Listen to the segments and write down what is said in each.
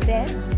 Bitz.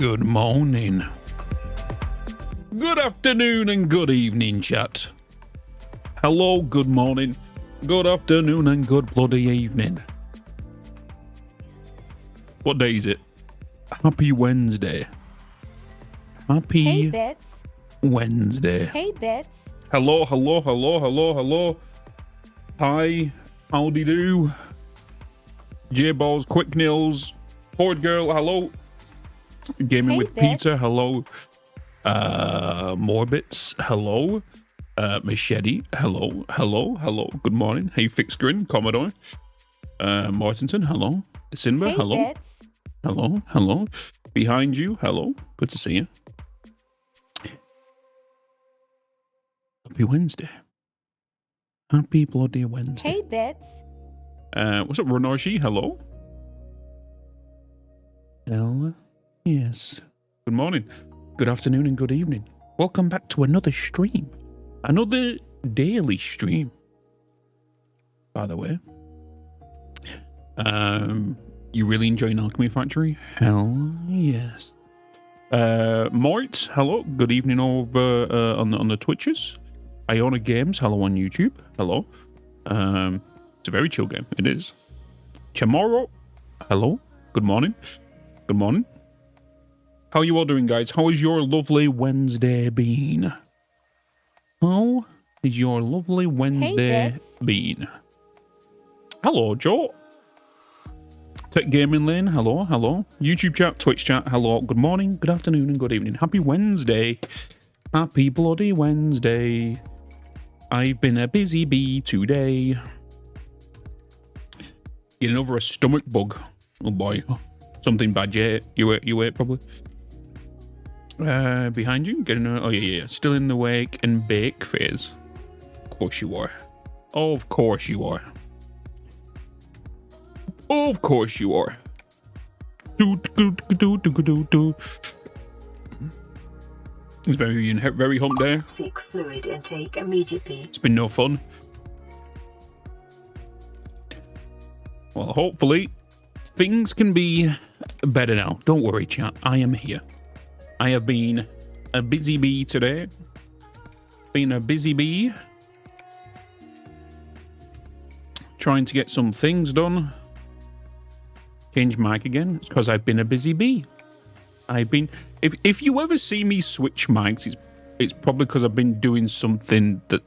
Good morning. Good afternoon and good evening, chat. Hello, good morning. Good afternoon and good bloody evening. What day is it? Happy Wednesday. Happy Bitz. Wednesday. Hey, Bitz. Hello, hello, hello, hello, hello. Hi, howdy do. J-Balls, Quick Nils, Ford Girl, hello. Gaming Hey, with Bitz. Peter, hello. Morbits, hello. Machete, hello, hello, hello. Good morning. Hey, Fixed Grin, Commodore. Mortensen, hello. Sinba, Hey, hello. Bitz. Hello, hello. Behind you, hello. Good to see you. Happy Wednesday. Happy bloody Wednesday. Hey, Bitz. What's up, Ronoshi? Hello. Yes. Good morning. Good afternoon and good evening. Welcome back to another stream. Another daily stream. By the way. You really enjoying Alchemy Factory? Hell yes. Mort, hello. Good evening over on the Twitches. Iona Games, hello on YouTube. Hello. It's a very chill game. It is. Chamorro, hello. Good morning. Good morning. How are you all doing, guys? How has your lovely Wednesday been? How is your lovely Wednesday been? Hello, Joe. Tech Gaming Lane, hello, hello. YouTube chat, Twitch chat, hello. Good morning, good afternoon, and good evening. Happy Wednesday. Happy bloody Wednesday. I've been a busy bee today. Getting over a stomach bug. Oh boy. Something bad, yeah. You ate probably. Behind you, oh yeah. Still in the wake and bake phase. Of course you are. Of course you are. Of course you are. It's very hump day. Seek fluid intake immediately. It's been no fun. Well, hopefully things can be better now. Don't worry, chat. I am here. I have been a busy bee today. Been a busy bee. Trying to get some things done. Change mic again. It's because I've been a busy bee. I've been... If you ever see me switch mics, it's probably because I've been doing something that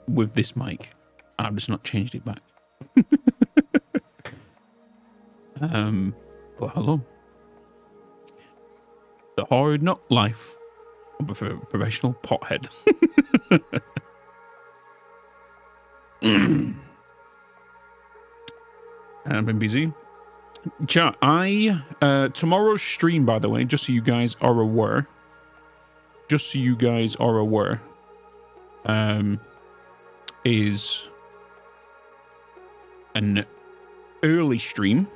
with this mic. I've just not changed it back. But hello. The hard knock life of a professional pothead. I've been busy. Chat, tomorrow's stream, by the way, just so you guys are aware, is an early stream.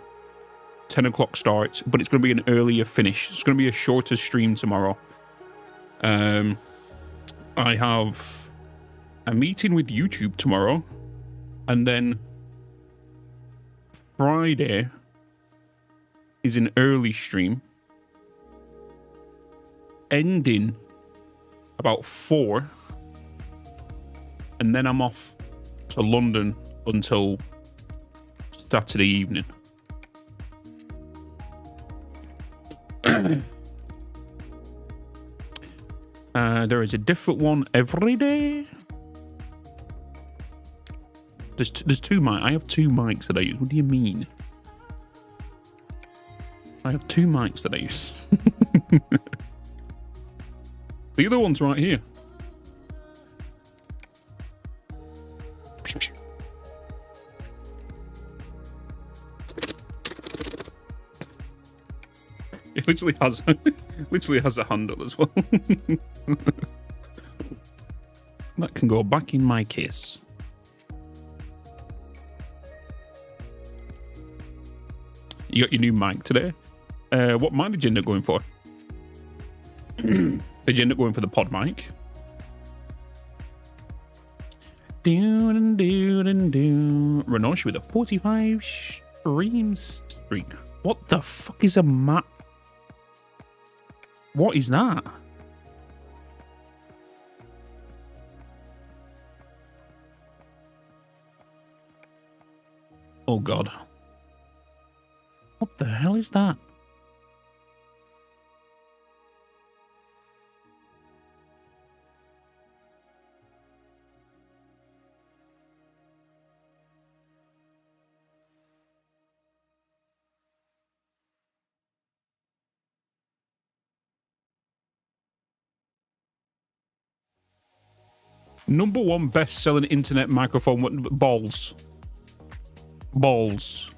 10 o'clock starts, but it's going to be an earlier finish. It's going to be a shorter stream tomorrow. I have a meeting with YouTube tomorrow, and then Friday is an early stream, ending about 4, and then I'm off to London until Saturday evening. There is a different one every day. There's two mics. I have two mics that I use. What do you mean? I have two mics that I use. The other one's right here. It literally has a handle as well. That can go back in my case. You got your new mic today. What mic did you end up going for? Did you end up going for the pod mic? Renosh with a 45 stream streak. What the fuck is a map? What is that? Oh, God. What the hell is that? #1 best-selling internet microphone. Balls. Balls.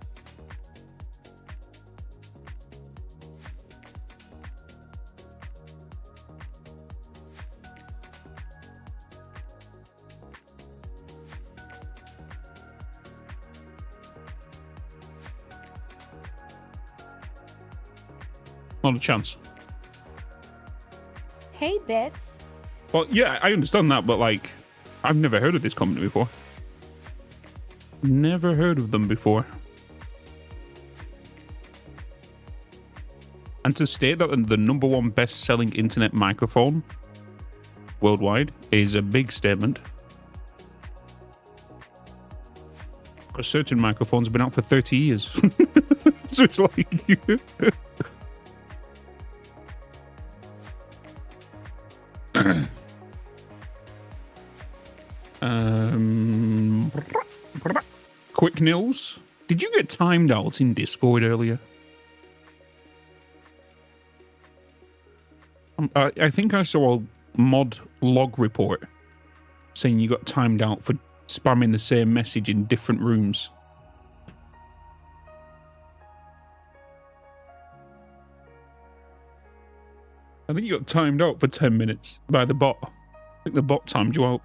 Not a chance. Hey, Bitz. Well, yeah, I understand that, but like, I've never heard of this company before. Never heard of them before. And to state that the #1 best-selling internet microphone worldwide is a big statement. Because certain microphones have been out for 30 years. So it's like... Quick Nils, did you get timed out in Discord earlier? I think I saw a mod log report saying you got timed out for spamming the same message in different rooms. I think you got timed out for 10 minutes by the bot. I think the bot timed you out.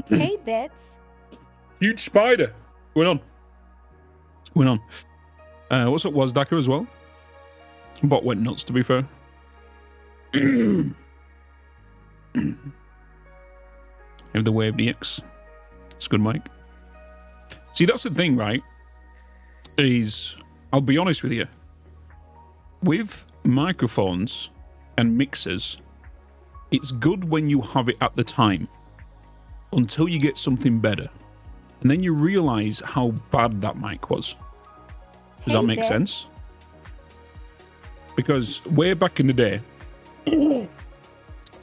Hey, Bitz. Huge spider. What's going on? What's going on? What's up, Wazdaka as well? Bot went nuts, to be fair. Have the Wave DX. It's good, Mike. See, that's the thing, right? Is, I'll be honest with you. With microphones and mixers, it's good when you have it at the time. Until you get something better. And then you realize how bad that mic was. Does that make sense? Because way back in the day,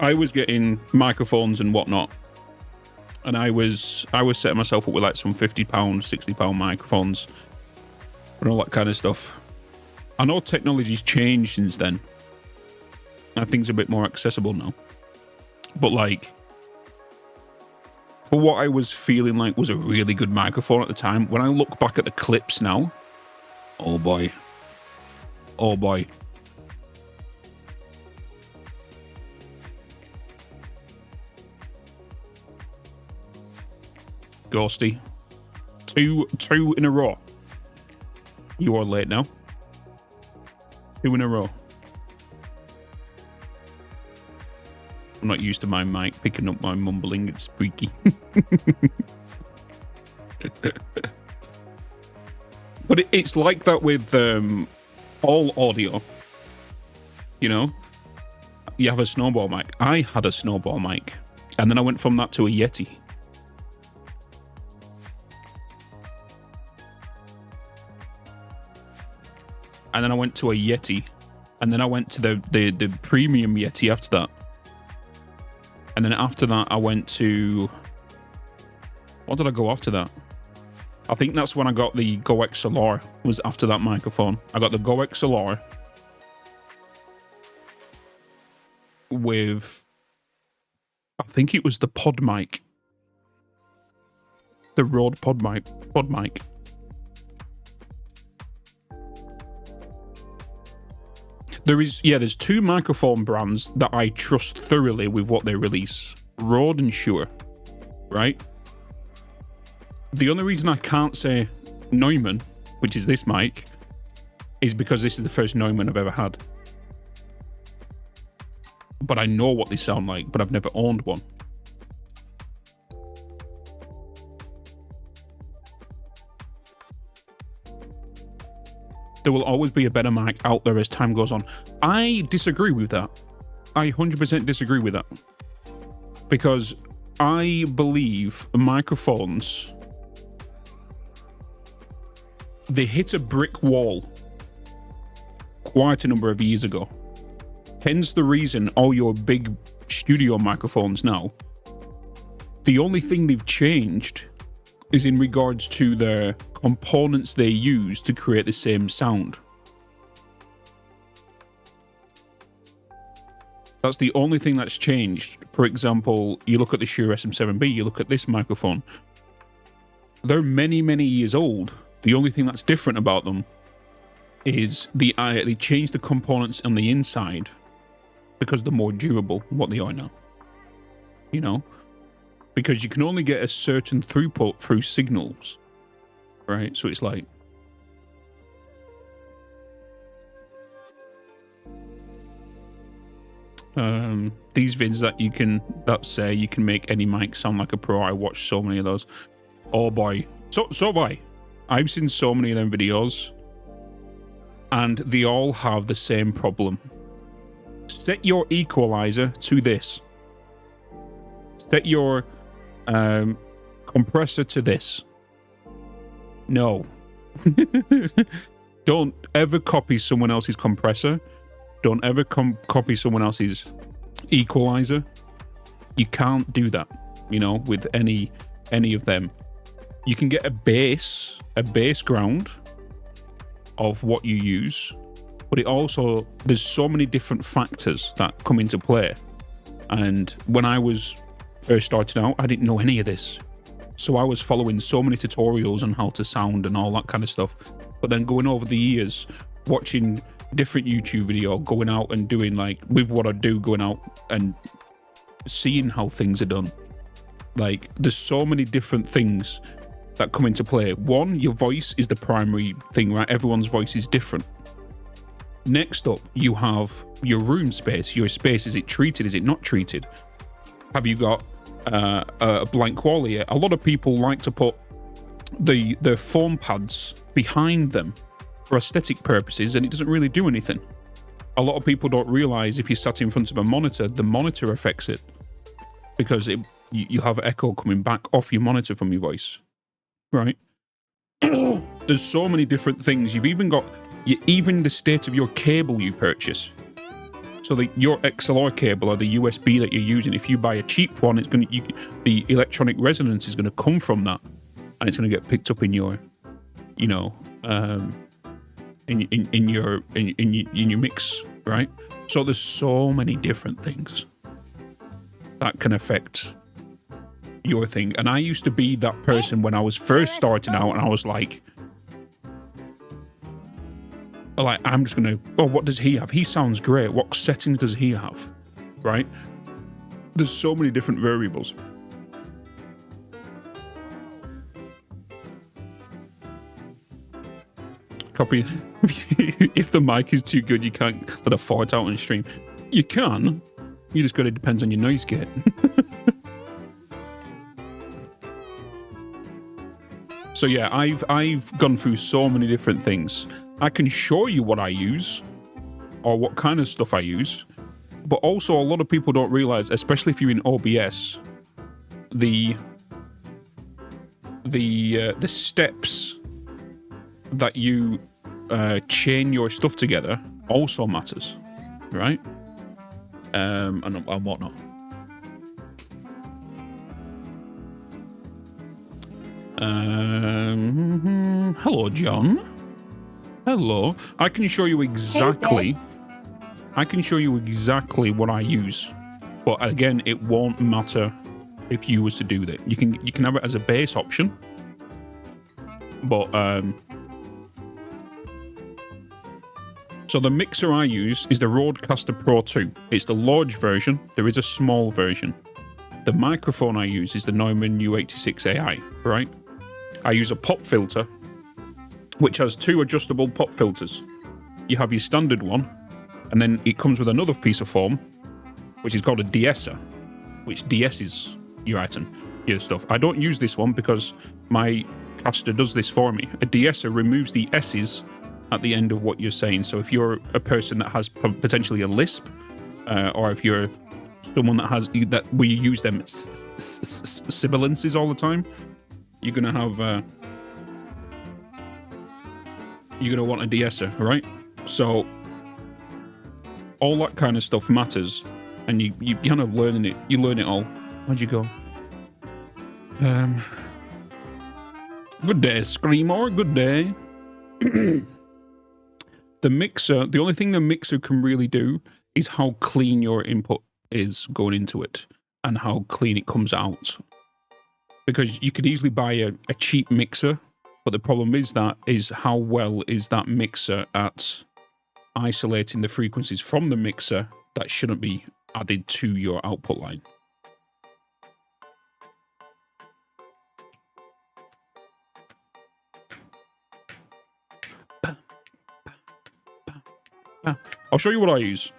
I was getting microphones and whatnot. And I was setting myself up with like some £50, £60 microphones. And all that kind of stuff. I know technology's changed since then. And things are a bit more accessible now. But like... for what I was feeling like was a really good microphone at the time, when I look back at the clips now, oh boy. Oh boy. Ghosty. Two in a row. You are late now. 2 in a row. I'm not used to my mic picking up my mumbling. It's freaky. But it's like that with all audio. You know? You have a snowball mic. I had a snowball mic. And then I went from that to a Yeti. And then I went to a Yeti. And then I went to the premium Yeti after that. And then after that, I went to... what did I go after that? I think that's when I got the Go XLR, was after that microphone. I got the Go XLR with... I think it was the pod mic. The Rode pod mic. There's 2 microphone brands that I trust thoroughly with what they release. Rode and Shure, right? The only reason I can't say Neumann, which is this mic, is because this is the first Neumann I've ever had. But I know what they sound like, but I've never owned one. There will always be a better mic out there as time goes on. I disagree with that. I 100% disagree with that. Because I believe microphones, they hit a brick wall quite a number of years ago. Hence the reason all your big studio microphones now, the only thing they've changed is in regards to the components they use to create the same sound. That's the only thing that's changed. For example, you look at the Shure SM7B, you look at this microphone. They're many, many years old. The only thing that's different about them is they changed the components on the inside because they're more durable than what they are now. You know? Because you can only get a certain throughput through signals. Right? So it's like... these vids that say you can make any mic sound like a pro. I watched so many of those. Oh boy. So have I. I've seen so many of them videos, and they all have the same problem. Set your equalizer to this. Set your compressor to this. No. Don't ever copy someone else's compressor. Don't ever copy someone else's equalizer. You can't do that, you know, with any of them. You can get a bass ground of what you use, but it also, there's so many different factors that come into play. And when I was first starting out, I didn't know any of this. So I was following so many tutorials on how to sound and all that kind of stuff. But then going over the years, watching different YouTube video, going out and doing, like, with what I do, going out and seeing how things are done. Like, there's so many different things that come into play. One, your voice is the primary thing, right? Everyone's voice is different. Next up, you have your room space. Your space, is it treated? Is it not treated? Have you got a blank wall here? A lot of people like to put the foam pads behind them for aesthetic purposes, and it doesn't really do anything. A lot of people don't realize if you sat in front of a monitor, the monitor affects it, because you'll have echo coming back off your monitor from your voice, right? There's so many different things. You've even got even the state of your cable you purchase. So your XLR cable or the USB that you're using, if you buy a cheap one, it's the electronic resonance is going to come from that, and it's going to get picked up in your, you know, in your mix, right? So there's so many different things that can affect your thing. And I used to be that person when I was first starting out, and I was like, I'm just gonna, oh, what does he have? He sounds great. What settings does he have? Right? There's so many different variables. Copy. If the mic is too good, you can't let a fart out on stream. You can. You just got to, depends on your noise gate. So yeah, I've gone through so many different things. I can show you what I use or what kind of stuff I use, but also a lot of people don't realize, especially if you're in OBS, the steps that you chain your stuff together also matters, right? And whatnot. Hello, John. Hello. I can show you exactly. Hey, I can show you exactly what I use, but again, it won't matter if you was to do that. You can have it as a base option, but so the mixer I use is the Rodecaster Pro 2. It's the large version. There is a small version. The microphone I use is the Neumann U86AI, right? I use a pop filter, which has two adjustable pop filters. You have your standard one, and then it comes with another piece of foam, which is called a de-esser, which de-esses your item, your stuff. I don't use this one because my caster does this for me. A de-esser removes the S's at the end of what you're saying. So if you're a person that has potentially a lisp, or if you're someone that has that we use them sibilances all the time, you're gonna have you're gonna want a de-esser, right? So all that kind of stuff matters, and you kind of learn it. You learn it all. Where'd you go? Good day, Screamor. Good day. The mixer, the only thing the mixer can really do is how clean your input is going into it and how clean it comes out. Because you could easily buy a cheap mixer, but the problem is how well is that mixer at isolating the frequencies from the mixer that shouldn't be added to your output line. I'll show you what I use.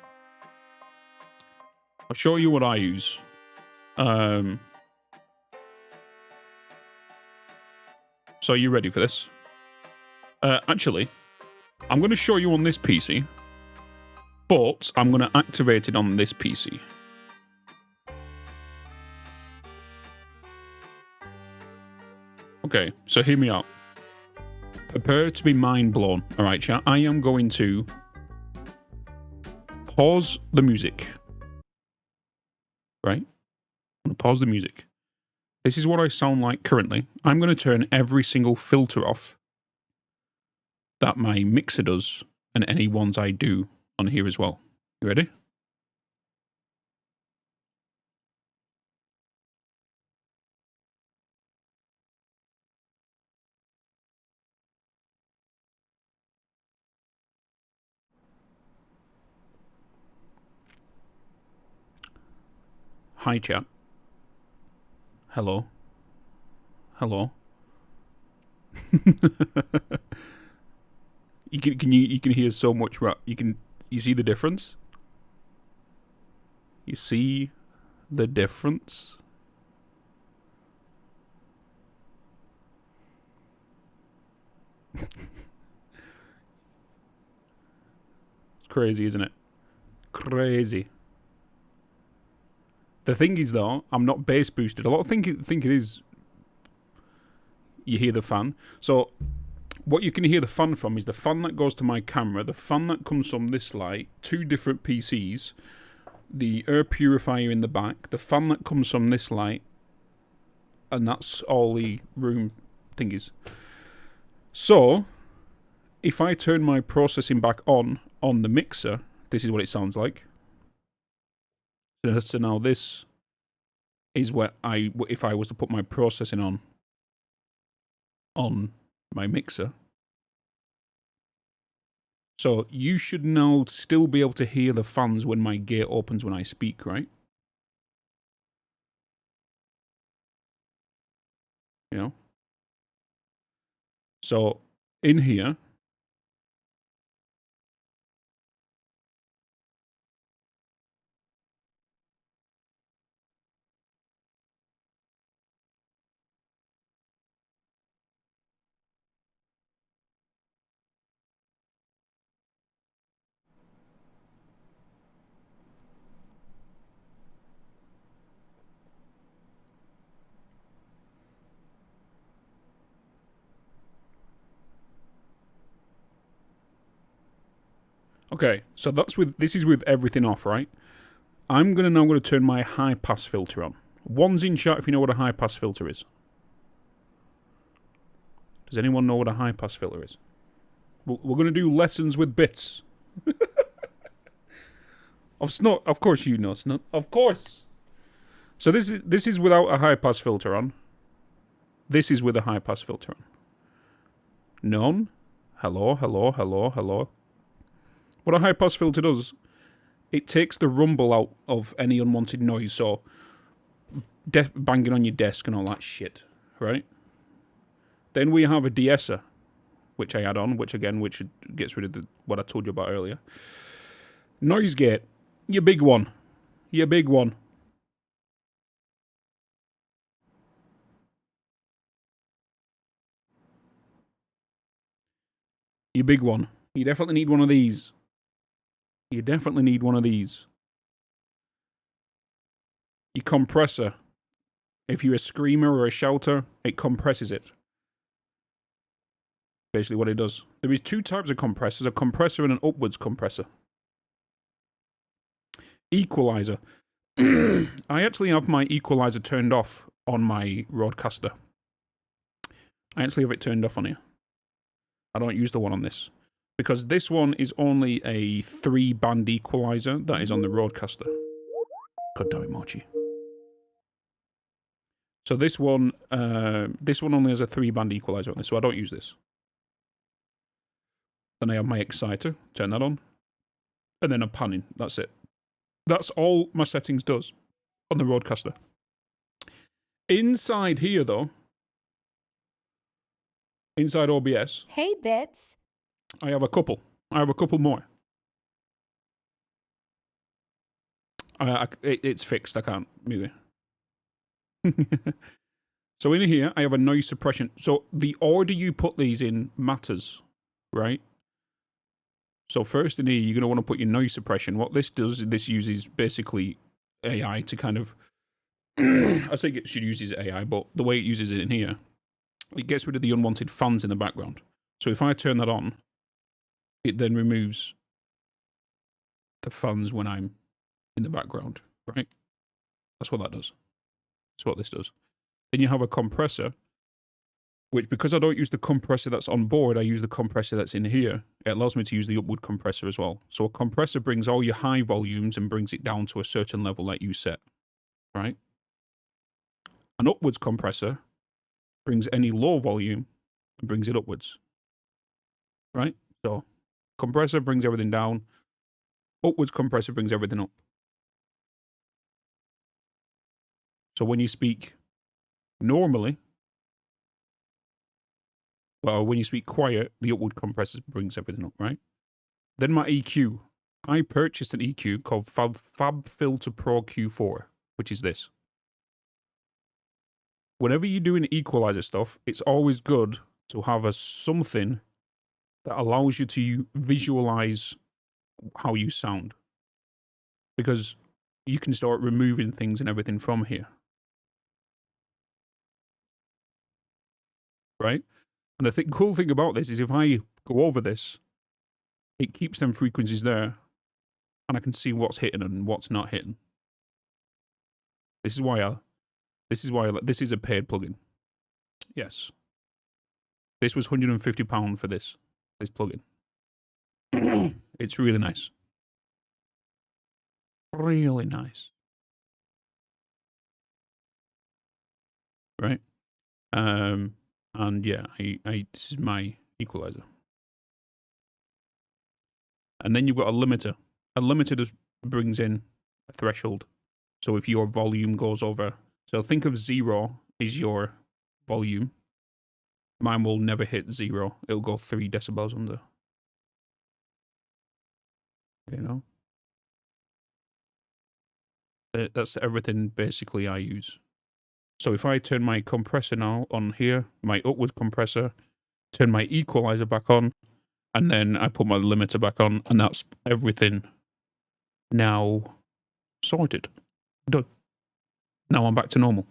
I'll show you what I use. So are you ready for this? Actually, I'm going to show you on this PC, but I'm going to activate it on this PC. Okay, so hear me out. Prepare to be mind blown. All right, chat. I am going to pause the music. Right? I'm going to pause the music. This is what I sound like currently. I'm going to turn every single filter off that my mixer does and any ones I do on here as well. You ready? Hi, chat. Hello. Hello. you can hear so much. You see the difference? You see the difference? It's crazy, isn't it? Crazy. The thing is, though, I'm not bass boosted. A lot of think it is. You hear the fan. So what you can hear the fan from is the fan that goes to my camera, the fan that comes from this light, two different PCs, the air purifier in the back, the fan that comes from this light, and that's all the room thingies. So if I turn my processing back on the mixer, this is what it sounds like. So now this is what if I was to put my processing on my mixer. So you should now still be able to hear the fans when my gate opens when I speak, right? You know? So in here, okay, so this is with everything off, right? I'm now going to turn my high pass filter on. One's in chat if you know what a high pass filter is. Does anyone know what a high pass filter is? We're going to do lessons with Bitz. Of course you know, Snot. Of course. So this is without a high pass filter on. This is with a high pass filter on. None. Hello, hello, hello, hello. What a high pass filter does, it takes the rumble out of any unwanted noise, so banging on your desk and all that shit, right? Then we have a de-esser, which I add on, which gets rid of what I told you about earlier. Noise gate, your big one. Your big one. Your big one. You definitely need one of these. You definitely need one of these. Your compressor. If you're a screamer or a shouter, it compresses it. Basically what it does. There is two types of compressors, a compressor and an upwards compressor. Equalizer. I actually have my equalizer turned off on my Rodecaster. I actually have it turned off on here. I don't use the one on this. Because this one is only a 3-band equalizer that is on the Rodecaster. God damn it, Mochi. So this one only has a 3-band equalizer on this, so I don't use this. Then I have my exciter, turn that on. And then I'm panning, that's it. That's all my settings does on the Rodecaster. Inside here, though, inside OBS... Hey, Bitz. I have a couple. I have a couple more. It's fixed, I can't move it. So in here, I have a noise suppression. So the order you put these in matters, right? So first in here, you're going to want to put your noise suppression. What this does, this uses basically AI to kind of... I think it should use AI, but the way it uses it in here, it gets rid of the unwanted fans in the background. So if I turn that on, it then removes the fans when I'm in the background, right? That's what that does. That's what this does. Then you have a compressor, which because I don't use the compressor that's on board, I use the compressor that's in here. It allows me to use the upward compressor as well. So a compressor brings all your high volumes and brings it down to a certain level that you set, right? An upwards compressor brings any low volume and brings it upwards, right? So compressor brings everything down. Upwards compressor brings everything up. So when you speak normally, well, when you speak quiet, the upward compressor brings everything up, right? Then my EQ. I purchased an EQ called FabFilter Pro Q4, which is this. Whenever you're doing equalizer stuff, it's always good to have something that allows you to visualize how you sound. Because you can start removing things and everything from here. Right? And the cool thing about this is if I go over this, it keeps them frequencies there, and I can see what's hitting and what's not hitting. This is why this is a paid plugin. Yes. This was £150 for this plugin. It's really nice. Really nice. Right? And yeah, this is my equalizer. And then you've got a limiter. A limiter just brings in a threshold. So if your volume goes over, so think of 0 is your volume. Mine will never hit 0. It'll go 3 decibels under. You know? That's everything basically I use. So if I turn my compressor now on here, my upward compressor, turn my equalizer back on, and then I put my limiter back on, and that's everything now sorted. Done. Now I'm back to normal.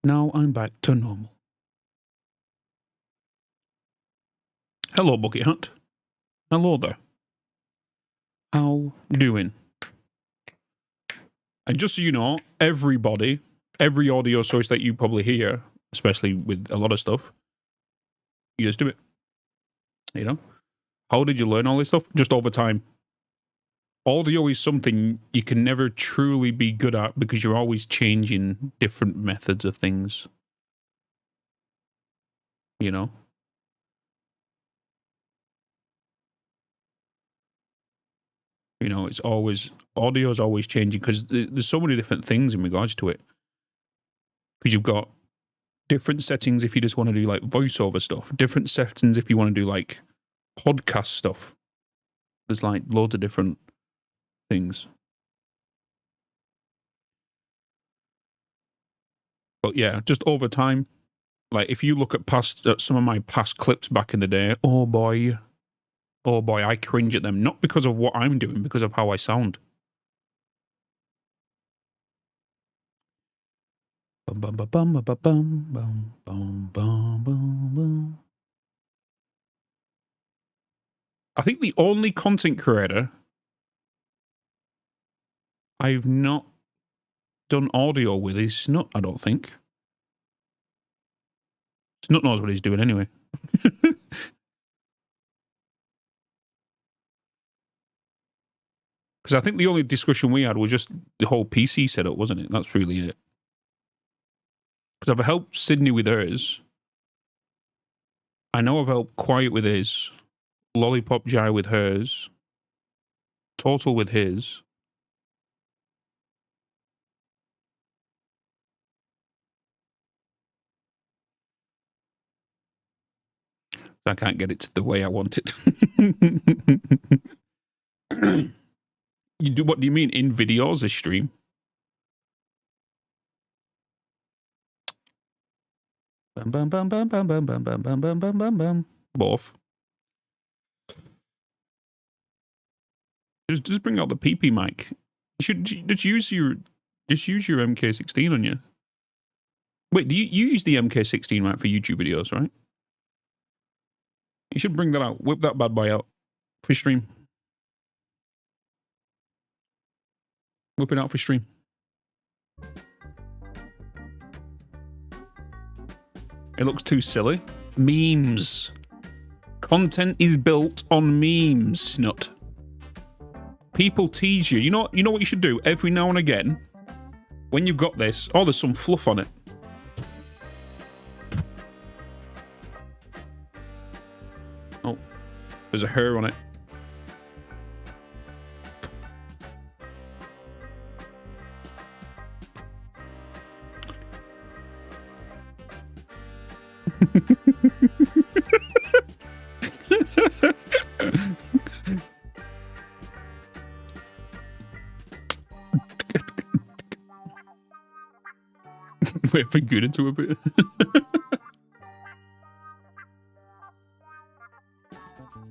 Now I'm back to normal. Hello, Bucket Hat. Hello there. How doing? And just so you know, everybody, every audio source that you probably hear, especially with a lot of stuff, you just do it. You know? How did you learn all this stuff? Just over time. Audio is something you can never truly be good at because you're always changing different methods of things. You know? You know, it's always, audio is always changing because there's so many different things in regards to it. Because you've got different settings if you just want to do like voiceover stuff, different settings if you want to do like podcast stuff. There's like loads of different things. But yeah, just over time, like if you look at some of my past clips back in the day, oh boy, Oh boy, I cringe at them. Not because of what I'm doing, because of how I sound. Bum, bum, bum, bum, bum, bum, bum, bum, bum, bum. I think the only content creator I've not done audio with is Snut, I don't think. Snut knows what he's doing anyway. Because I think the only discussion we had was just the whole PC setup, wasn't it? That's really it. Because I've helped Sydney with hers. I know I've helped Quiet with his. Lollipop Jai with hers. Total with his. I can't get it the way I want it. You do? What do you mean in videos? This stream? Bum, bum, bum, bum, bum, bum, bum, bum, bum, bum, bum, bum, bum. Both. Just bring out the PP mic. You should just use your MK16 on you. Wait, do you use the MK16 right for YouTube videos, right? You should bring that out. Whip that bad boy out for stream. Whip it out for stream. It looks too silly. Memes. Content is built on memes, Snut. People tease you. You know what you should do every now and again? When you've got this, oh, there's some fluff on it. Oh, there's a hair on it. Wait for good into a bit.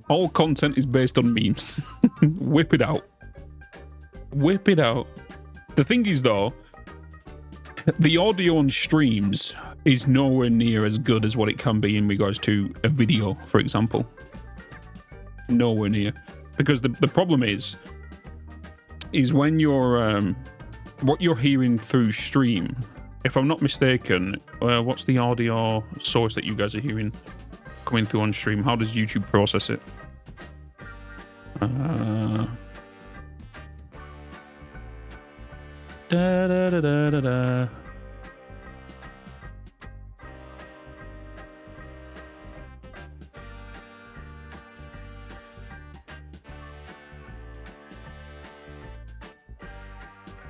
All content is based on memes. Whip it out. Whip it out. The thing is, though, the audio on streams is nowhere near as good as what it can be in regards to a video, for example. Nowhere near. Because the problem is when you're, what you're hearing through stream, if I'm not mistaken, what's the audio source that you guys are hearing coming through on stream? How does YouTube process it? Da da da da da da.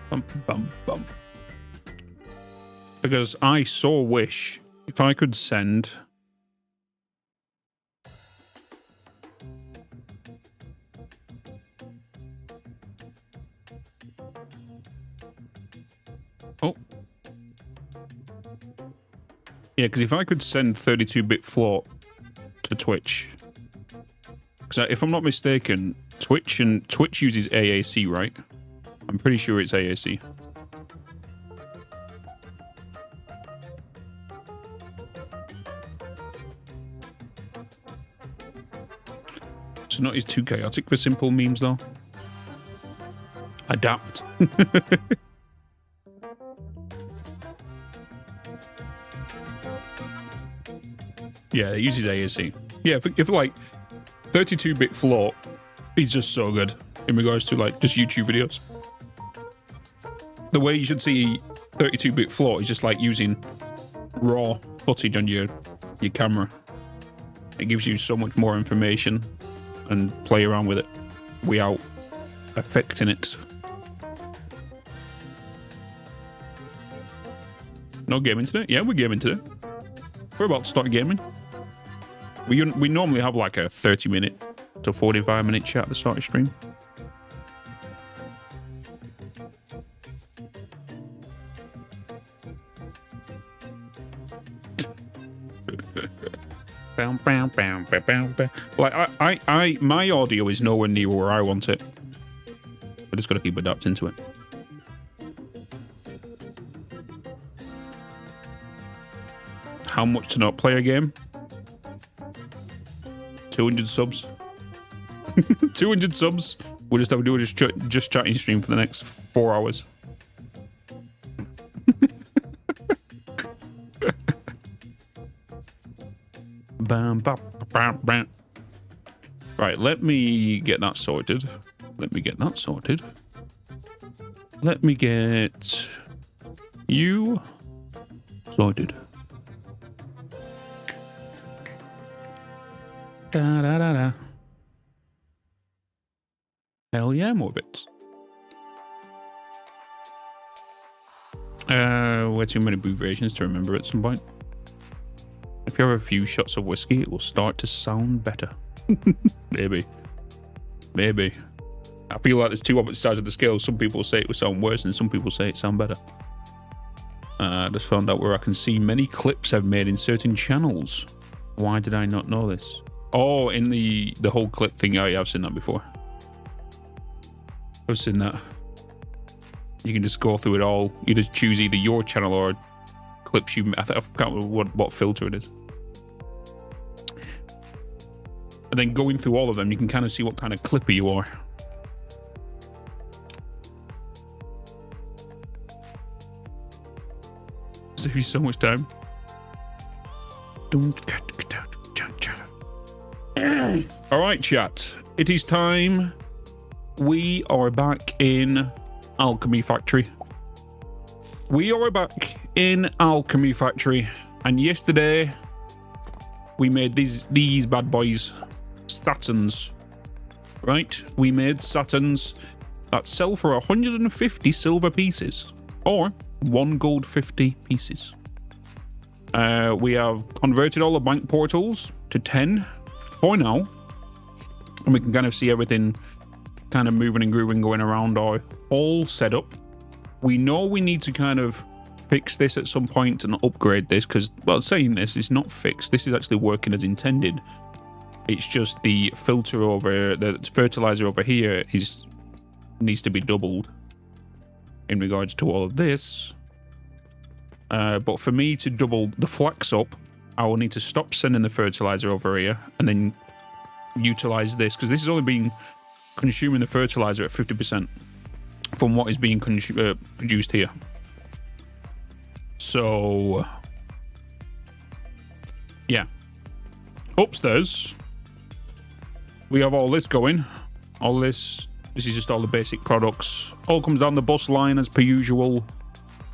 Bum bum bum. Because I so wish if I could send oh yeah, because if I could send 32-bit float to Twitch, because if I'm not mistaken, Twitch uses AAC, right? I'm pretty sure it's AAC. It's not is too chaotic for simple memes, though. Adapt. Yeah, it uses AAC. Yeah, if like 32-bit float is just so good in regards to like just YouTube videos. The way you should see 32-bit float is just like using raw footage on your camera. It gives you so much more information and play around with it without affecting it. No gaming today? Yeah, we're gaming today. We're about to start gaming. We normally have like a 30-minute to 45-minute chat at the start of stream. Bam, bam, bam, bam, bam, bam. Like my audio is nowhere near where I want it. I just got to keep adapting to it. How much to not play a game? 200 subs. 200 subs. We'll just have to do a just chatting stream for the next 4 hours. Bam, bam, bam, bam. Right, let me get that sorted. Let me get that sorted. Let me get you sorted. Da da da da. Hell yeah, more bits. Way too many abbreviations to remember at some point. If you have a few shots of whiskey, it will start to sound better. Maybe. Maybe. I feel like there's two opposite sides of the scale. Some people say it will sound worse, and some people say it sound better. I just found out where I can see many clips I've made in certain channels. Why did I not know this? Oh, in the whole clip thing. Oh, yeah, I've seen that before. I've seen that. You can just go through it all. You just choose either your channel or clips you... I can't remember what filter it is. And then going through all of them, you can kind of see what kind of clipper you are. Saves you so much time. All right, chat. It is time. We are back in Alchemy Factory. We are back in Alchemy Factory, and yesterday we made these bad boys, Saturns. Right? We made Saturns that sell for 150 silver pieces, or 1 gold 50 pieces. We have converted all the bank portals to 10 for now, and we can kind of see everything kind of moving and grooving going around our whole setup. We know we need to kind of fix this at some point and upgrade this, because, well, saying this is not fixed. This is actually working as intended. It's just the filter over, the fertilizer over here needs to be doubled in regards to all of this. But for me to double the flax up, I will need to stop sending the fertilizer over here and then utilize this, because this is only being consuming the fertilizer at 50% from what is being produced here. So yeah, upstairs we have all this going. All this is just all the basic products. All comes down the bus line as per usual,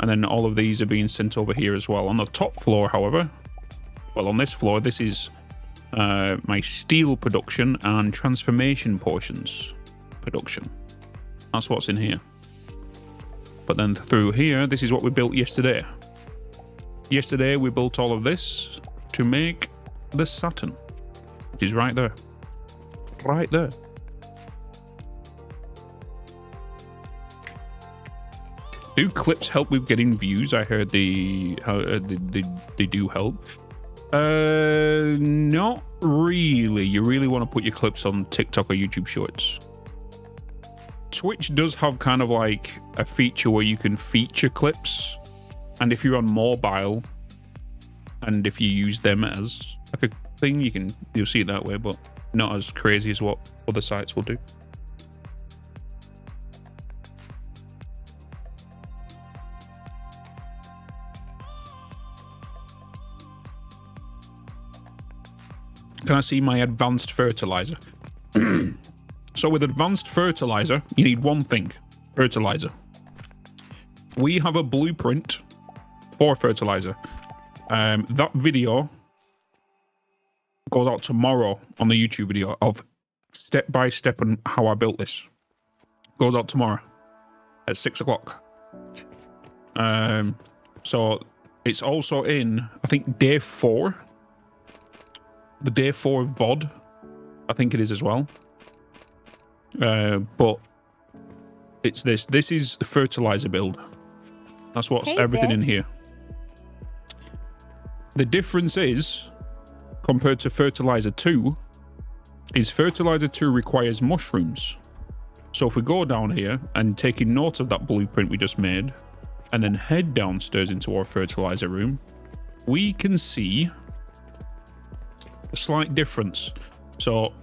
and then all of these are being sent over here as well. On the top floor, however, well, on this floor, this is my steel production and transformation portions production. That's what's in here. But then through here, this is what we built yesterday. Yesterday, we built all of this to make the Saturn, which is right there. Right there. Do clips help with getting views? I heard they do help. Not really. You really want to put your clips on TikTok or YouTube Shorts. Twitch does have kind of like a feature where you can feature clips, and if you're on mobile and if you use them as like a thing, you'll see it that way, but not as crazy as what other sites will do. Can I see my advanced fertilizer? So with advanced fertilizer, you need one thing: fertilizer. We have a blueprint for fertilizer. That video goes out tomorrow on the YouTube video of step by step on how I built this. Goes out tomorrow at 6 o'clock. So it's also in, I think, day 4. The day 4 VOD, I think it is as well. But it's this. This is the fertilizer build. That's what's everything in here. The difference is, compared to fertilizer 2 is fertilizer 2 requires mushrooms. So if we go down here and taking note of that blueprint we just made, and then head downstairs into our fertilizer room, we can see a slight difference. So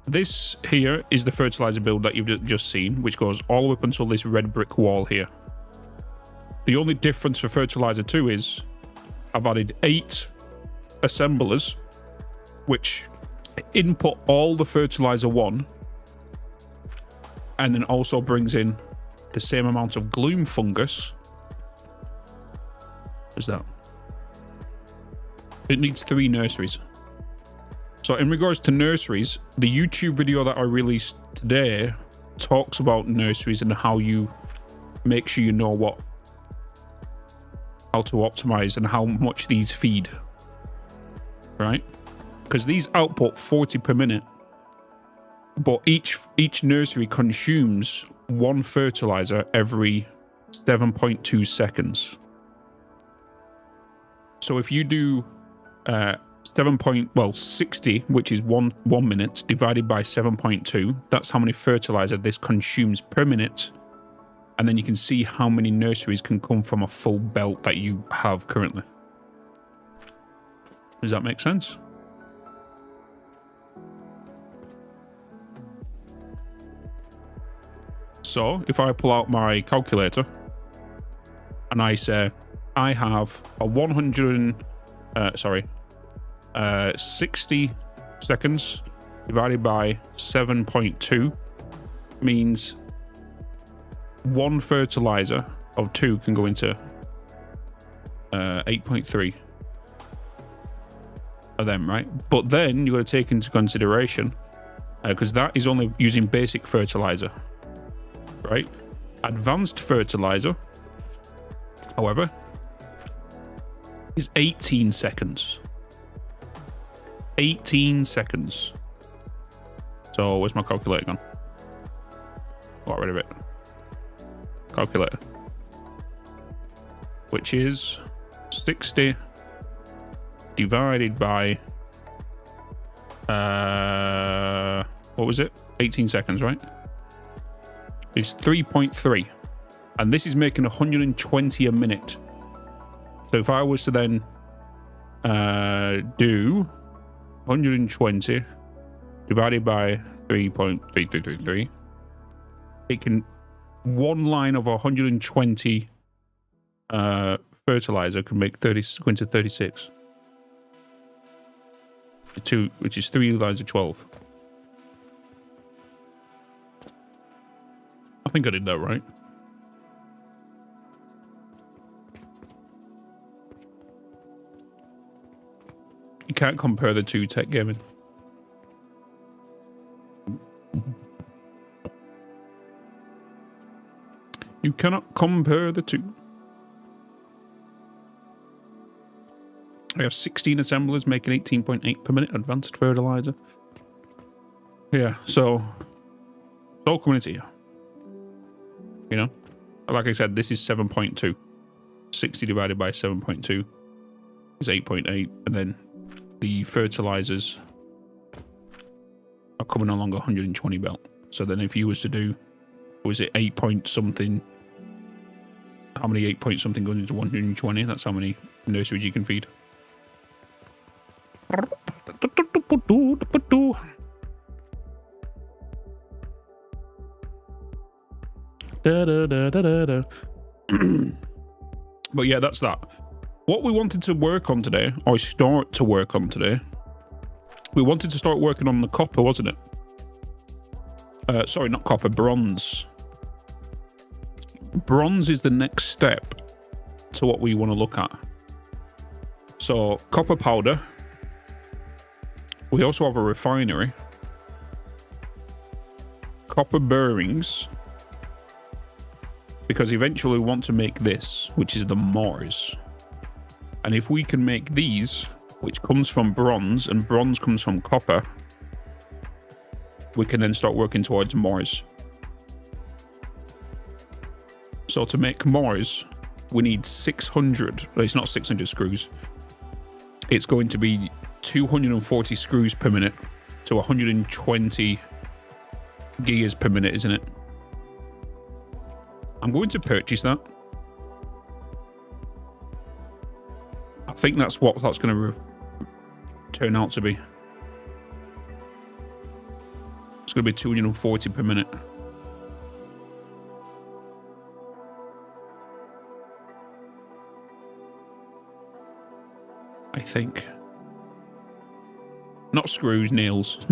this here is the fertilizer build that you've just seen, which goes all the way up until this red brick wall here. The only difference for fertilizer 2 is I've added 8 assemblers, which input all the fertilizer 1, and then also brings in the same amount of gloom fungus. What's that? It needs 3 nurseries. So in regards to nurseries, the YouTube video that I released today talks about nurseries and how you make sure you know how to optimize and how much these feed, right? Because these output 40 per minute, but each nursery consumes 1 fertilizer every 7.2 seconds. So if you do 60, which is 1 minute, divided by 7.2, that's how many fertilizer this consumes per minute. And then you can see how many nurseries can come from a full belt that you have currently. Does that make sense? So if I pull out my calculator and I say I have a 60 seconds divided by 7.2 means 1 fertilizer of 2 can go into 8.3 of them, right? But then you got to take into consideration, because that is only using basic fertilizer, right? Advanced fertilizer, however, is 18 seconds. 18 seconds. So where's my calculator gone? Got rid of it. Calculator. Which is 60 divided by what was it? 18 seconds, right? It's 3.3. And this is making 120 a minute. So if I was to then do 120 divided by 3.3333, it can, 1 line of 120 fertilizer can make 30, go into 36. 2, which is 3 lines of 12. I think I did that right. You can't compare the two, Tech Gaming. You cannot compare the two. We have 16 assemblers making 18.8 per minute advanced fertilizer. Yeah, so it's all coming into here. You know, like I said, this is 7.2. 60 divided by 7.2 is 8.8, and then the fertilizers are coming along 120 belt. So then if you was to do, was it 8 point something? How many 8 point something goes into 120? That's how many nurseries you can feed. But yeah, that's that. What we wanted to work on today, or start to work on today, we wanted to start working on the copper, wasn't it? Sorry, not copper, bronze. Bronze is the next step to what we want to look at. So, copper powder. We also have a refinery. Copper bearings. Because eventually we want to make this, which is the Mars. And if we can make these, which comes from bronze, and bronze comes from copper, we can then start working towards Mars. So to make Mars, we need 600, well, it's not 600 screws. It's going to be 240 screws per minute to 120 gears per minute, isn't it? I'm going to purchase that. I think that's what that's going to turn out to be. It's going to be 240 per minute. I think. Not screws, nails.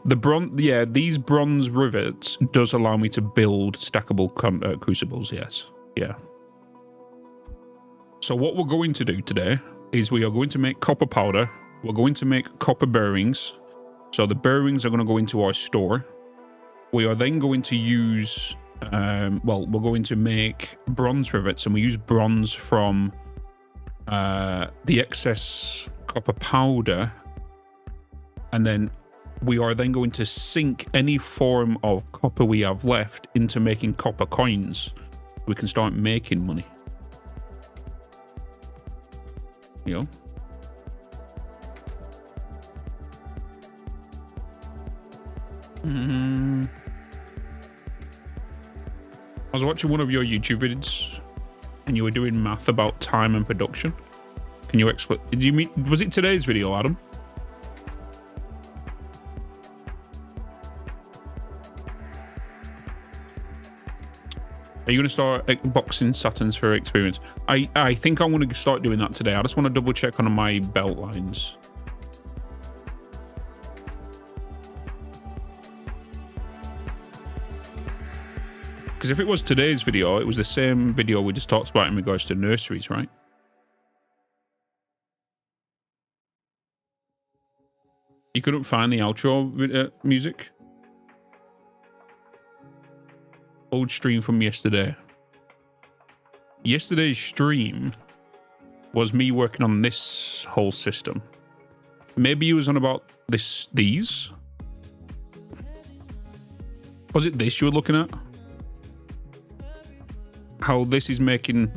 These bronze rivets does allow me to build stackable crucibles, yes. Yeah. So what we're going to do today is we are going to make copper powder. We're going to make copper bearings. So the bearings are going to go into our store. We are then going to use, we're going to make bronze rivets, and we use bronze from the excess copper powder, and then we are then going to sink any form of copper we have left into making copper coins. We can start making money. You know? I was watching one of your YouTube videos and you were doing math about time and production. Can you explain? Did you mean, was it today's video, Adam? Are you going to start boxing Saturns for experience? I think I'm going to start doing that today. I just want to double check on my belt lines. Because if it was today's video, it was the same video we just talked about in regards to nurseries, right? You couldn't find the outro music? Old stream from yesterday. Yesterday's stream was me working on this whole system. Maybe it was on about these. Was it this you were looking at? How this is making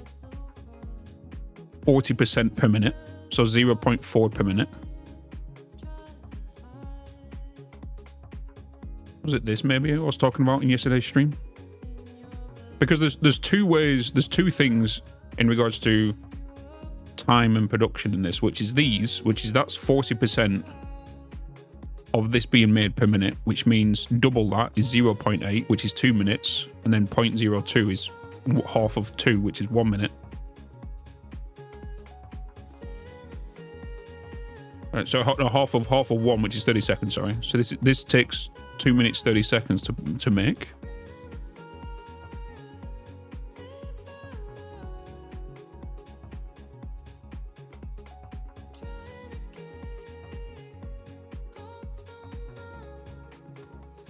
40% per minute, so 0.4 per minute. Was it this maybe I was talking about in yesterday's stream? Because there's two ways, there's two things in regards to time and production in this, which is that's 40% of this being made per minute, which means double that is 0.8, which is 2 minutes, and then 0.02 is half of 2, which is 1 minute. Right, so half of 1, which is 30 seconds, sorry. So this takes 2 minutes 30 seconds to make.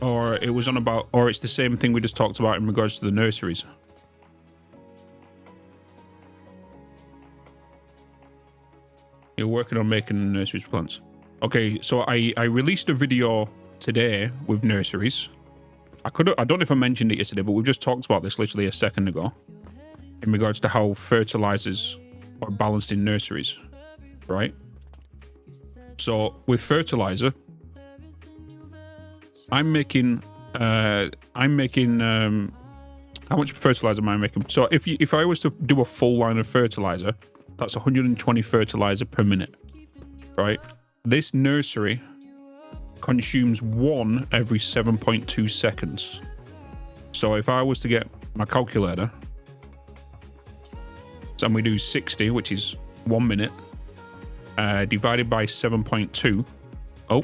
Or it was on about, or it's the same thing we just talked about in regards to the nurseries. You're working on making the nurseries plants. Okay, so I released a video today with nurseries. I don't know if I mentioned it yesterday, but we've just talked about this literally a second ago in regards to how fertilizers are balanced in nurseries, right? So with fertilizer, I'm making how much fertilizer am I making? So if I was to do a full line of fertilizer, that's 120 fertilizer per minute, right? This nursery consumes 1 every 7.2 seconds. So if I was to get my calculator, and we do 60, which is 1 minute, divided by 7.2. Oh.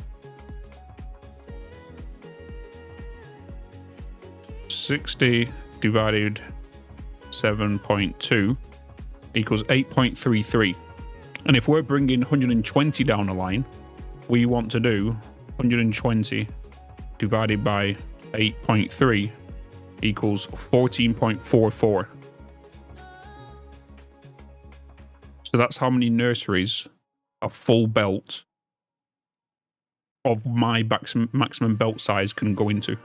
60 divided 7.2 equals 8.33. And if we're bringing 120 down the line, we want to do 120 divided by 8.3 equals 14.44. So that's how many nurseries a full belt of my maximum belt size can go into.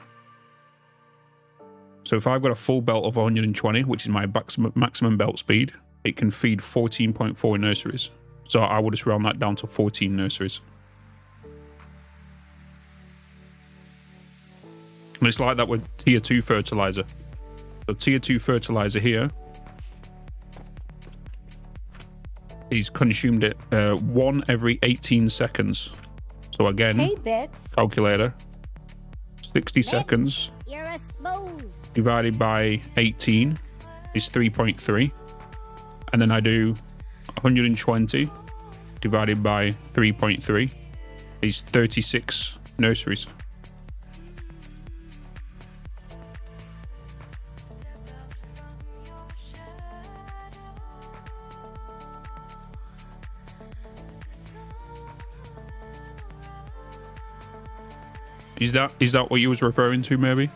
So if I've got a full belt of 120, which is my maximum belt speed, it can feed 14.4 nurseries. So I would just round that down to 14 nurseries. And it's like that with tier 2 fertilizer. So tier 2 fertilizer here, he's consumed it 1 every 18 seconds. So again, Hey, Bitz. calculator, 60 seconds You're a spoon. divided by 18 is 3.3. And then I do 120 divided by 3.3 is 36 nurseries. Is that what you was referring to, maybe?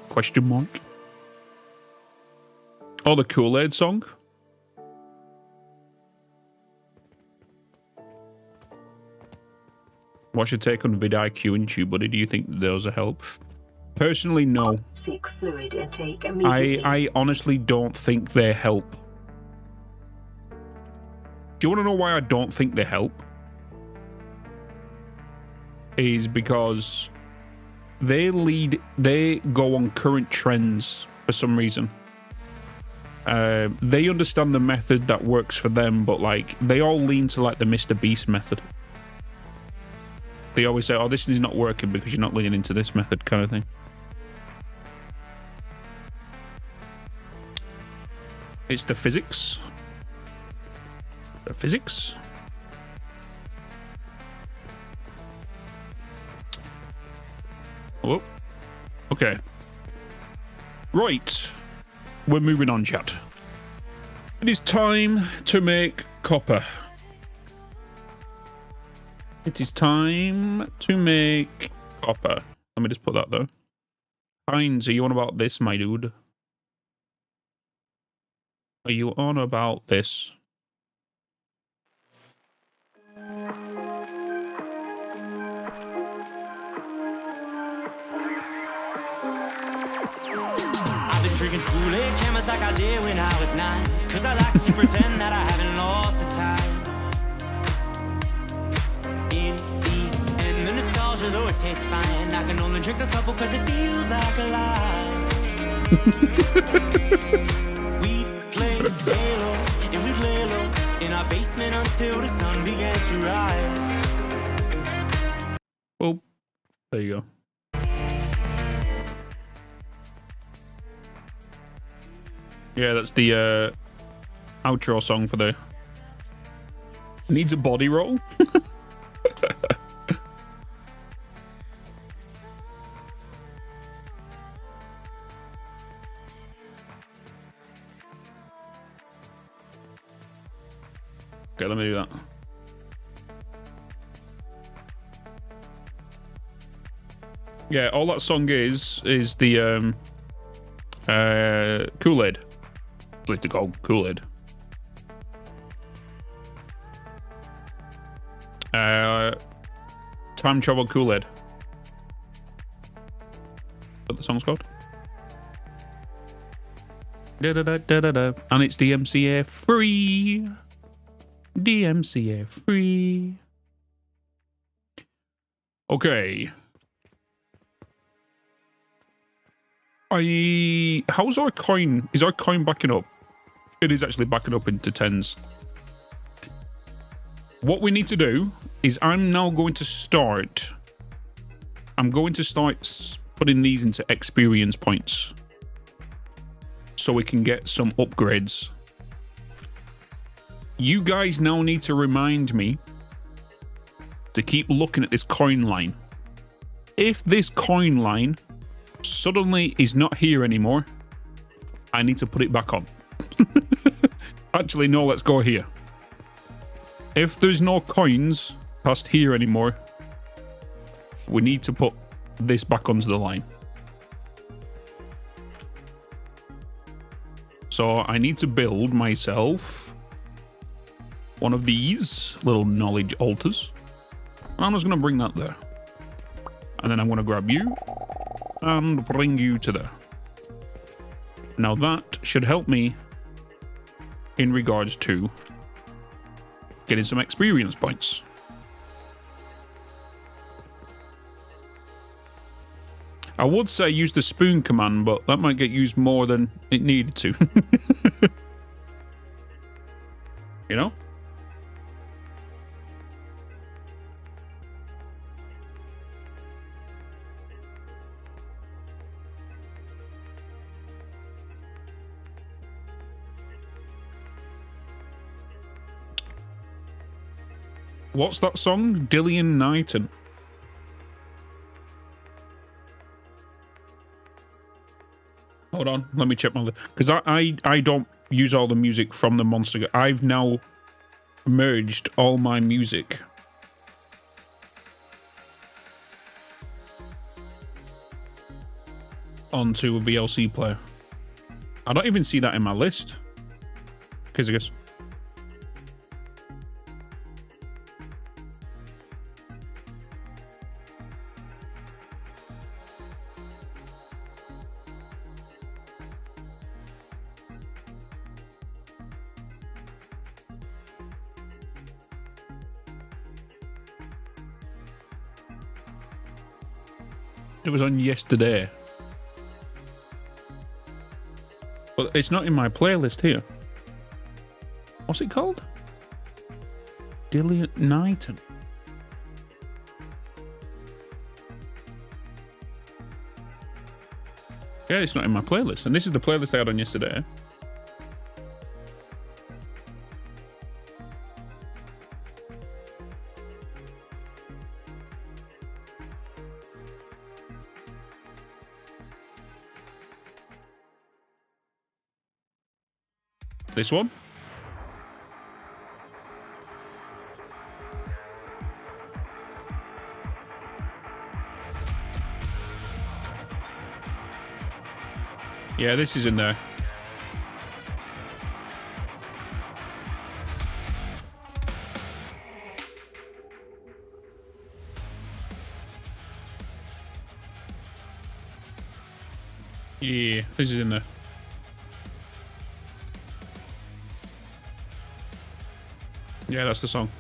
Question mark. Oh, the Kool-Aid song? What's your take on vidIQ and TubeBuddy? Do you think those are help? Personally, no. Seek fluid intake immediately. I honestly don't think they help. Do you want to know why I don't think they help? Is because they go on current trends for some reason. They understand the method that works for them, but like they all lean to like the Mr. Beast method. They always say, oh, this is not working because you're not leaning into this method, kind of thing. It's the physics. The physics. Oh, okay. Right. We're moving on, chat. It is time to make copper. It is time to make copper. Let me just put that there. Heinz, are you on about this, my dude? Are you on about this? Drinking Kool-Aid cameras like I did when I was 9. Cause I like to pretend that I haven't lost the time. In the end, the nostalgia, though it tastes fine, I can only drink a couple cause it feels like a lie. We'd play Halo and we'd lay low in our basement until the sun began to rise. Oh, there you go. Yeah, that's the outro song for the... Needs a body roll? Okay, let me do that. Yeah, all that song is the Kool-Aid. Like to call Kool-Aid. Time Travel Kool-Aid. What the song's called? Da da da da da da. And it's DMCA free. DMCA free. Okay. How's our coin? Is our coin backing up? It is actually backing up into 10s. What we need to do is I'm going to start putting these into experience points so we can get some upgrades. You guys now need to remind me to keep looking at this coin line. If this coin line suddenly is not here anymore, I need to put it back on. Actually, no, let's go here. If there's no coins past here anymore, we need to put this back onto the line. So I need to build myself one of these little knowledge altars. And I'm just going to bring that there. And then I'm going to grab you and bring you to there. Now that should help me in regards to getting some experience points. I would say use the spoon command, but that might get used more than it needed to. You know? What's that song? Dillian Knighton. Hold on, let me check my list. Because I don't use all the music from the Monster. I've now merged all my music onto a VLC player. I don't even see that in my list. Because I guess... It was on yesterday. But it's not in my playlist here. What's it called? Dillian Knighton. Yeah, it's not in my playlist. And this is the playlist I had on yesterday. This one? Yeah, this is in there. Yeah, this is in there. Yeah, that's the song.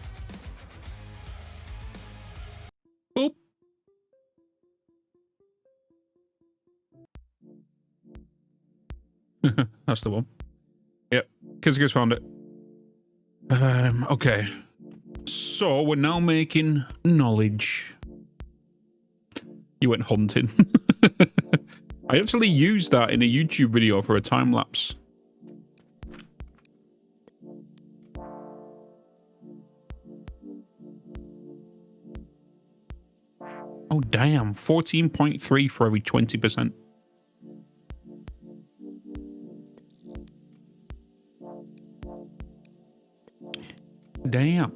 Boop. That's the one. Yep. Kizuka's found it. Okay. So we're now making knowledge. You went hunting. I actually used that in a YouTube video for a time lapse. Oh, damn. 14.3 for every 20%. Damn.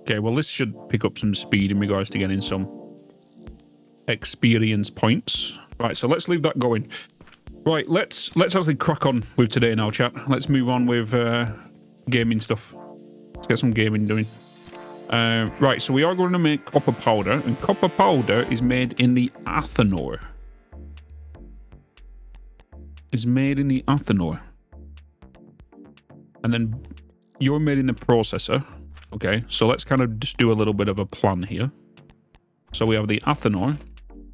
Okay, well, this should pick up some speed in regards to getting some experience points. Right, so let's leave that going. Right, let's actually crack on with today now, chat. Let's move on with gaming stuff. Let's get some gaming doing. Right, so we are going to make copper powder, and copper powder is made in the Athanor. Is made in the Athanor. And then you're made in the processor. Okay, so let's kind of just do a little bit of a plan here. So we have the Athanor,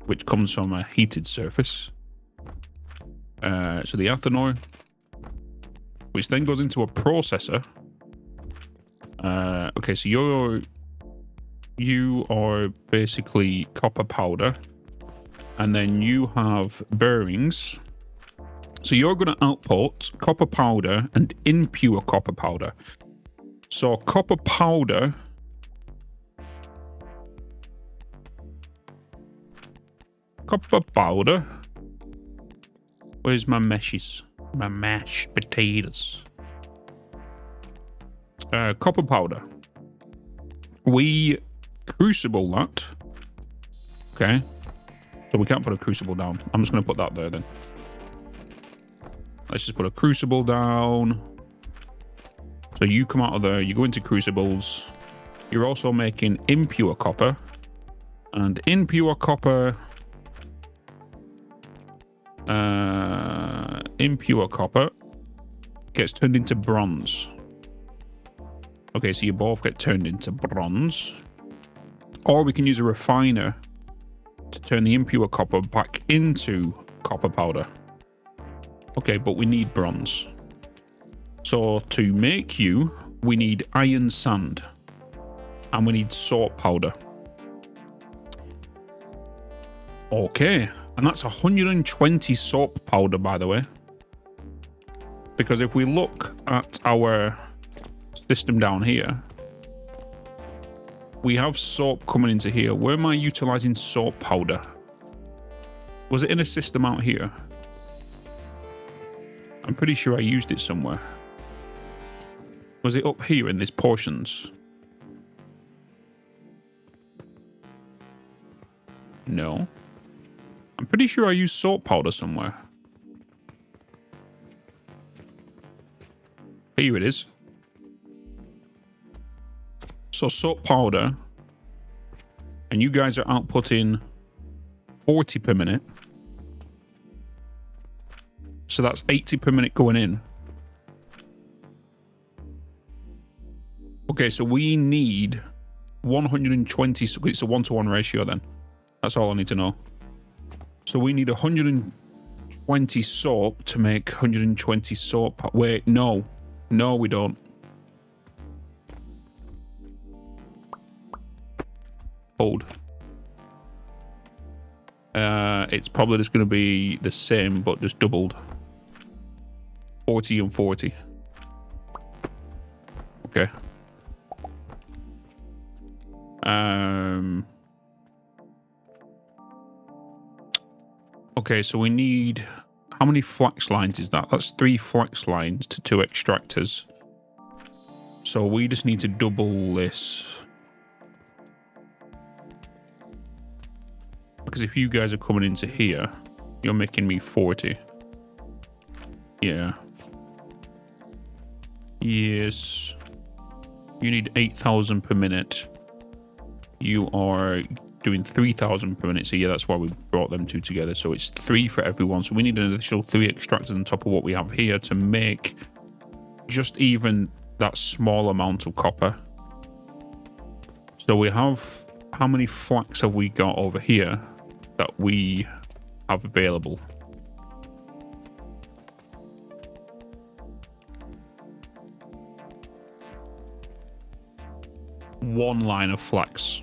which comes from a heated surface. So the Athanor, which then goes into a processor. Okay, so you are basically copper powder, and then you have bearings. So you're going to output copper powder and impure copper powder. So copper powder Where's my meshes? My mashed potatoes. Copper powder. We crucible that. Okay. So we can't put a crucible down. I'm just going to put that there then. Let's just put a crucible down. So you come out of there, you go into crucibles. You're also making impure copper. And impure copper... Impure copper gets turned into bronze. Okay, so you both get turned into bronze. Or we can use a refiner to turn the impure copper back into copper powder. Okay, but we need bronze. So to make you, we need iron sand. And we need salt powder. Okay, and that's 120 soap powder, by the way. Because if we look at our system down here, we have soap coming into here. Where am I utilizing soap powder? Was it in a system out here? I'm pretty sure I used it somewhere. Was it up here in these portions? No. I'm pretty sure I used salt powder somewhere. Here it is. So salt powder, and you guys are outputting 40 per minute. So that's 80 per minute going in. Okay, so we need 120, so it's a 1-to-1 ratio then. That's all I need to know. So we need 120 soap to make 120 soap. Wait, no. No, we don't. Hold. It's probably just going to be the same, but just doubled. 40 and 40. Okay. Okay, so we need... How many flex lines is that? That's 3 flex lines to 2 extractors. So we just need to double this. Because if you guys are coming into here, you're making me 40. Yeah. Yes. You need 8,000 per minute. You are doing 3,000 per minute. So yeah, that's why we brought them two together. So it's 3 for everyone. So we need an additional 3 extractors on top of what we have here to make just even that small amount of copper. So we have, how many flax have we got over here that we have available? One line of flax.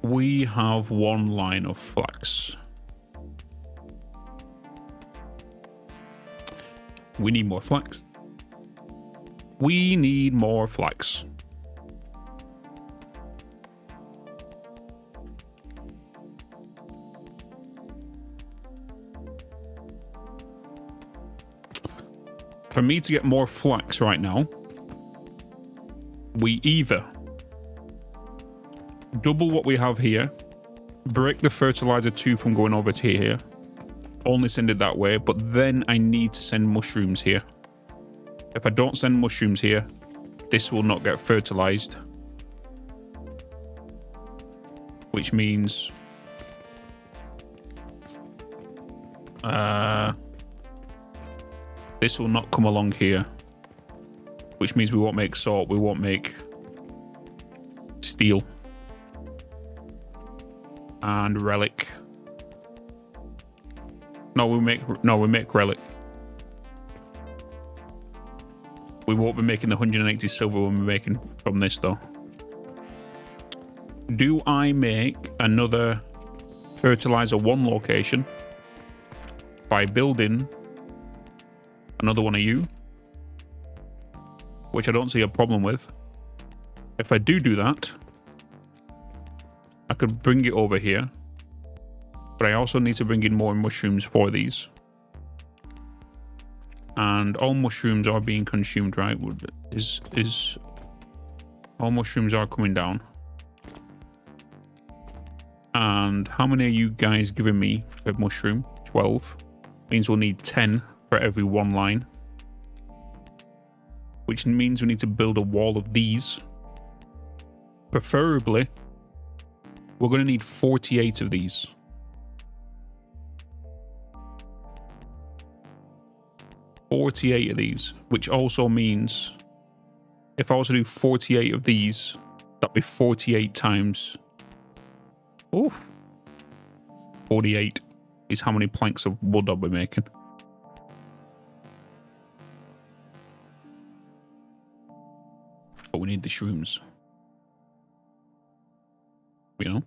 We have 1 line of flax. We need more flax. We need more flax. For me to get more flax right now, we either double what we have here, break the fertilizer 2 from going over to here, only send it that way, but then I need to send mushrooms here. If I don't send mushrooms here, this will not get fertilized, which means this will not come along here, which means we won't make salt, we won't make steel and relic. No, we make relic. We won't be making the 180 silver when we're making from this though. Do I make another fertilizer 1 location by building another one of you, which I don't see a problem with? If I do that, I could bring it over here, but I also need to bring in more mushrooms for these. And all mushrooms are being consumed, right? All mushrooms are coming down. And how many are you guys giving me per mushroom? 12. Means we'll need 10 for every 1 line. Which means we need to build a wall of these. Preferably, we're going to need 48 of these. 48 of these, which also means if I was to do 48 of these, that'd be 48 times. Oh, 48 is how many planks of wood I'll be making. But we need the shrooms. You know?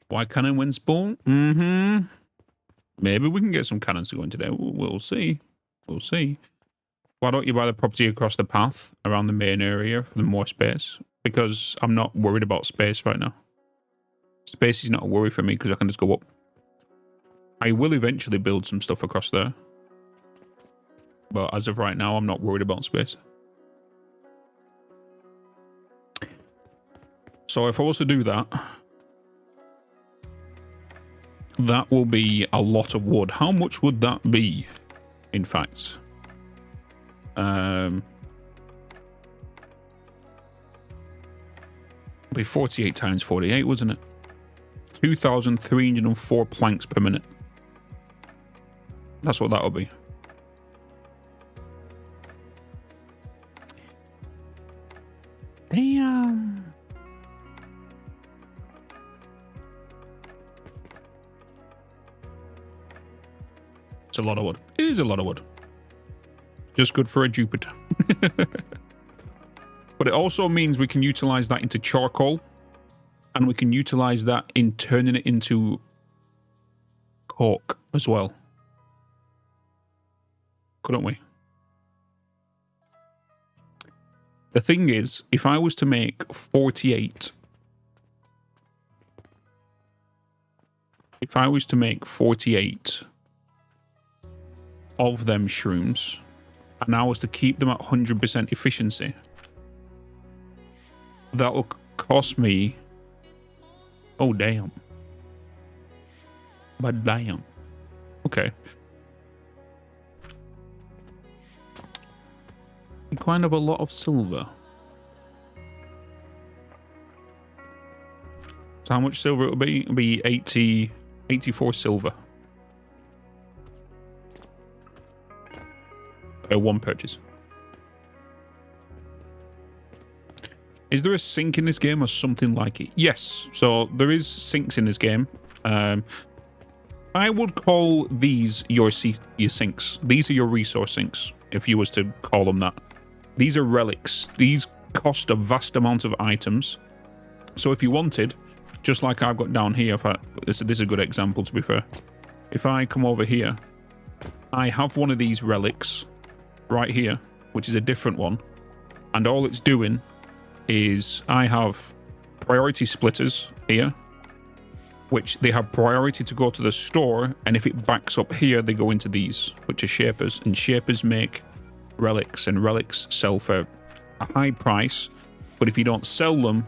Why cannon when spawn? Mm-hmm. Maybe we can get some cannons going today. We'll see. We'll see. Why don't you buy the property across the path around the main area for more space? Because I'm not worried about space right now. Space is not a worry for me because I can just go up. I will eventually build some stuff across there. But as of right now, I'm not worried about space. So if I was to do that, that will be a lot of wood. How much would that be, in fact? Be 48 times 48, wasn't it? 2,304 planks per minute. That's what that'll be. Damn. It's a lot of wood. It is a lot of wood. Just good for a Jupiter. But it also means we can utilize that into charcoal. And we can utilize that in turning it into coke as well. Couldn't we? The thing is, if I was to make 48... If I was to make 48 of them shrooms, and I was to keep them at 100% efficiency, that will cost me... Oh, damn. But damn. Okay. Kind of a lot of silver. So how much silver it will be? It'll be 84 silver. One purchase. Is there a sink in this game or something like it? Yes. So there is sinks in this game. I would call these your sinks. These are your resource sinks, if you was to call them that. These are relics. These cost a vast amount of items. So if you wanted, just like I've got down here, this is a good example to be fair. If I come over here, I have one of these relics right here, which is a different one. And all it's doing is I have priority splitters here, which they have priority to go to the store, and if it backs up here, they go into these, which are shapers, and shapers make relics, and relics sell for a high price, but if you don't sell them,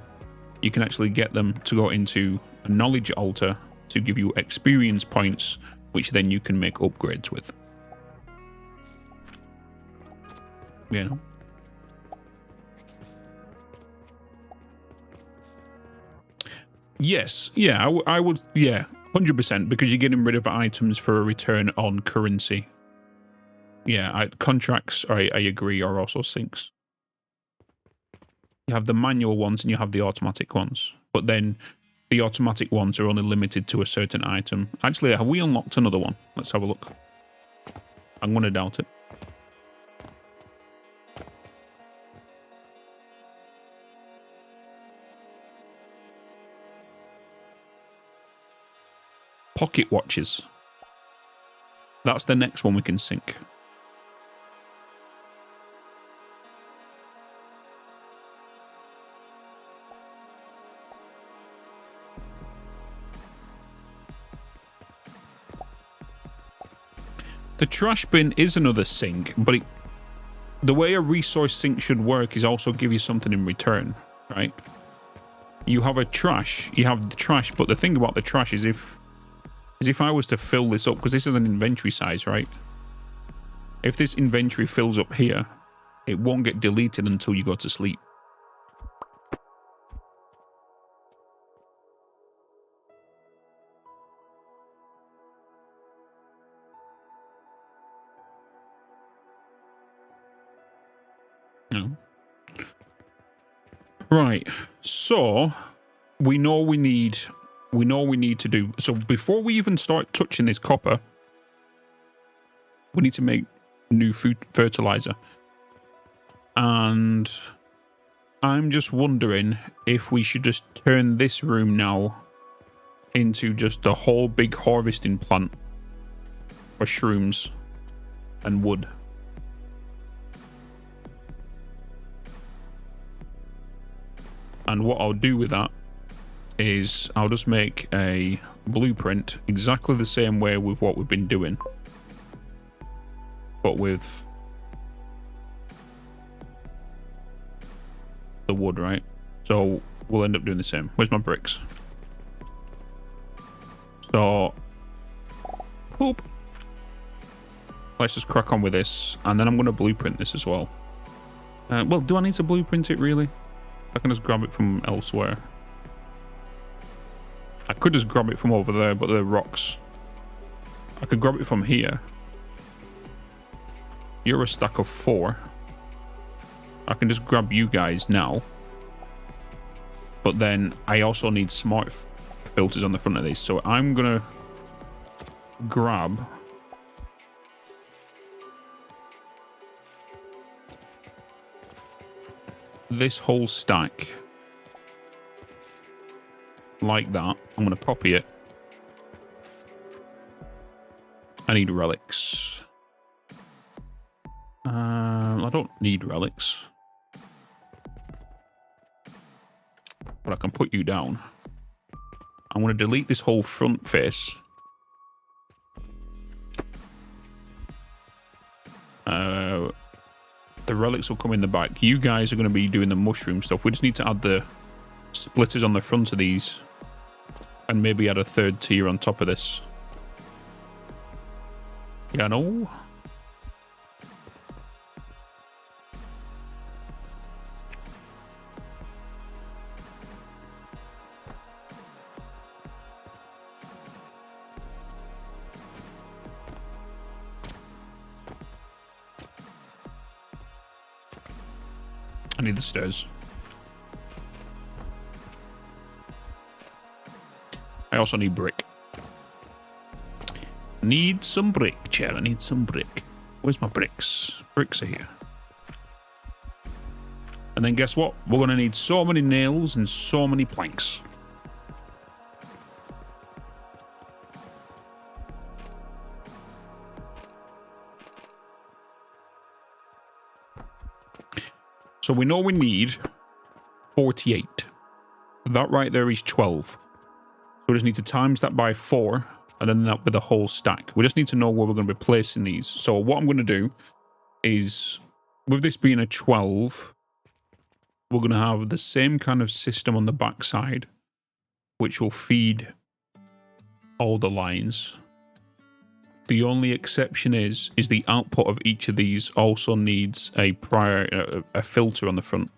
you can actually get them to go into a knowledge altar to give you experience points, which then you can make upgrades with. You know? Yes, yeah, I would, yeah, 100%, because you're getting rid of items for a return on currency. Yeah, contracts, I agree, are also sinks. You have the manual ones and you have the automatic ones, but then the automatic ones are only limited to a certain item. Actually, have we unlocked another one? Let's have a look. I'm going to doubt it. Pocket watches. That's the next one we can sink. The trash bin is another sink, but the way a resource sink should work is also give you something in return, right? You have a trash, you have the trash, but the thing about the trash is if I was to fill this up, because this is an inventory size, right? If this inventory fills up here, it won't get deleted until you go to sleep. No. Right. So we know we need to do. So before we even start touching this copper, we need to make new food fertilizer. And I'm just wondering if we should just turn this room now into just a whole big harvesting plant for shrooms and wood. And what I'll do with that is I'll just make a blueprint exactly the same way with what we've been doing, but with the wood, right? So we'll end up doing the same. Where's my bricks? So, boop. Let's just crack on with this, and then I'm going to blueprint this as well. Well, do I need to blueprint it really? I can just grab it from elsewhere. I could just grab it from over there, but they're rocks. I could grab it from here. You're a stack of 4. I can just grab you guys now. But then I also need smart filters on the front of these. So I'm going to grab this whole stack like that. I'm going to copy it. I need relics. I don't need relics, but I can put you down. I'm going to delete this whole front face. The relics will come in the back. You guys are going to be doing the mushroom stuff. We just need to add the splitters on the front of these and maybe add a 3rd tier on top of this. Yeah, no. I need the stairs. I also need brick. Need some brick, Chair. I need some brick. Where's my bricks? Bricks are here. And then guess what? We're going to need so many nails and so many planks. So we know we need 48. That right there is 12. So we just need to times that by 4 and then that with the whole stack. We just need to know where we're going to be placing these. So what I'm going to do is, with this being a 12, we're going to have the same kind of system on the backside, which will feed all the lines. The only exception is the output of each of these also needs a filter on the front.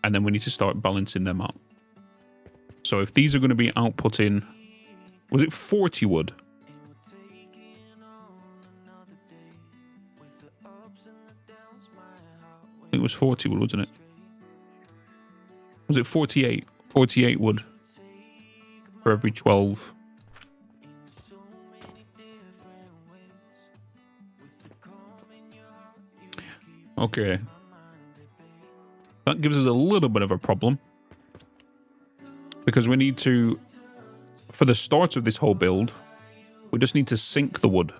And then we need to start balancing them out. So if these are going to be outputting, was it 40 wood? It was 40 wood, wasn't it? Was it 48? 48 wood for every 12. Okay. That gives us a little bit of a problem. Because we need to, for the start of this whole build, we just need to sink the wood.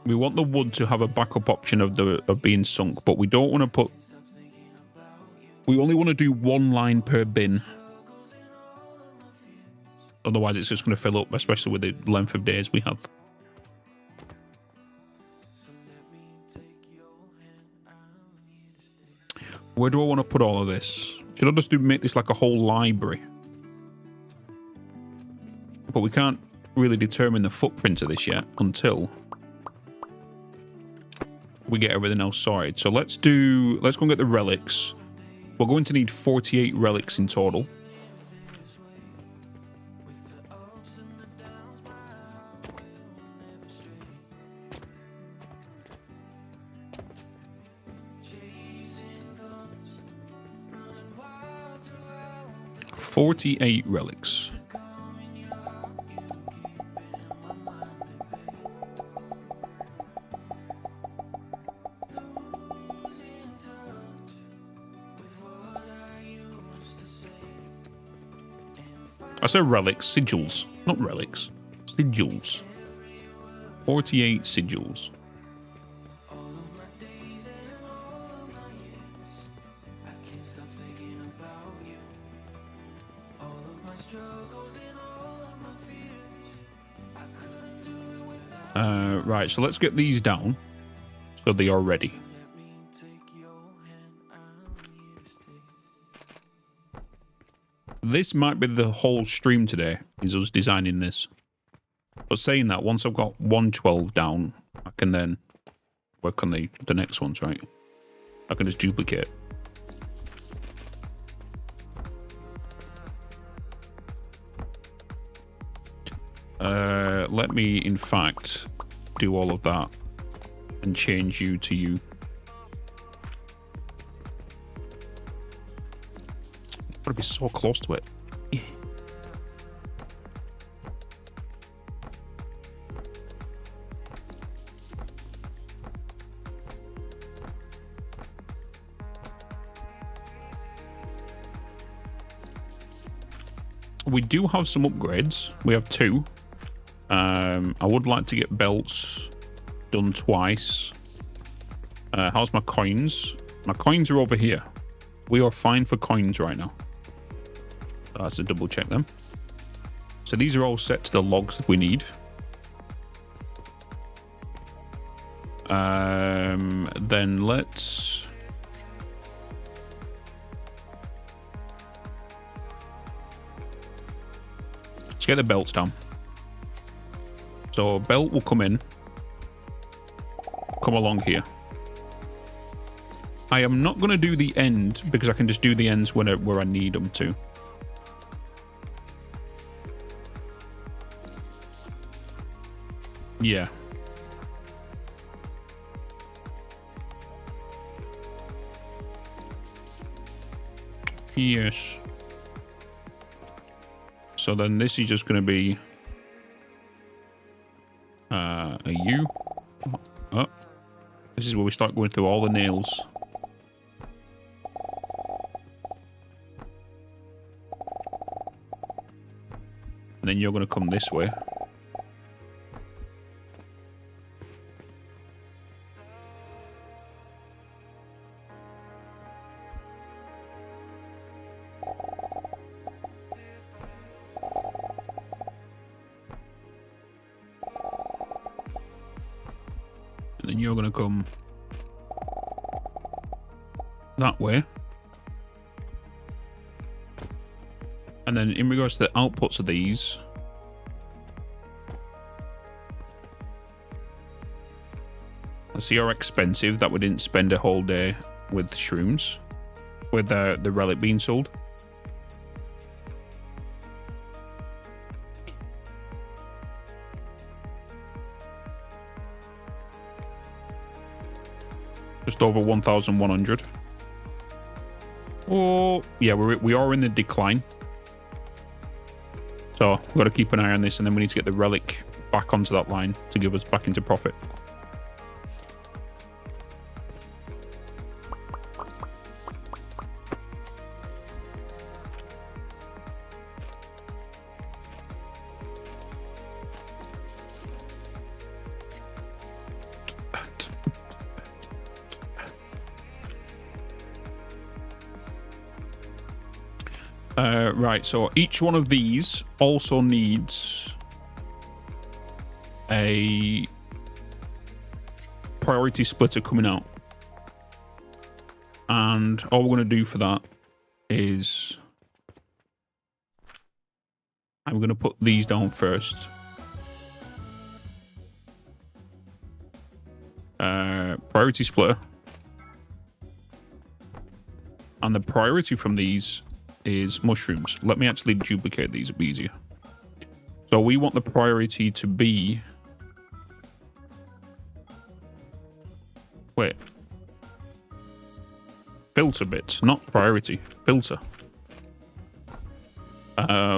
We want the wood to have a backup option of being sunk, but we don't want to put... We only want to do 1 line per bin. Otherwise, it's just going to fill up, especially with the length of days we have. Where do I want to put all of this? Should I just make this like a whole library? But we can't really determine the footprint of this yet until we get everything else sorted. So let's go and get the relics. We're going to need 48 relics in total. 48 relics. I said relics, sigils, not relics. Sigils. 48 sigils. Right, so let's get these down so they are ready. This might be the whole stream today, is us designing this. But saying that, once I've got 112 down, I can then work on the next ones, right? I can just duplicate. Let me, in fact, do all of that and change you to you. I've got to be so close to it. Yeah. We do have some upgrades. We have 2. I would like to get belts done twice. How's my coins? My coins are over here. We are fine for coins right now. So I have to double check them. So these are all set to the logs that we need. Then let's get the belts down. So a belt will come along here. I am not going to do the end because I can just do the ends where I need them to. Yeah. Yes. So then this is just going to be a U. Oh, this is where we start going through all the nails. And then you're going to come this way. And then you're going to come that way. And then in regards to the outputs of these, let's see how expensive that we didn't spend a whole day with shrooms, with the relic being sold. Just over 1,100. Oh, yeah, we are in the decline. So we've got to keep an eye on this, and then we need to get the relic back onto that line to give us back into profit. Right, so each one of these also needs a priority splitter coming out. And all we're going to do for that is I'm going to put these down first. Priority splitter. And the priority from these is mushrooms. Let me actually duplicate these, it'll be easier. So we want the priority to be... Wait. Filter bits, not priority. Filter.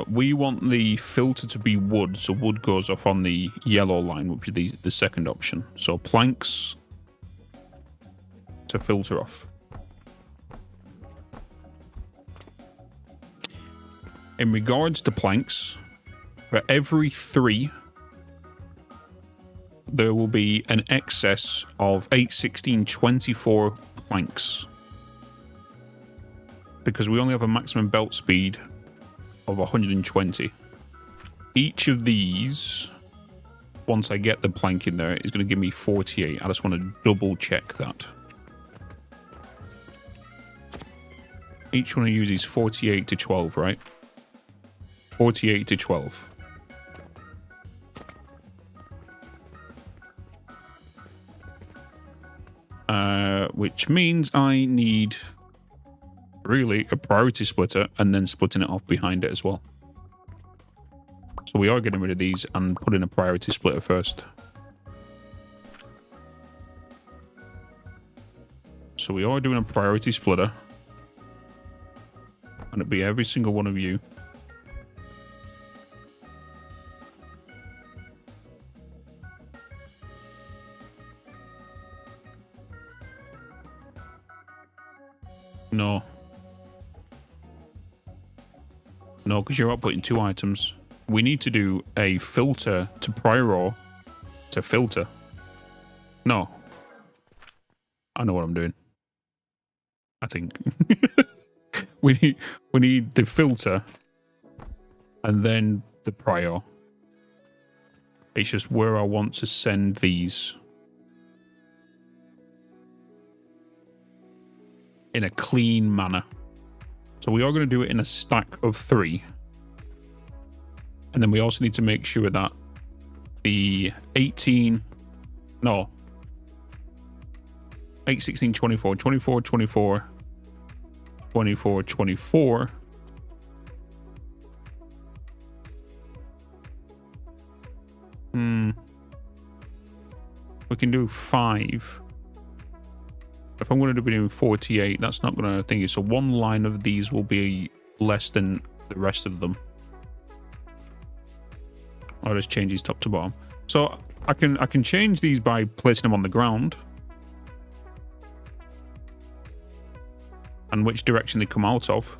We want the filter to be wood, so wood goes off on the yellow line, which is the second option. So planks to filter off. In regards to planks, for every 3, there will be an excess of 8, 16, 24 planks. Because we only have a maximum belt speed of 120. Each of these, once I get the plank in there, is going to give me 48. I just want to double check that. Each one I use is 48 to 12, right? 48 to 12. Which means I need really a priority splitter and then splitting it off behind it as well. So we are getting rid of these and putting a priority splitter first. So we are doing a priority splitter. And it'll be every single one of you. No. No, because you're outputting 2 items. We need to do a filter to prior to filter. No. I know what I'm doing. I think. we need the filter and then the prior. It's just where I want to send these. In a clean manner. So we are going to do it in a stack of 3. And then we also need to make sure that the 18... No. 8, 16, 24. 24, 24. 24, 24. We can do 5. If I'm going to be doing 48, that's not going to think it. So one line of these will be less than the rest of them. I'll just change these top to bottom. So I can change these by placing them on the ground. And which direction they come out of.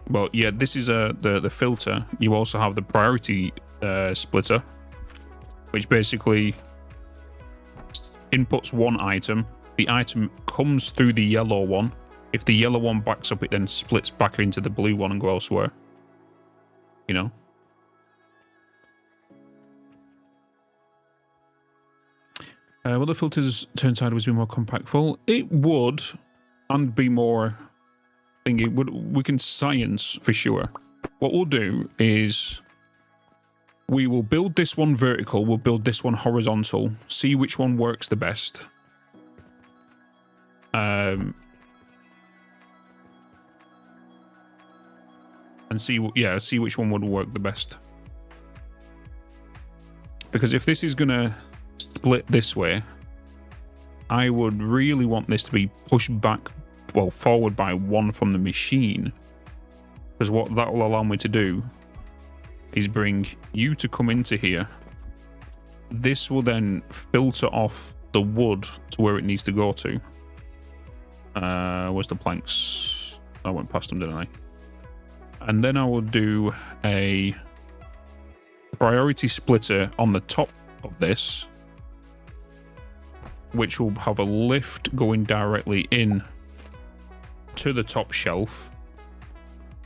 Well, yeah, this is the filter. You also have the priority splitter, which basically inputs one item. The item comes through the yellow one. If the yellow one backs up, it then splits back into the blue one and go elsewhere. You know? Will the filters turn sideways be more compactful? It would, and be more thingy. We can science for sure. What we'll do is we will build this one vertical, we'll build this one horizontal, see which one works the best. And see which one would work the best. Because if this is gonna split this way, I would really want this to be pushed back, well, forward by 1 from the machine. Because what that will allow me to do is bring you to come into here. This will then filter off the wood to where it needs to go to. Where's the planks? I went past them, didn't I? And then I will do a priority splitter on the top of this, which will have a lift going directly in to the top shelf,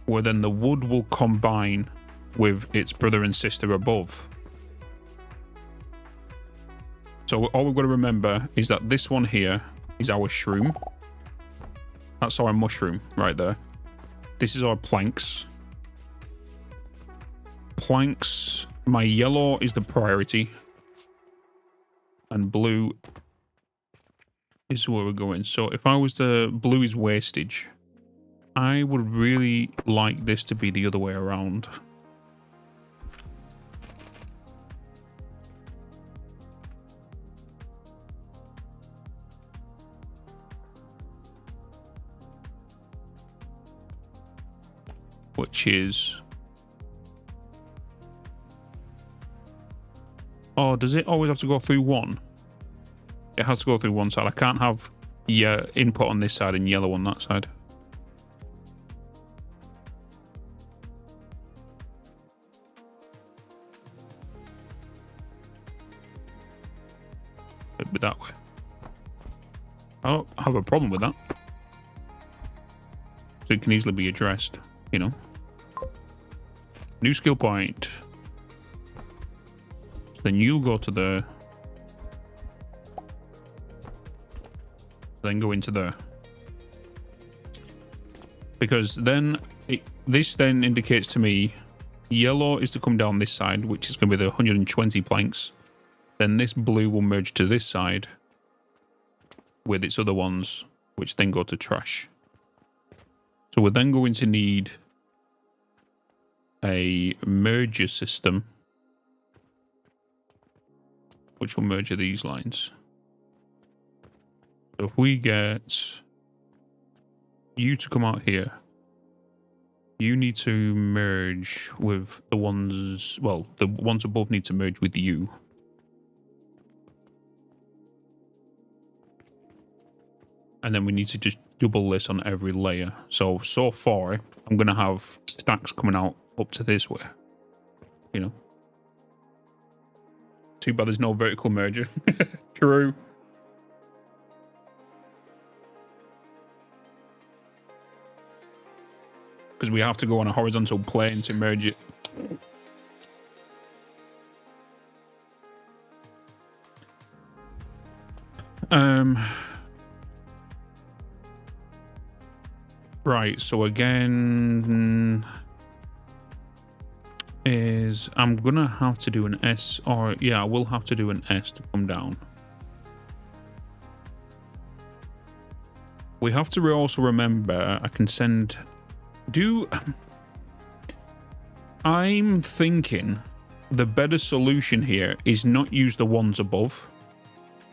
where then the wood will combine with its brother and sister above. So all we've got to remember is that this one here is our shroom. That's our mushroom right there. This is our planks. Planks, my yellow is the priority. And blue is where we're going. So if I was to, blue is wastage. I would really like this to be the other way around. which is... Oh, does it always have to go through one? It has to go through one side. I can't have input on this side and yellow on that side. It'd be that way. I don't have a problem with that. So it can easily be addressed, you know. New skill point. So then you'll go to there. Then go into there. Because then this then indicates to me yellow is to come down this side, which is going to be the 120 planks. Then this blue will merge to this side with its other ones, which then go to trash. So we're then going to need a merger system, which will merge these lines. So if we get you to come out here, you need to merge with the ones, well, the ones above need to merge with you. And then we need to just double this on every layer. So far, I'm going to have stacks coming out up to this way. You know. Too bad there's no vertical merger. True. Because we have to go on a horizontal plane to merge it. Right, so again is I'm gonna have to do an S, or yeah, I will have to do an S to come down. We have to also remember I can send I'm thinking the better solution here is not use the ones above,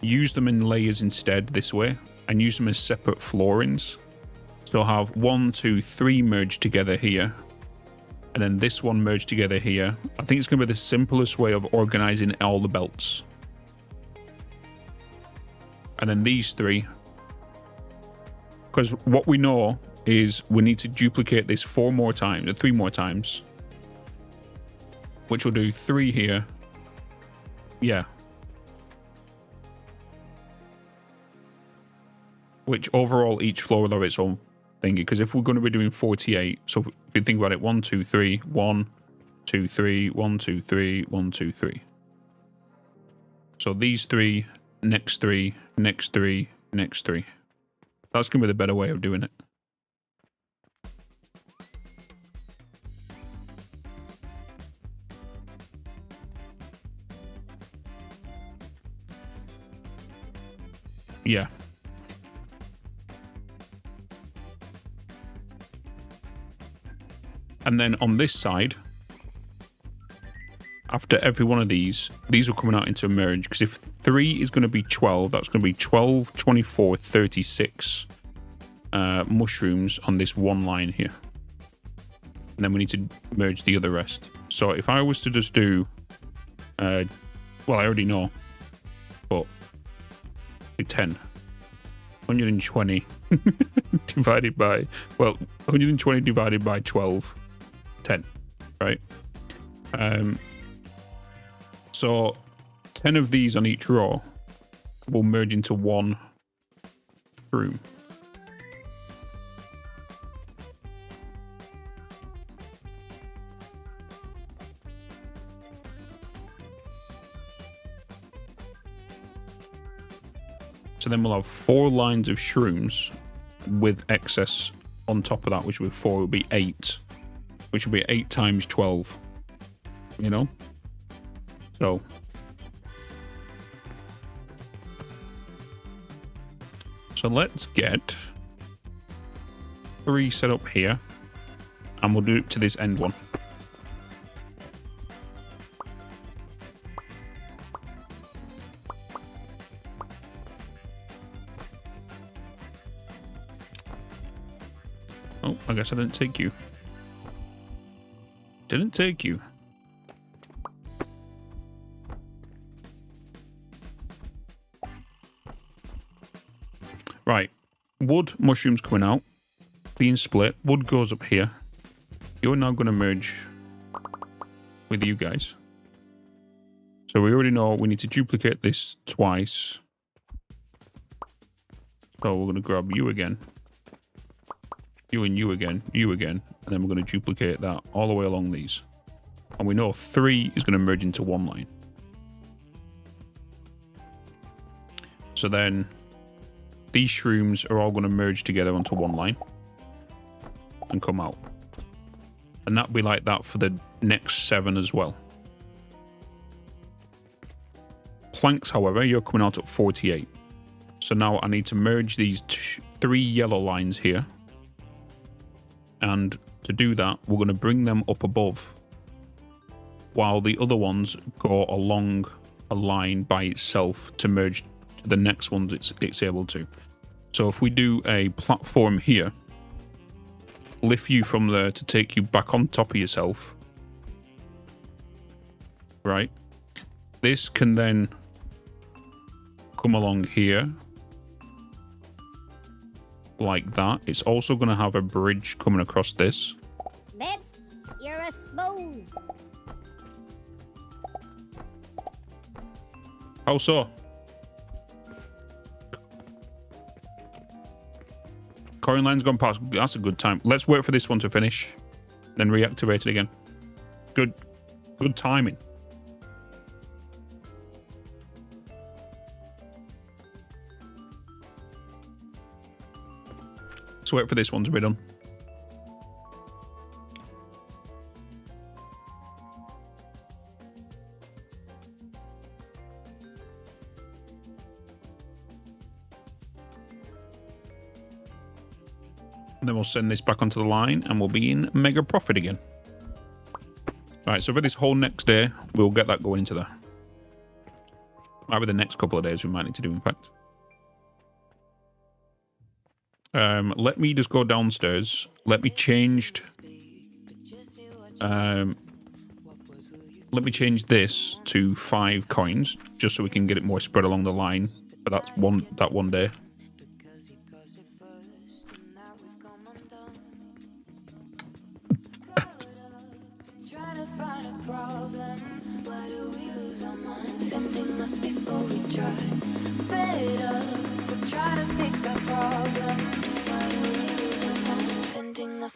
use them in layers instead this way, and use them as separate floorings. So have 1, 2, 3 merged together here, and then this one merged together here. I think it's going to be the simplest way of organizing all the belts. And then these 3, because what we know is we need to duplicate this 3 more times, which will do 3 here. Yeah. Which overall each floor will have its own thingy, because if we're going to be doing 48, so if you think about it, 1, 2, 3, 1, 2, 3, 1, 2, 3, 1, 2, 3. So these 3, next 3, next 3, next 3. That's going to be the better way of doing it. Yeah. And then on this side, after every one of these are coming out into a merge, because if 3 is going to be 12, that's going to be 12, 24, 36 mushrooms on this one line here. And then we need to merge the other rest. So if I was to just do, well, I already know, but do 10. 120 divided by, well, 120 divided by 12. 10, right? So 10 of these on each row will merge into one room. So then we'll have 4 lines of shrooms with excess on top of that, which with 4 will be 8. Which will be 8 times 12, you know? So let's get 3 set up here, and we'll do it to this end one. Oh, I guess I didn't take you. Didn't take you. Right. Wood, mushrooms coming out. Being split. Wood goes up here. You're now going to merge with you guys. So we already know we need to duplicate this twice. So we're going to grab you again. You and you again. You again. And then we're going to duplicate that all the way along these. And we know 3 is going to merge into one line. So then these shrooms are all going to merge together onto one line and come out. And that'll be like that for the next 7 as well. Planks, however, you're coming out at 48. So now I need to merge these 3 yellow lines here. And to do that, we're going to bring them up above, while the other ones go along a line by itself to merge to the next ones it's able to. So if we do a platform here, lift you from there to take you back on top of yourself, right? This can then come along here like that. It's also going to have a bridge coming across this. Bitz, you're a spoon. How so? Coin line's gone past. That's a good time. Let's wait for this one to finish, then reactivate it again. Good timing. Let's wait for this one to be done. And then we'll send this back onto the line and we'll be in mega profit again. Right, so for this whole next day, we'll get that going into there. Might be the next couple of days we might need to do, in fact. Let me just go downstairs. Let me change this to 5 coins, just so we can get it more spread along the line for that one day.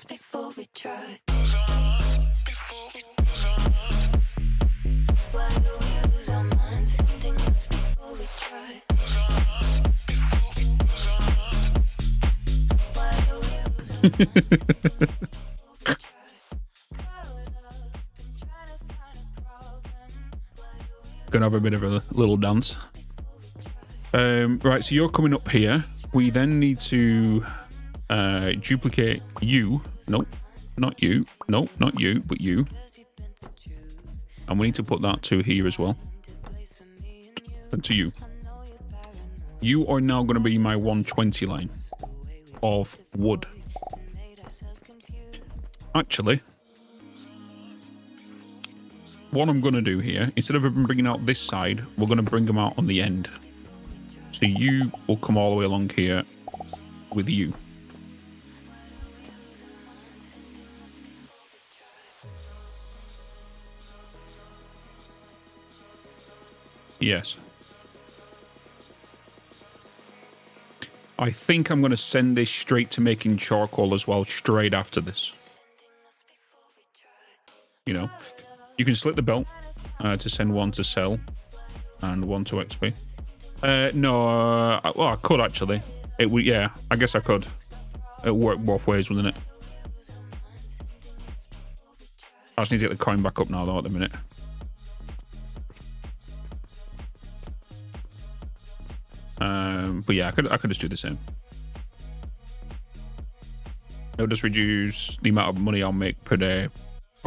Before we try. Gonna have a bit of a little dance. Right, so you're coming up here. We then need to duplicate you. Nope, not you. Nope, not you, but you. And we need to put that to here as well. And to you. You are now going to be my 120 line of wood. Actually, what I'm going to do here, instead of bringing out this side, we're going to bring them out on the end. So you will come all the way along here with you. Yes. I think I'm going to send this straight to making charcoal as well, straight after this. You know, you can split the belt to send one to sell and one to XP. No, well, I could actually. It would, yeah, I guess I could. It worked both ways, wouldn't it? I just need to get the coin back up now, though, at the minute. But yeah, I could just do the same. It'll just reduce the amount of money I'll make per day.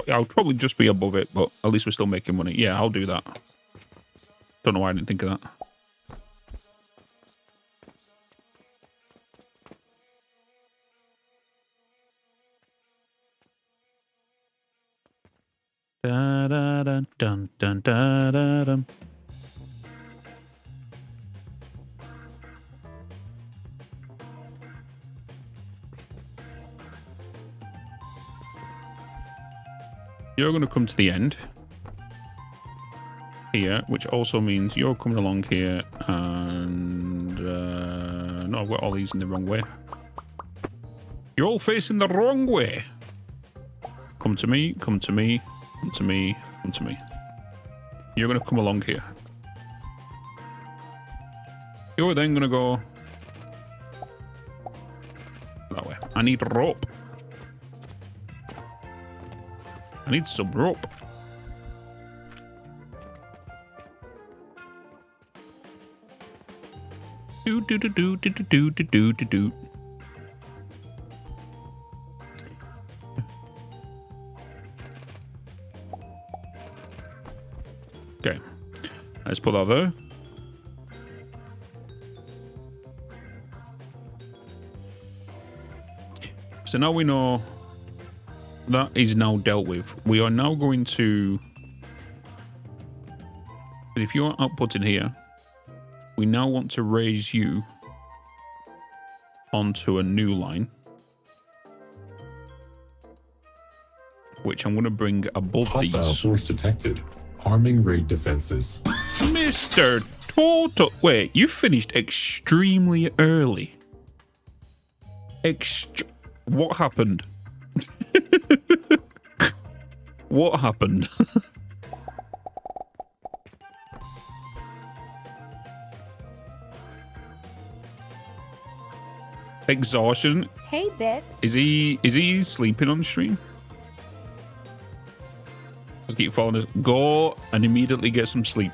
I'll probably just be above it, but at least we're still making money. Yeah, I'll do that. Don't know why I didn't think of that. da dun dun dun da da dum. You're going to come to the end here, which also means you're coming along here, and no, I've got all these in the wrong way. You're all facing the wrong way. Come to me, come to me, come to me, come to me. You're going to come along here. You're then going to go that way. I need rope. I need some rope. Do do do do do do do do do do. Okay, let's put that there. So now we know that is now dealt with. We are now going to, if you're outputting here, we now want to raise you onto a new line, which I'm going to bring above Hostile these. force detected. Harming raid defenses. Mr. Total. Wait, you finished extremely early. What happened? What happened? Exhaustion. Hey, Bitz. Is he sleeping on stream? Just keep following us. Go and immediately get some sleep.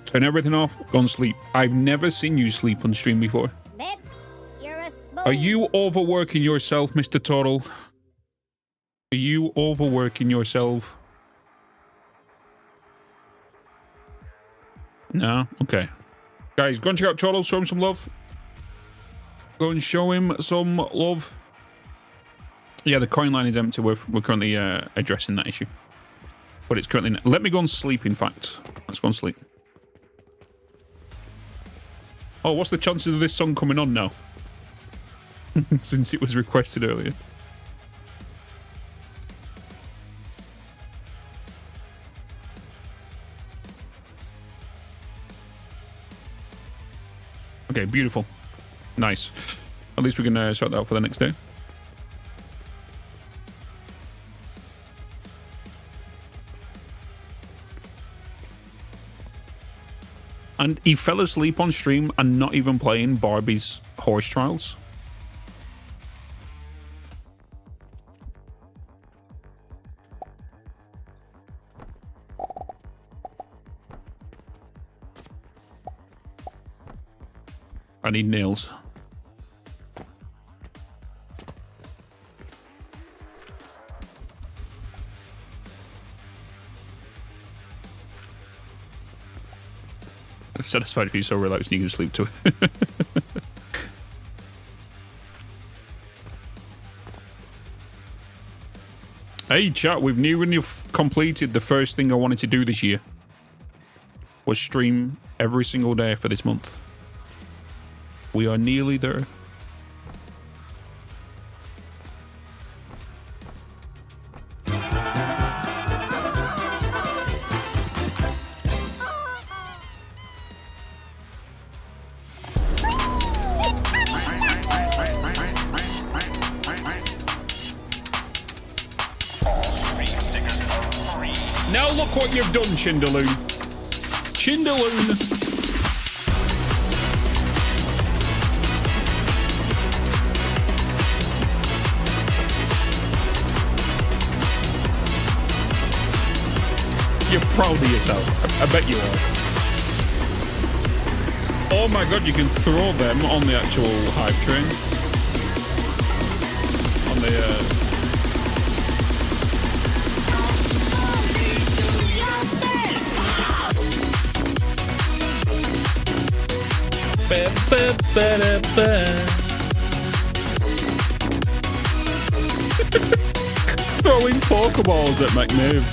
Turn everything off. Go and sleep. I've never seen you sleep on stream before. Bitz, you're a spoon. Are you overworking yourself, Mr. Turtle? Are you overworking yourself? No? Okay. Guys, go and check out Turtle. Show him some love. Go and show him some love. Yeah, the coin line is empty. We're currently addressing that issue. But it's currently... Let me go and sleep, in fact. Let's go and sleep. Oh, what's the chances of this song coming on now? Since it was requested earlier. Okay, beautiful. Nice. At least we can sort that out for the next day. And he fell asleep on stream and not even playing Barbie's horse trials. I need nails. Satisfied to be so relaxed you can sleep to it. Hey chat, we've nearly completed the first thing I wanted to do this year. Was stream every single day for this month. We are nearly there. Now look what you've done, Chindaloon. Chindaloon. You're proud of yourself. I bet you are. Oh my god, you can throw them on the actual hype train. On the throwing Pokeballs at McNabe.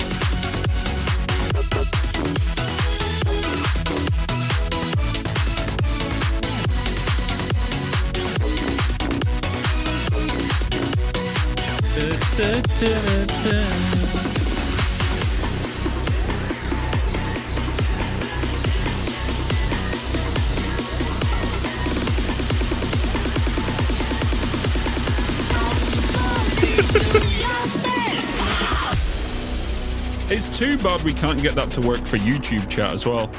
It's too bad we can't get that to work for YouTube chat as well.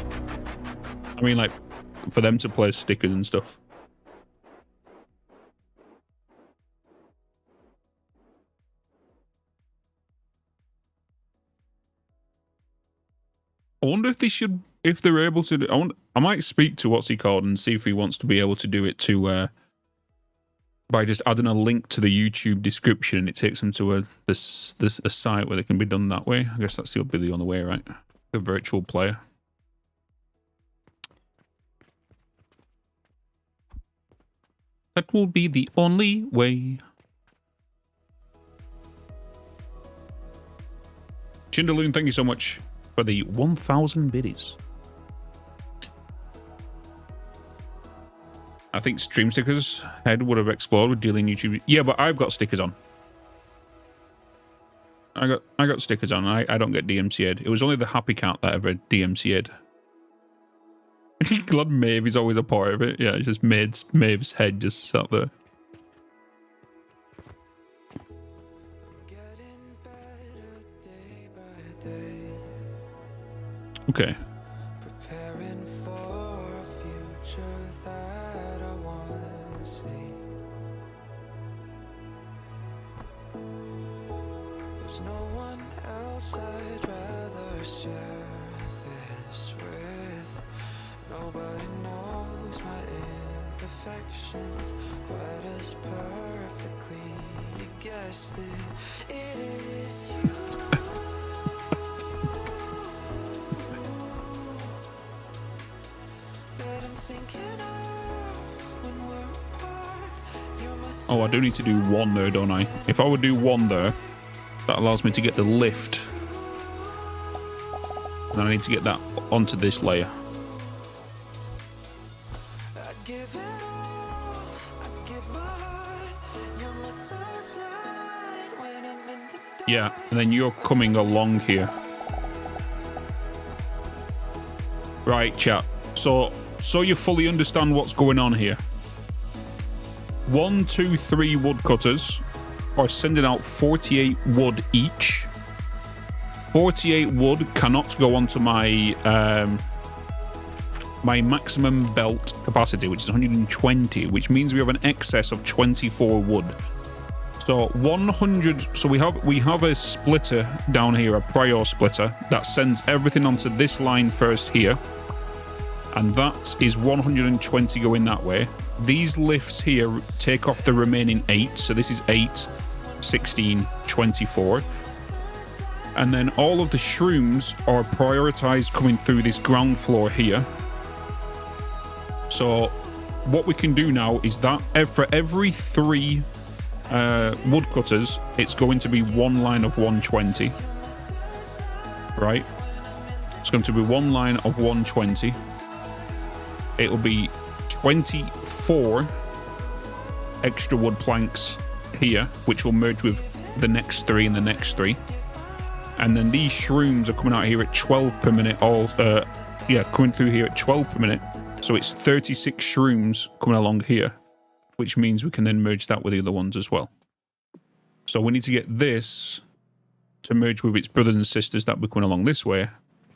I mean, like, for them to play stickers and stuff. I wonder if they should, if they're able to do, I might speak to what's he called and see if he wants to be able to do it to, by just adding a link to the YouTube description and it takes them to a site where they can be done that way. I guess that's be the only way, right? A virtual player. That will be the only way. Chindaloon, thank you so much for the 1,000 biddies. I think Stream Stickers head would have exploded with dealing YouTube. Yeah, but I've got stickers on. I got stickers on. I don't get DMCA'd. It was only the Happy Cat that ever DMCA'd. Glad Maeve is always a part of it. Yeah, it's just Maeve's head just sat there. Okay. Preparing for a future that I wanna see. There's no one else I'd rather share this with. Nobody knows my imperfections quite as perfectly. You guessed it, it is you. Oh, I do need to do one there, don't I? If I would do one there, that allows me to get the lift. And I need to get that onto this layer. Yeah, and then you're coming along here. Right, chat. So you fully understand what's going on here. 1, 2, 3 woodcutters are sending out 48 wood each. 48 wood cannot go onto my my maximum belt capacity, which is 120, which means we have an excess of 24 wood. So 100. So we have a splitter down here, a prior splitter that sends everything onto this line first here, and that is 120 going that way. These lifts here take off the remaining 8, so this is 8, 16, 24. And then all of the shrooms are prioritized coming through this ground floor here. So what we can do now is that for every 3 woodcutters, it's going to be one line of 120. Right? It's going to be one line of 120. It'll be 24 extra wood planks here, which will merge with the next 3 and the next 3. And then these shrooms are coming out here at 12 per minute. Coming through here at 12 per minute. So it's 36 shrooms coming along here, which means we can then merge that with the other ones as well. So we need to get this to merge with its brothers and sisters that we're coming along this way.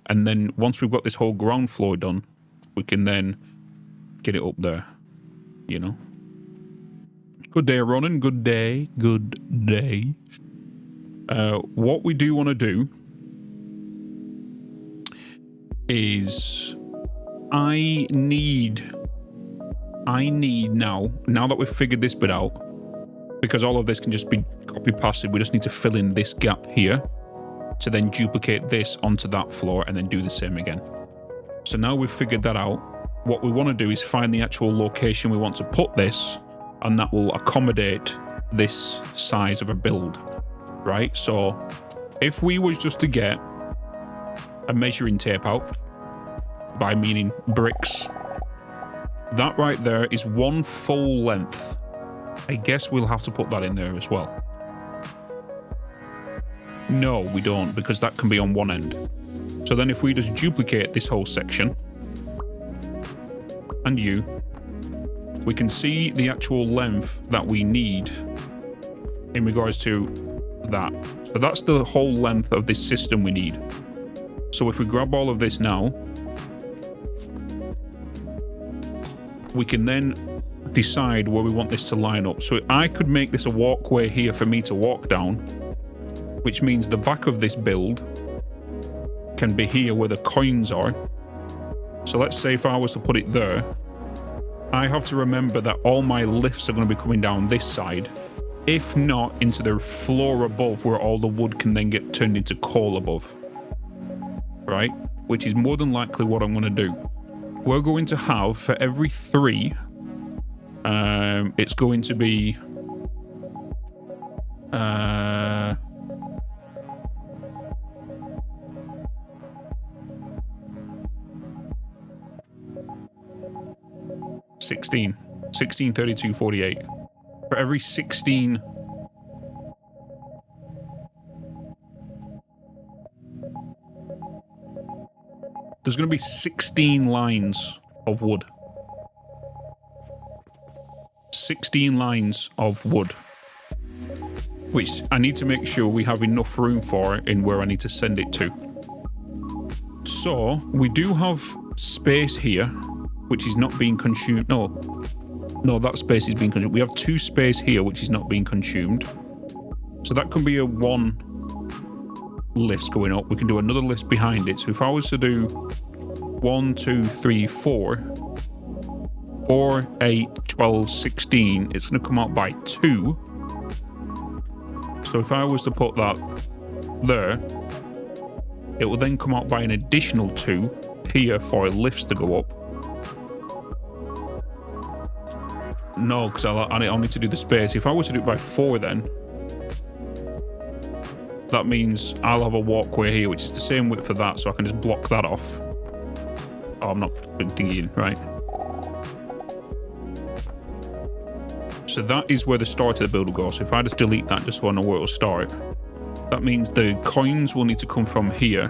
And then once we've got this whole ground floor done, we can then get it up there, you know. Good day, Ronan. Good day. Good day. What we do want to do is I need now that we've figured this bit out, because all of this can just be copy pasted, we just need to fill in this gap here to then duplicate this onto that floor and then do the same again. So now we've figured that out, what we want to do is find the actual location we want to put this, and that will accommodate this size of a build, right? So if we was just to get a measuring tape out, by meaning bricks, that right there is 1 full length. I guess we'll have to put that in there as well. No, we don't, because that can be on one end. So then if we just duplicate this whole section, and we can see the actual length that we need in regards to that. So that's the whole length of this system we need. So if we grab all of this now, we can then decide where we want this to line up. So I could make this a walkway here for me to walk down, which means the back of this build can be here where the coins are. So let's say if I was to put it there, I have to remember that all my lifts are going to be coming down this side, if not into the floor above where all the wood can then get turned into coal above, right? Which is more than likely what I'm going to do. We're going to have, for every 3, it's going to be 16, 32, 48. For every 16 there's going to be 16 lines of wood. 16 lines of wood, which I need to make sure we have enough room for in where I need to send it to. So we do have space here, which is not being consumed. No, that space is being consumed. We have 2 space here, which is not being consumed. So that can be a 1 lift going up. We can do another lift behind it. So if I was to do 1, 2, 3, 4, 8, 12, 16, it's going to come out by 2. So if I was to put that there, it will then come out by an additional 2 here for lifts to go up. No, because I'll need to do the space. If I was to do it by 4 then, that means I'll have a walkway here, which is the same width for that, so I can just block that off. Oh, I'm not thinking, right? So that is where the start of the build will go. So if I just delete that just so I know where it'll start, that means the coins will need to come from here.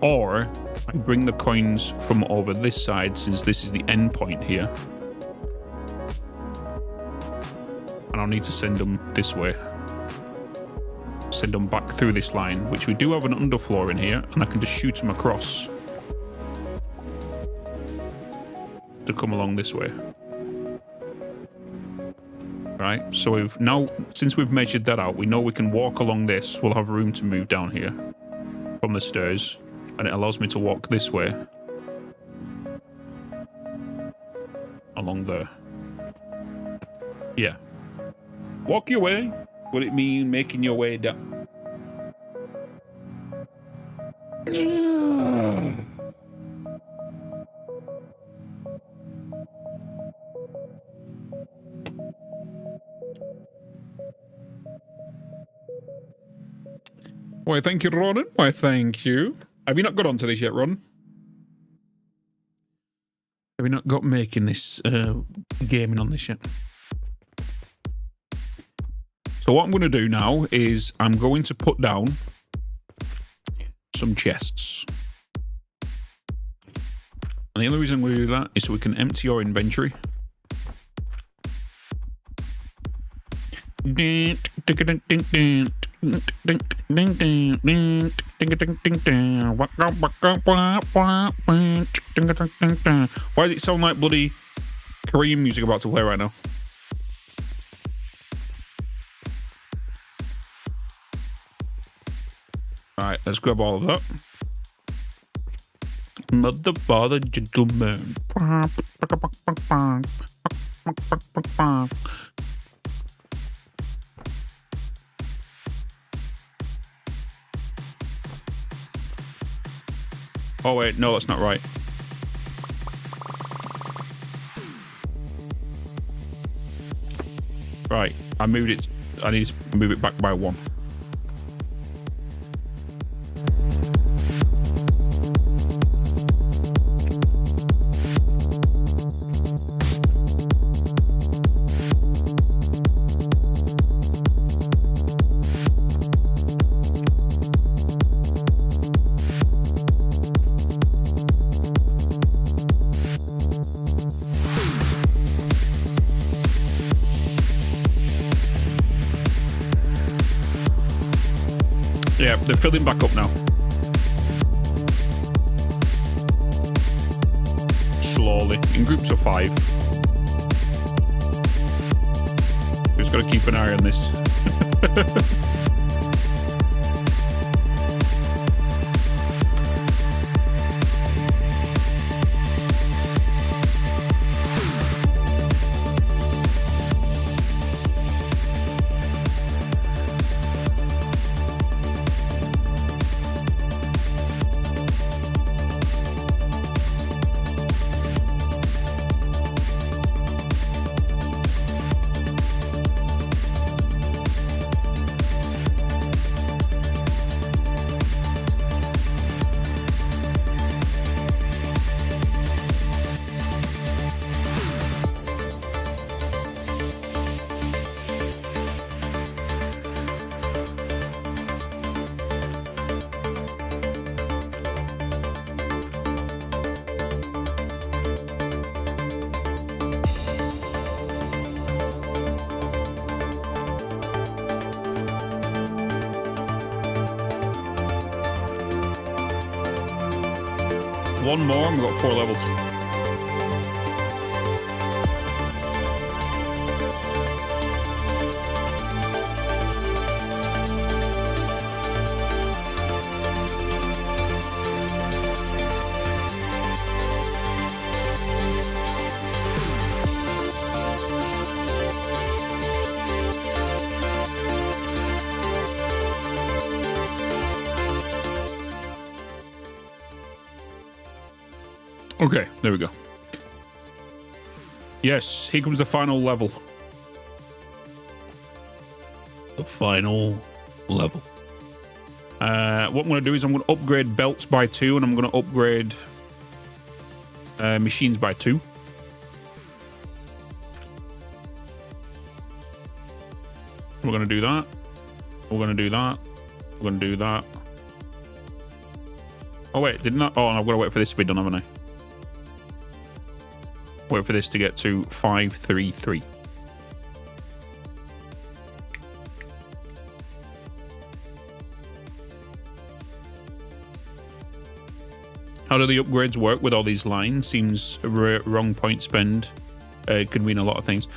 Or I bring the coins from over this side, since this is the end point here. And I'll need to send them this way. Send them back through this line, which we do have an underfloor in here, and I can just shoot them across to come along this way. Right, so we've now, since we've measured that out, we know we can walk along this. We'll have room to move down here from the stairs, and it allows me to walk this way along there. Yeah. Walk your way. What it mean making your way down? Why, thank you, Ronan. Why, thank you. Have you not got onto this yet, Ron? Have you not got making this gaming on this yet? So what I'm going to do now is I'm going to put down some chests. And the only reason I'm going to do that is so we can empty our inventory. Why does it sound like bloody Korean music about to play right now? Alright, let's grab all of that. Mother, father, gentleman. Oh wait, no, that's not right. Right, I moved it. I need to move it back by 1. Yeah, they're filling back up now. Slowly, in groups of 5. Just got to keep an eye on this. One more and we've got 4 levels. Okay, there we go. Yes, here comes the final level. The final level. What I'm going to do is I'm going to upgrade belts by 2 and I'm going to upgrade machines by 2. We're going to do that. We're going to do that. We're going to do that. Oh, wait, didn't I? Oh, I've got to wait for this to be done, haven't I? Wait for this to get to 533. How do the upgrades work with all these lines? Seems a wrong point spend. Could mean a lot of things.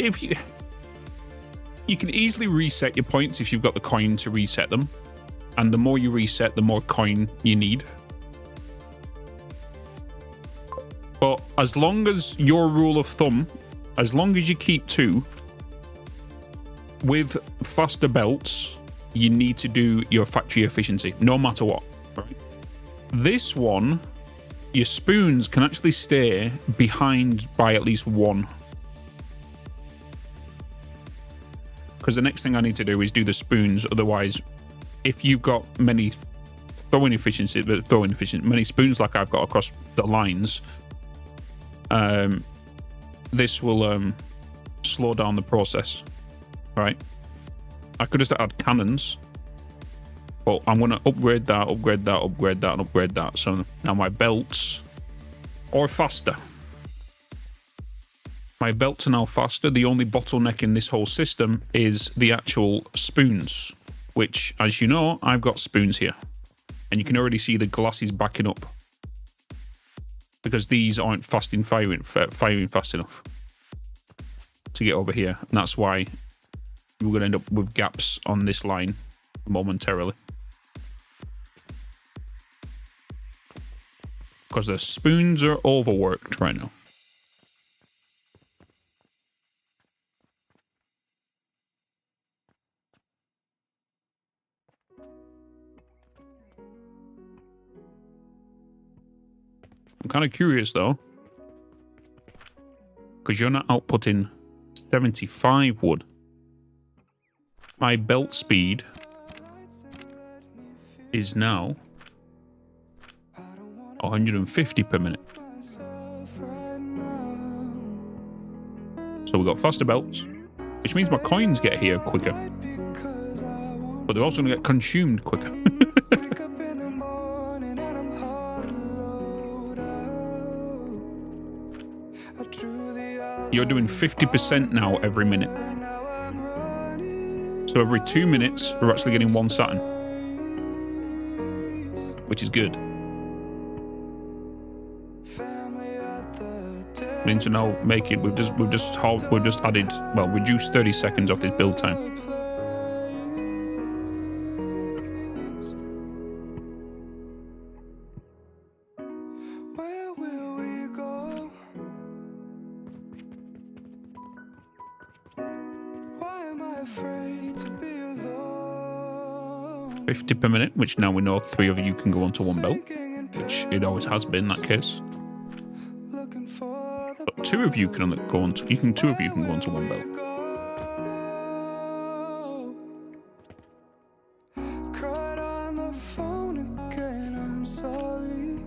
If you can easily reset your points if you've got the coin to reset them, and the more you reset, the more coin you need. But as long as your rule of thumb, as long as you keep 2, with faster belts, you need to do your factory efficiency, no matter what. Right? This one, your spoons can actually stay behind by at least 1. Because the next thing I need to do is do the spoons. Otherwise, if you've got many many spoons like I've got across the lines, this will slow down the process, right? I could just add cannons, but I'm going to upgrade that, upgrade that, upgrade that, and upgrade that. So now my belts are faster. My belts are now faster. The only bottleneck in this whole system is the actual spoons, which, as you know, I've got spoons here. And you can already see the glasses backing up, because these aren't firing fast enough to get over here. And that's why we're going to end up with gaps on this line momentarily. Because the spoons are overworked right now. I'm kind of curious though, because you're not outputting 75 wood. My belt speed is now 150 per minute. So we've got faster belts, which means my coins get here quicker. But they're also going to get consumed quicker. You're doing 50% now every minute. So every 2 minutes, we're actually getting one Saturn, which is good. We need to now make it. We've just added, well, reduced 30 seconds off this build time. Where will we go? Why am I afraid to be alone? 50 per minute, which now we know 3 of you can go onto one belt, which it always has been that case. Looking for the But 2 of you can go onto. 2 of you can go onto one belt. Cried on the phone again, I'm sorry.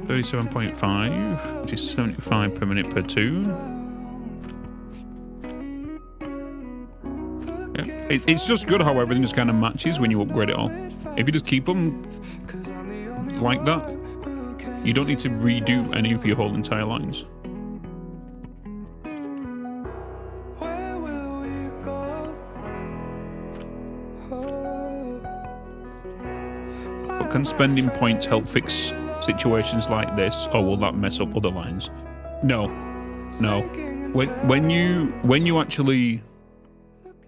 37.5, which is 75 per minute per 2. Yeah. It's just good how everything just kind of matches when you upgrade it all. If you just keep them like that, you don't need to redo any of your whole entire lines. Where will we go? But can spending points help fix situations like this, or will that mess up other lines? No.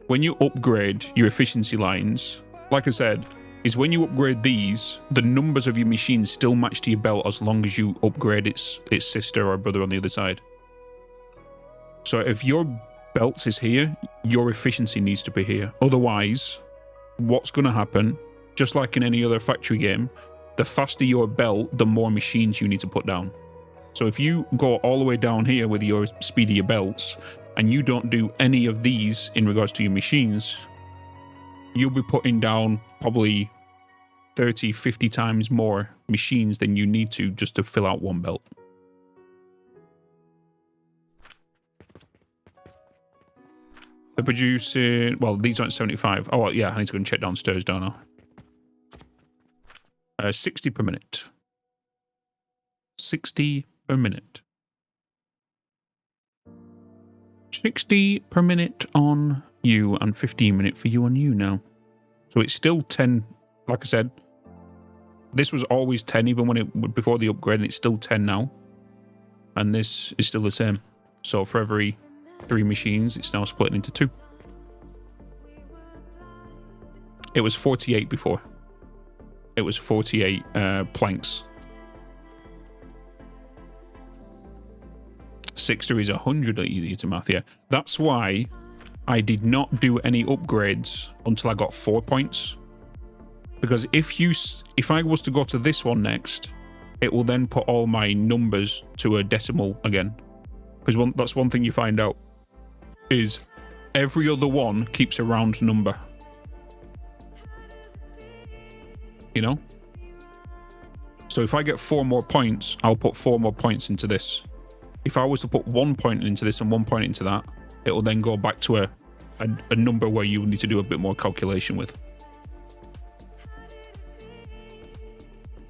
When you upgrade your efficiency lines, like I said, is when you upgrade these, the numbers of your machine still match to your belt as long as you upgrade its sister or brother on the other side. So if your belt is here, your efficiency needs to be here. Otherwise, what's going to happen, just like in any other factory game, the faster your belt, the more machines you need to put down. So if you go all the way down here with your speed of your belts, and you don't do any of these in regards to your machines, you'll be putting down probably 30, 50 times more machines than you need to just to fill out one belt. They're producing, well, these aren't 75. Oh, well, yeah, I need to go and check downstairs, don't I? 60 per minute. 60 per minute. 60 per minute on you and 15 minute for you on you now. So it's still 10. Like I said, this was always 10 even when it before the upgrade, and it's still 10 now. And this is still the same. So for every 3 machines, it's now split into 2. It was 48 before. It was 48 planks. 60 is 100 easier to math, yeah. That's why I did not do any upgrades until I got 4 points. Because if I was to go to this one next, it will then put all my numbers to a decimal again. Because that's one thing you find out, is every other one keeps a round number. You know? So if I get 4 more points, I'll put 4 more points into this. If I was to put 1 point into this and 1 point into that, it will then go back to a number where you need to do a bit more calculation with.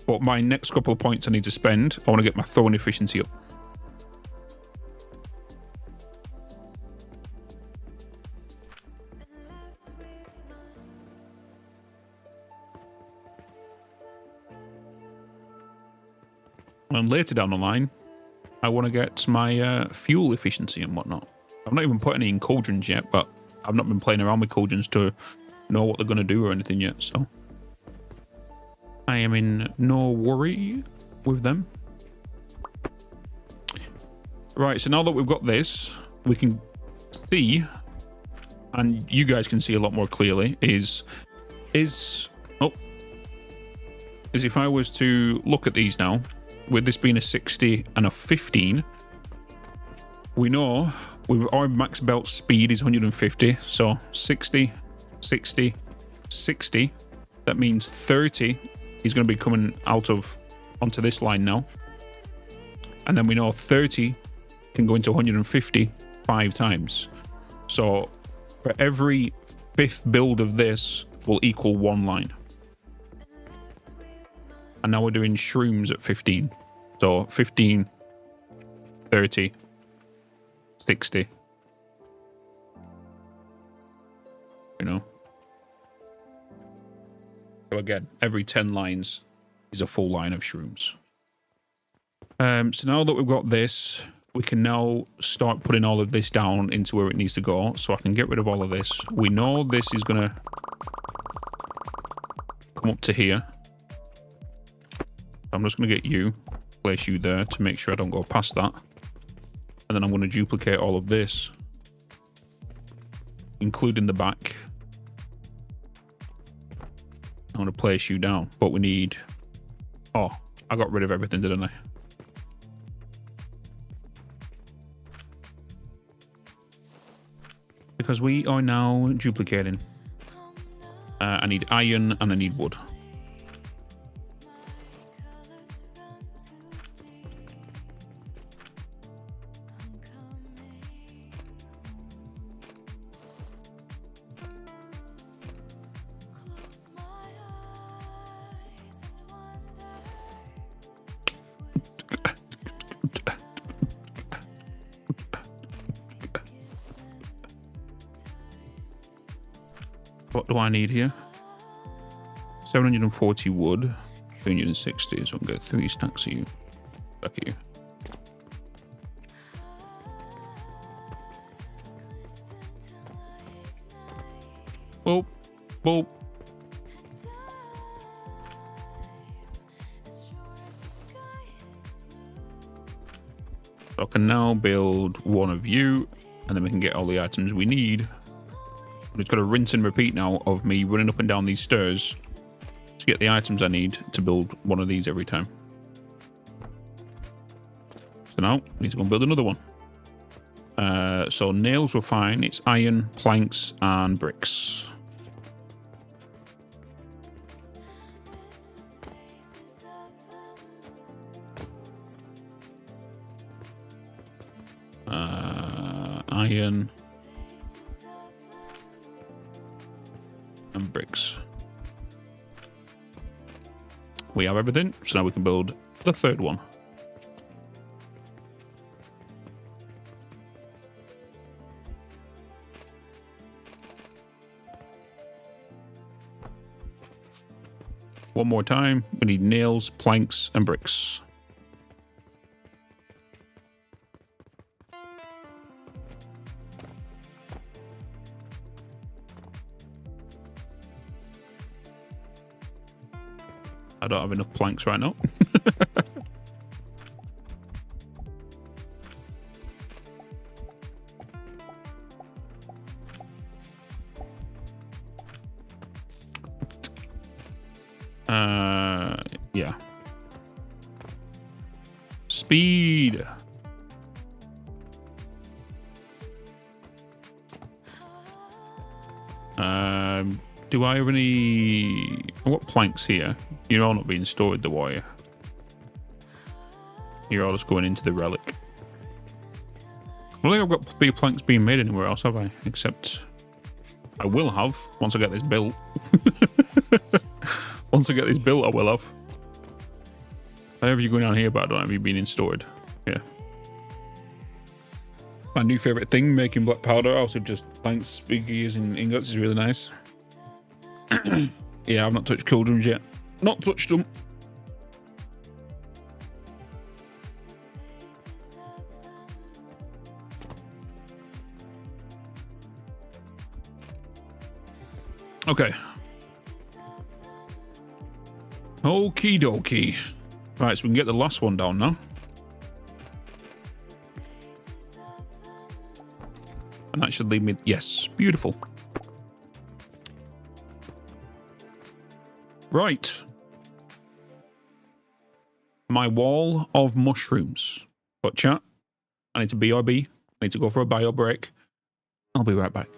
But my next couple of points I need to spend, I want to get my throwing efficiency up. And later down the line, I want to get my fuel efficiency and whatnot. I've not even put any in cauldrons yet, but I've not been playing around with cauldrons to know what they're going to do or anything yet, so I am in no worry with them. Right, so now that we've got this, we can see, and you guys can see a lot more clearly, is if I was to look at these now, with this being a 60 and a 15, we know our max belt speed is 150, so 60, 60, 60, that means 30 is going to be coming onto this line now. And then we know 30 can go into 150 5 times. So for every 5th build of this will equal 1 line. And now we're doing shrooms at 15. So 15, 30, 60. you know. So again, every 10 lines is a full line of shrooms. So now that we've got this, we can now start putting all of this down into where it needs to go. So I can get rid of all of this. We know this is going to come up to here. I'm just going to get you, place you there to make sure I don't go past that. And then I'm going to duplicate all of this, including the back. I'm going to place you down, but we need... Oh, I got rid of everything, didn't I? Because we are now duplicating. I need iron and I need wood. What do I need here? 740 wood, 360, so I'm going to get 3 stacks of you. Back at you. Boop, boop. So I can now build one of you, and then we can get all the items we need. It's got a rinse and repeat now of me running up and down these stairs to get the items I need to build one of these every time. So now I need to go and build another one. So nails were fine. It's iron, planks, and bricks. Iron. And bricks. We have everything, so now we can build the third one. One more time. We need nails, planks, and bricks. I don't have enough planks right now. Yeah. Speed. Do I have any... What planks here? You're all not being stored, the wire. You're all just going into the relic. I don't think I've got big planks being made anywhere else, have I? Except I will have once I get this built. Once I get this built, I will have. I have you going down here, but I don't have you being stored. Yeah. My new favourite thing, making black powder out of just planks, biggies, and ingots is really nice. Yeah, I've not touched cauldrons yet. Not touched them. Okay. Okie dokie. Right, so we can get the last one down now. And that should leave me... Yes, beautiful. Right. My wall of mushrooms. But chat, I need to BRB. I need to go for a bio break. I'll be right back.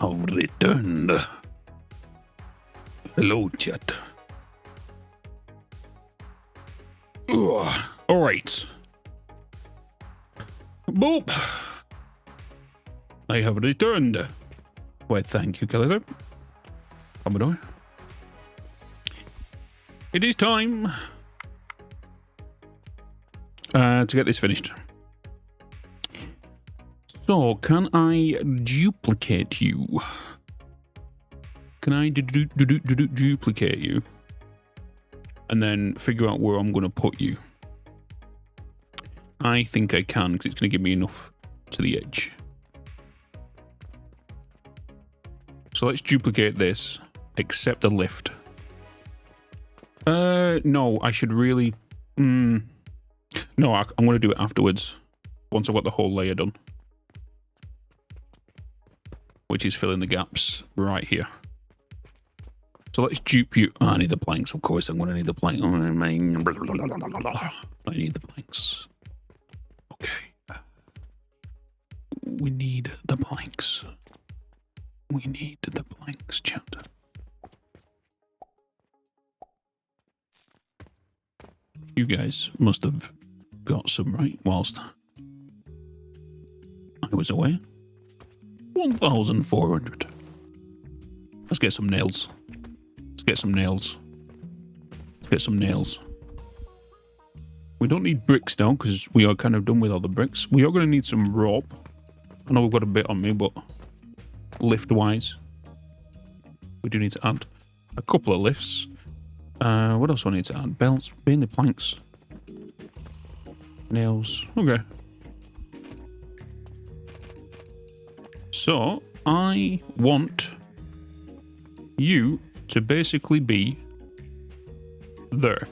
have returned. Hello, chat. All right. Boop. I have returned. Why, thank you, Calidor. Commodore. It is time to get this finished. So, can I duplicate you? Can I duplicate you? And then figure out where I'm going to put you. I think I can, because it's going to give me enough to the edge. So let's duplicate this, except the lift. No, I should really... No, I'm going to do it afterwards, once I've got the whole layer done. Which is filling the gaps right here. So let's dupe you. Oh, I need the planks, of course. I'm going to need the planks. I need the planks. Okay. We need the planks. We need the planks, chat. You guys must have got some right whilst I was away. 1,400. Let's get some nails. Let's get some nails. Let's get some nails. We don't need bricks now because we are kind of done with all the bricks. We are going to need some rope. I know we've got a bit on me, but lift-wise, we do need to add a couple of lifts. What else do I need to add? Belts, mainly planks. Nails. Okay. So, I want you to basically be there.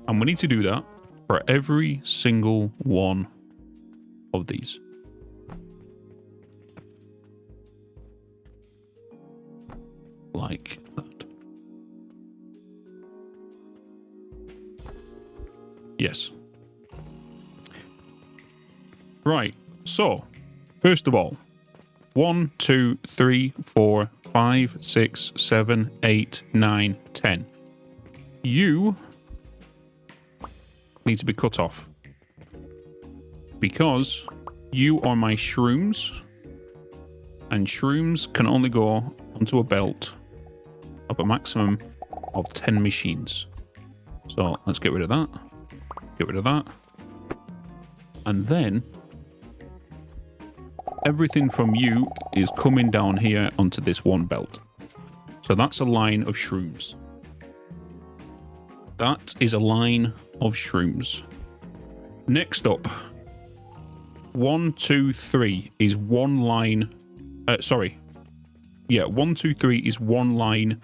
And we need to do that for every single one of these. Like that. Yes. Right, so, first of all, 1, 2, 3, 4, 5, 6, 7, 8, 9, 10. You need to be cut off because you are my shrooms, and shrooms can only go onto a belt of a maximum of 10 machines. So let's get rid of that. Get rid of that. And then everything from you is coming down here onto this one belt. So that's a line of shrooms. That is a line of shrooms. Next up, 1, 2, 3 is one line. Sorry. Yeah, 1, 2, 3 is one line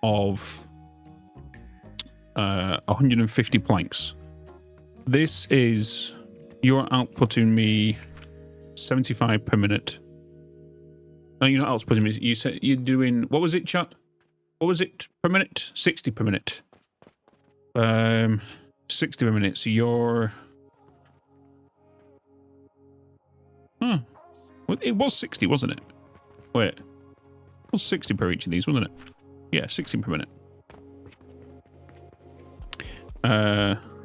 of 150 planks. This is, you're outputting me 75 per minute. No, you're not outputting me. You said you're doing, what was it, chat? What was it per minute? 60 per minute. 60 per minute. So you're... Huh. Well, it was 60, wasn't it? Wait. It was 60 per each of these, wasn't it? Yeah, 60 per minute.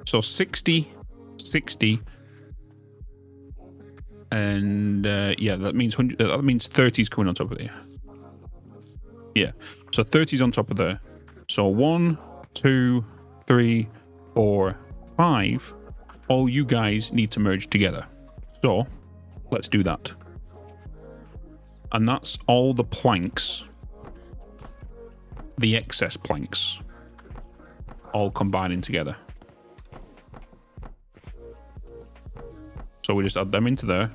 So 60, 60, and yeah, that means 100. That means 30 is coming on top of there. Yeah, so 30 is on top of there. So 1, 2, 3, 4, 5. All you guys need to merge together. So let's do that. And that's all the planks, the excess planks, all combining together. So we just add them into there.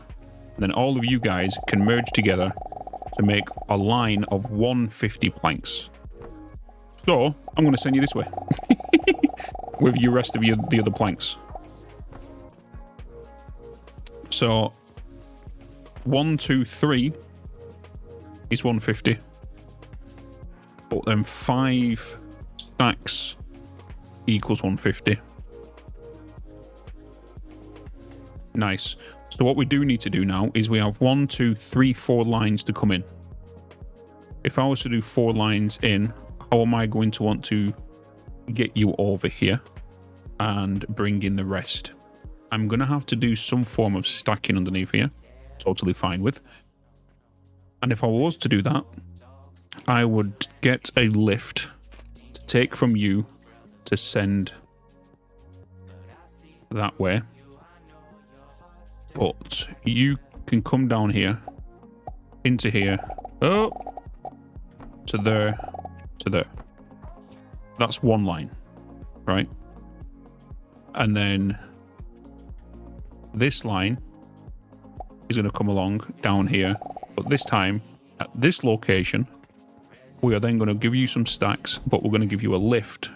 And then all of you guys can merge together to make a line of 150 planks. So I'm going to send you this way with the rest of the other planks. So 1, 2, 3 is 150. But then 5 stacks equals 150. Nice. So what we do need to do now is we have 1, 2, 3, 4 lines to come in. If I was to do 4 lines in, how am I going to want to get you over here and bring in the rest? I'm going to have to do some form of stacking underneath here. Totally fine with. And if I was to do that, I would get a lift to take from you to send that way. But you can come down here, into here, oh, to there, to there. That's one line, right? And then this line is going to come along down here. But this time, at this location, we are then going to give you some stacks, but we're going to give you a lift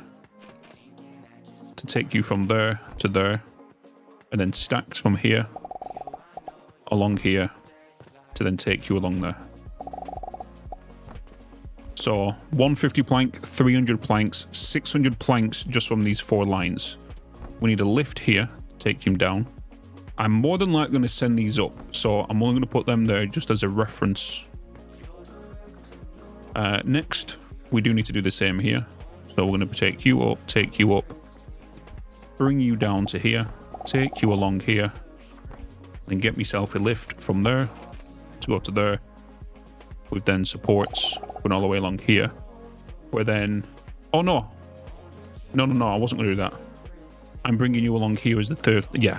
to take you from there to there. And then stacks from here along here to then take you along there. So 150 plank, 300 planks, 600 planks just from these 4 lines. We need a lift here to take him down. I'm more than likely going to send these up, so I'm only going to put them there just as a reference. Next, we do need to do the same here. So we're going to take you up, bring you down to here, take you along here, and get myself a lift from there to go to there, with then supports going all the way along here. Where then, oh no, I wasn't going to do that. I'm bringing you along here as the third, yeah.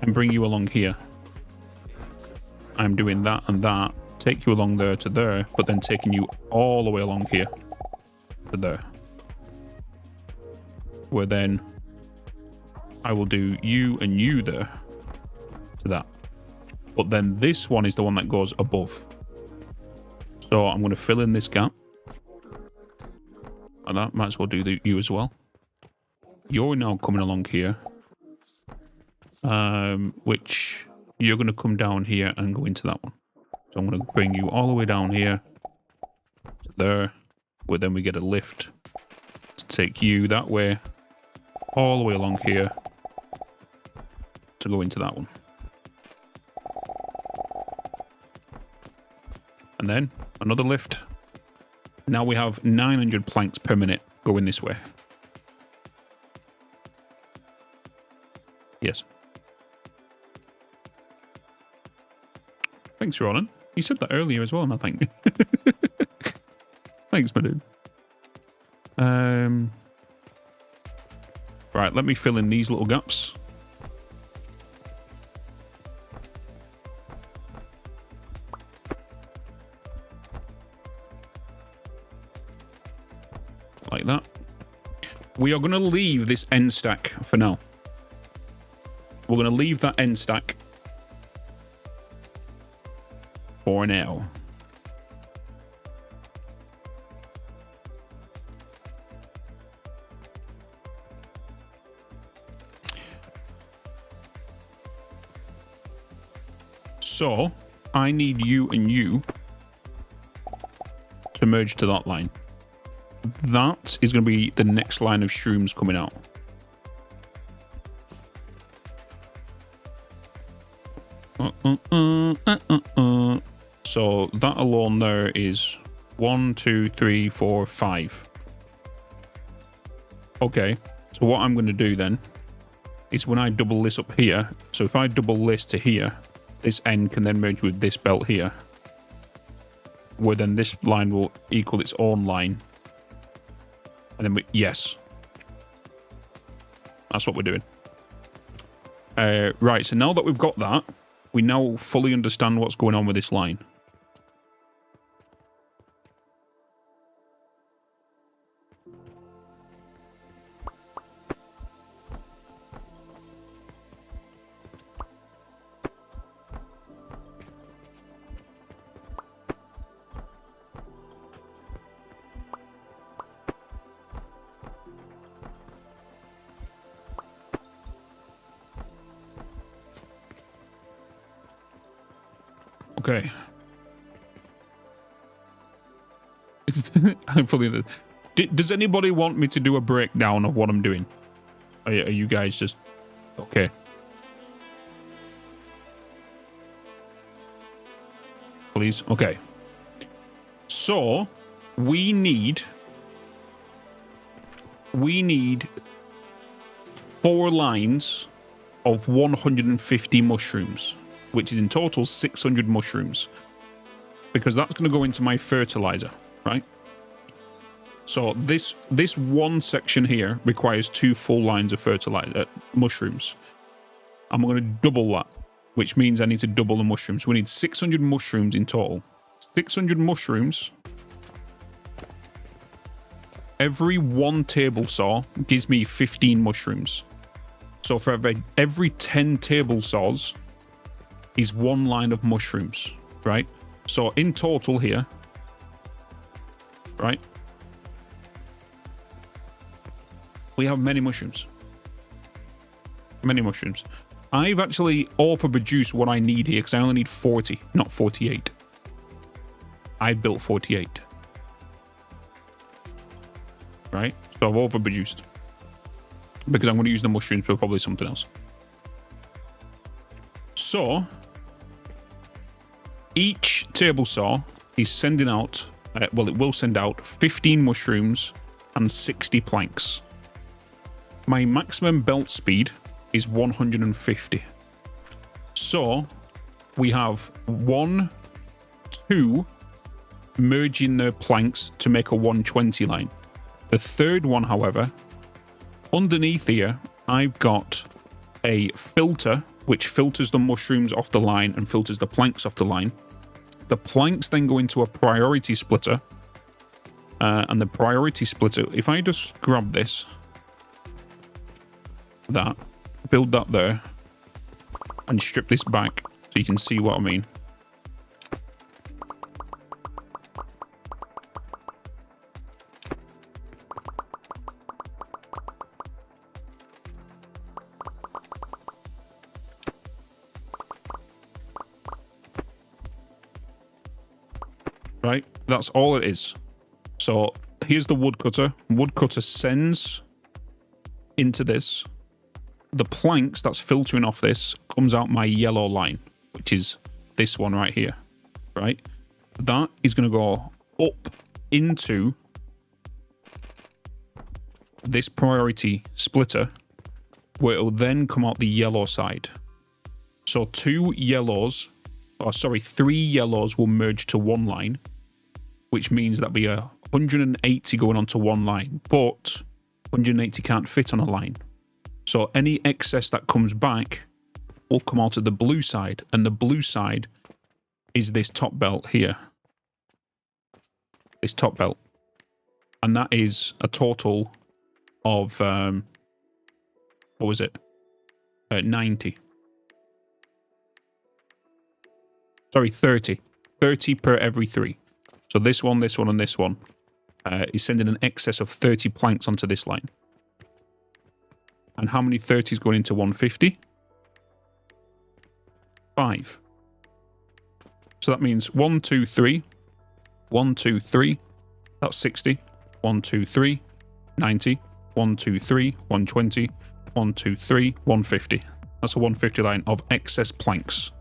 I'm bringing you along here. I'm doing that and that, take you along there to there, but then taking you all the way along here to there. Where then I will do you and you there to that. But then this one is the one that goes above. So I'm going to fill in this gap. And that might as well do you as well. You're now coming along here. Which you're going to come down here and go into that one. So I'm going to bring you all the way down here to there, where then we get a lift to take you that way, all the way along here to go into that one. And then another lift. Now we have 900 planks per minute going this way. Yes. Thanks, Ronan. You said that earlier as well, and I think. Thanks, my dude. Right, let me fill in these little gaps. Like that. We are going to leave this end stack for now. We're going to leave that end stack for now. So, I need you and you to merge to that line. That is going to be the next line of shrooms coming out. So that alone there is 1, 2, 3, 4, 5. Okay, so what I'm going to do then is when I double this up here, so if I double this to here, this end can then merge with this belt here, where then this line will equal its own line. And then yes, that's what we're doing. Right, so now that we've got that, we now fully understand what's going on with this line. Okay. Hopefully, does anybody want me to do a breakdown of what I'm doing? Are you guys just okay? please. Okay. So we need 4 lines of 150 mushrooms, which is in total 600 mushrooms, because that's going to go into my fertilizer, right? So this one section here requires 2 full lines of fertilizer mushrooms. I'm going to double that, which means I need to double the mushrooms. We need 600 mushrooms in total. 600 mushrooms. Every 1 table saw gives me 15 mushrooms. So for every 10 table saws is 1 line of mushrooms, right? So in total here, right, we have many mushrooms. Many mushrooms. I've actually overproduced what I need here because I only need 40, not 48. I built 48. Right? So I've overproduced. Because I'm going to use the mushrooms for probably something else. So, each table saw is sending out, well, it will send out 15 mushrooms and 60 planks. My maximum belt speed is 150. So, we have 1, 2 merging the planks to make a 120 line. The third one, however, underneath here, I've got a filter which filters the mushrooms off the line and filters the planks off the line. The planks then go into a priority splitter. And the priority splitter, if I just grab this, that, build that there, and strip this back so you can see what I mean. Right, that's all it is. So here's the woodcutter. Woodcutter sends into this. The planks that's filtering off this comes out my yellow line, which is this one right here. Right, that is going to go up into this priority splitter, where it will then come out the yellow side. So 3 yellows will merge to 1 line, which means that'll be 180 going onto 1 line, but 180 can't fit on a line. So any excess that comes back will come out of the blue side, and the blue side is this top belt here. This top belt. And that is a total of, what was it? 90. Sorry, 30. 30 per every 3. So this one, and this one is sending an excess of 30 planks onto this line. And how many 30s going into 150? 5. So that means 1, 2, 3. 1, 2, 3. That's 60. 1, 2, 3. 90. 1, 2, 3. 120. 1, 2, 3. 150. That's a 150 line of excess planks.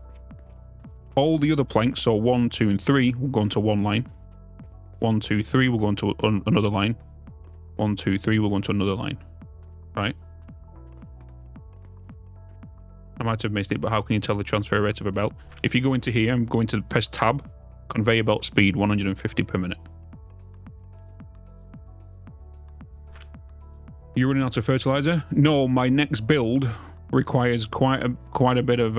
All the other planks, so 1, 2, and 3, will go into 1 line. 1, 2, 3 will go into another line. 1, 2, 3 will go into another line. Right? I might have missed it, but how can you tell the transfer rate of a belt? If you go into here, I'm going to press tab, conveyor belt speed 150 per minute. You're running out of fertilizer? No, my next build requires quite a bit of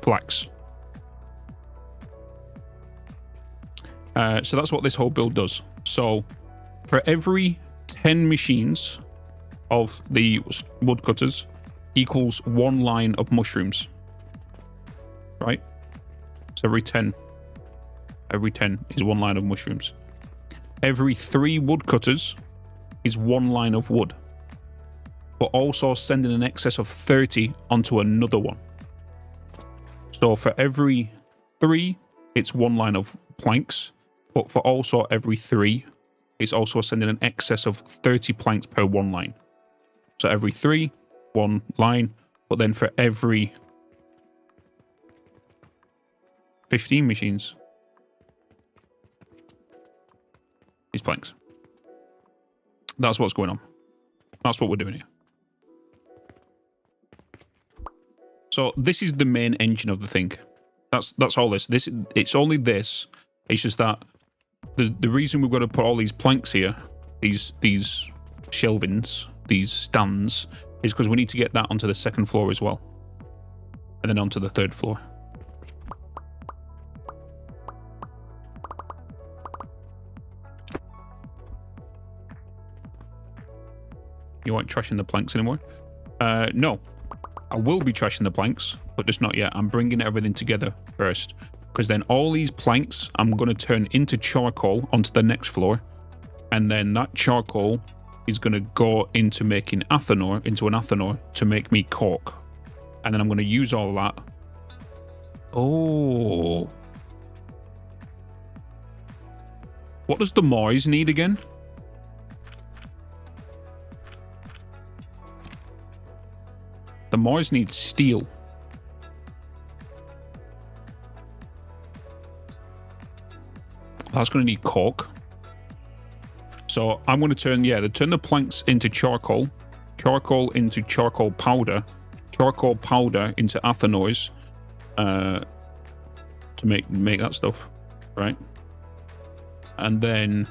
flax. So that's what this whole build does. So for every 10 machines of the woodcutters equals 1 line of mushrooms. Right? So every 10 is 1 line of mushrooms. Every 3 woodcutters is 1 line of wood, but also sending an excess of 30 onto another one. So for every 3, it's 1 line of planks, but for also every 3, it's also sending an excess of 30 planks per 1 line. So every 3, 1 line, but then for every 15 machines. These planks. That's what's going on. That's what we're doing here. So this is the main engine of the thing. That's all this. It's only this. It's just that the reason we've got to put all these planks here, these shelvings, these stands, is because we need to get that onto the second floor as well. And then onto the third floor. You aren't trashing the planks anymore? No. I will be trashing the planks, but just not yet. I'm bringing everything together first. Because then all these planks, I'm going to turn into charcoal onto the next floor. And then that charcoal is going to go into making athanor, into an athanor, to make me cork. And then I'm going to use all that. Oh. What does the Moise need again? The Moise needs steel. That's going to need cork. So I'm going to turn the planks into charcoal. Charcoal into charcoal powder. Charcoal powder into athanors. To make that stuff. Right? And then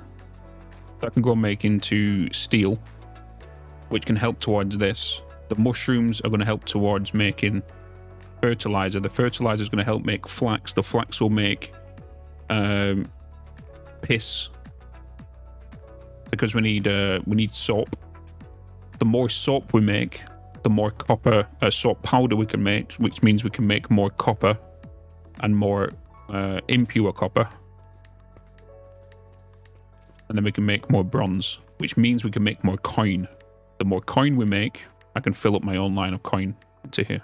that can go make into steel. Which can help towards this. The mushrooms are going to help towards making fertilizer. The fertilizer is going to help make flax. The flax will make piss, because we need soap. The more soap we make, the more copper soap powder we can make, which means we can make more copper and more impure copper, and then we can make more bronze, which means we can make more coin. The more coin we make, I can fill up my own line of coin into here.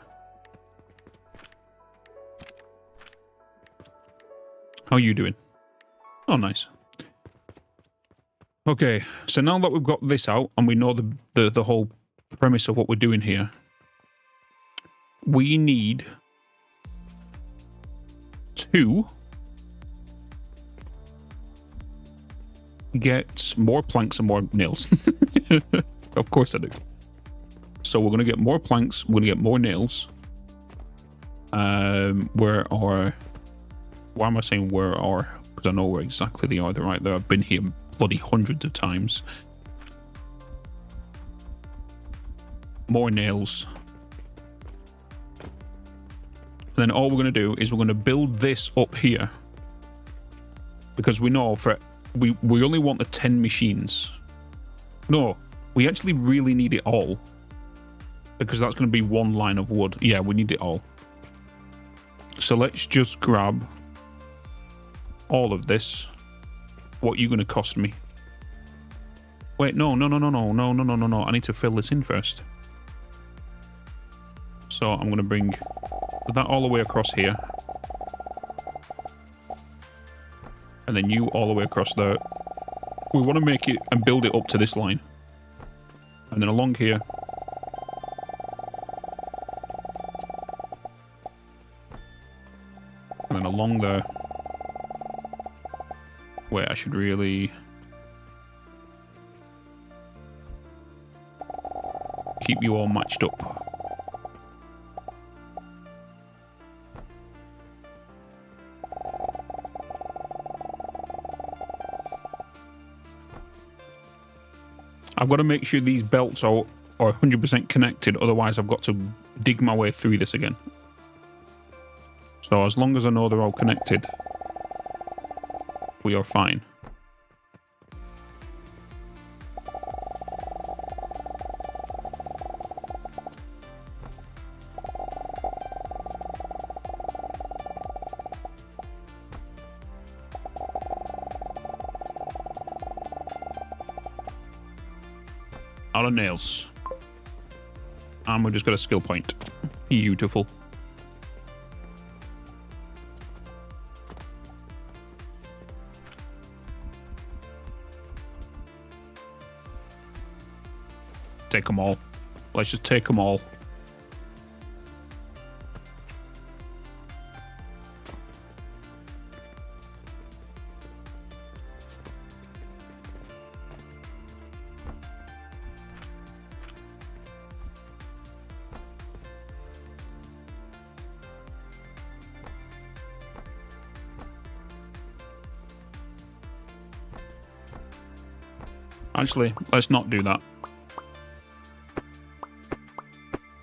How are you doing? Oh, nice. Okay, so now that we've got this out and we know the whole premise of what we're doing here, we need to get more planks and more nails. Of course I do. So we're going to get more planks, we're going to get more nails. Where are... Why am I saying where are? Because I know where exactly they are. They're right there. I've been here bloody hundreds of times. More nails. And then all we're going to do is we're going to build this up here. Because we know we only want the 10 machines. No, we actually really need it all. Because that's going to be one line of wood. Yeah, we need it all. So let's just grab all of this. What are you going to cost me? Wait, no. I need to fill this in first. So I'm going to bring that all the way across here. And then you all the way across there. We want to make it and build it up to this line. And then along here. And then along there. Wait, I should really keep you all matched up. I've got to make sure these belts are 100% connected, otherwise I've got to dig my way through this again. So as long as I know they're all connected, we are fine. Out of nails. And we just got a skill point. Beautiful. Take them all. Let's just take them all. Actually, let's not do that.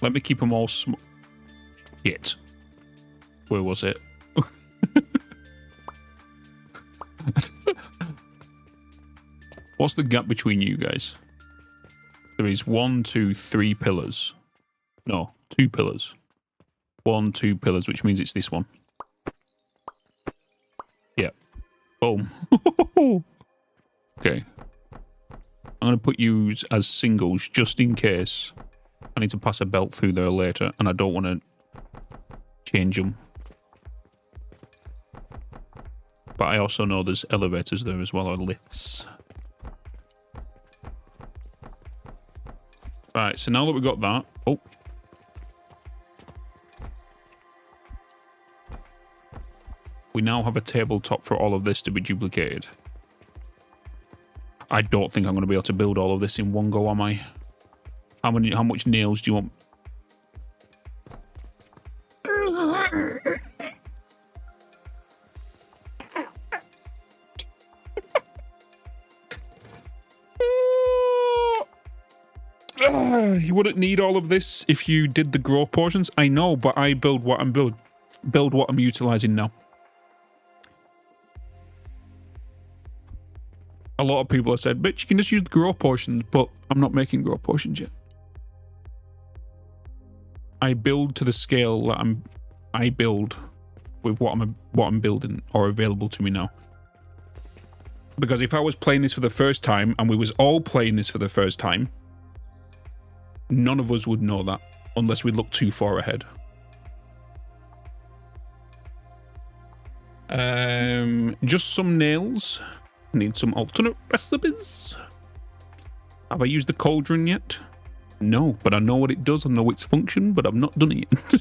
Let me keep them all Shit. Where was it? What's the gap between you guys? There is 1, 2, 3 pillars. No, 2 pillars. 1, 2 pillars, which means it's this one. Yeah. Boom. Okay. I'm going to put you as singles just in case I need to pass a belt through there later and I don't want to change them. But I also know there's elevators there as well, or lifts. Right, so now that we've got that... Oh. We now have a tabletop for all of this to be duplicated. I don't think I'm going to be able to build all of this in one go, am I? How much nails do you want? You wouldn't need all of this if you did the grow portions. I know, but I build what I'm utilizing now. A lot of people have said, bitch, you can just use the grow potions, but I'm not making grow potions yet. I build to the scale that I build with what I'm building or available to me now. Because if I was playing this for the first time and we was all playing this for the first time, none of us would know that unless we look too far ahead. Just some nails. Need some alternate recipes. Have I used the cauldron yet? No, but I know what it does. I know its function, but I've not done it yet.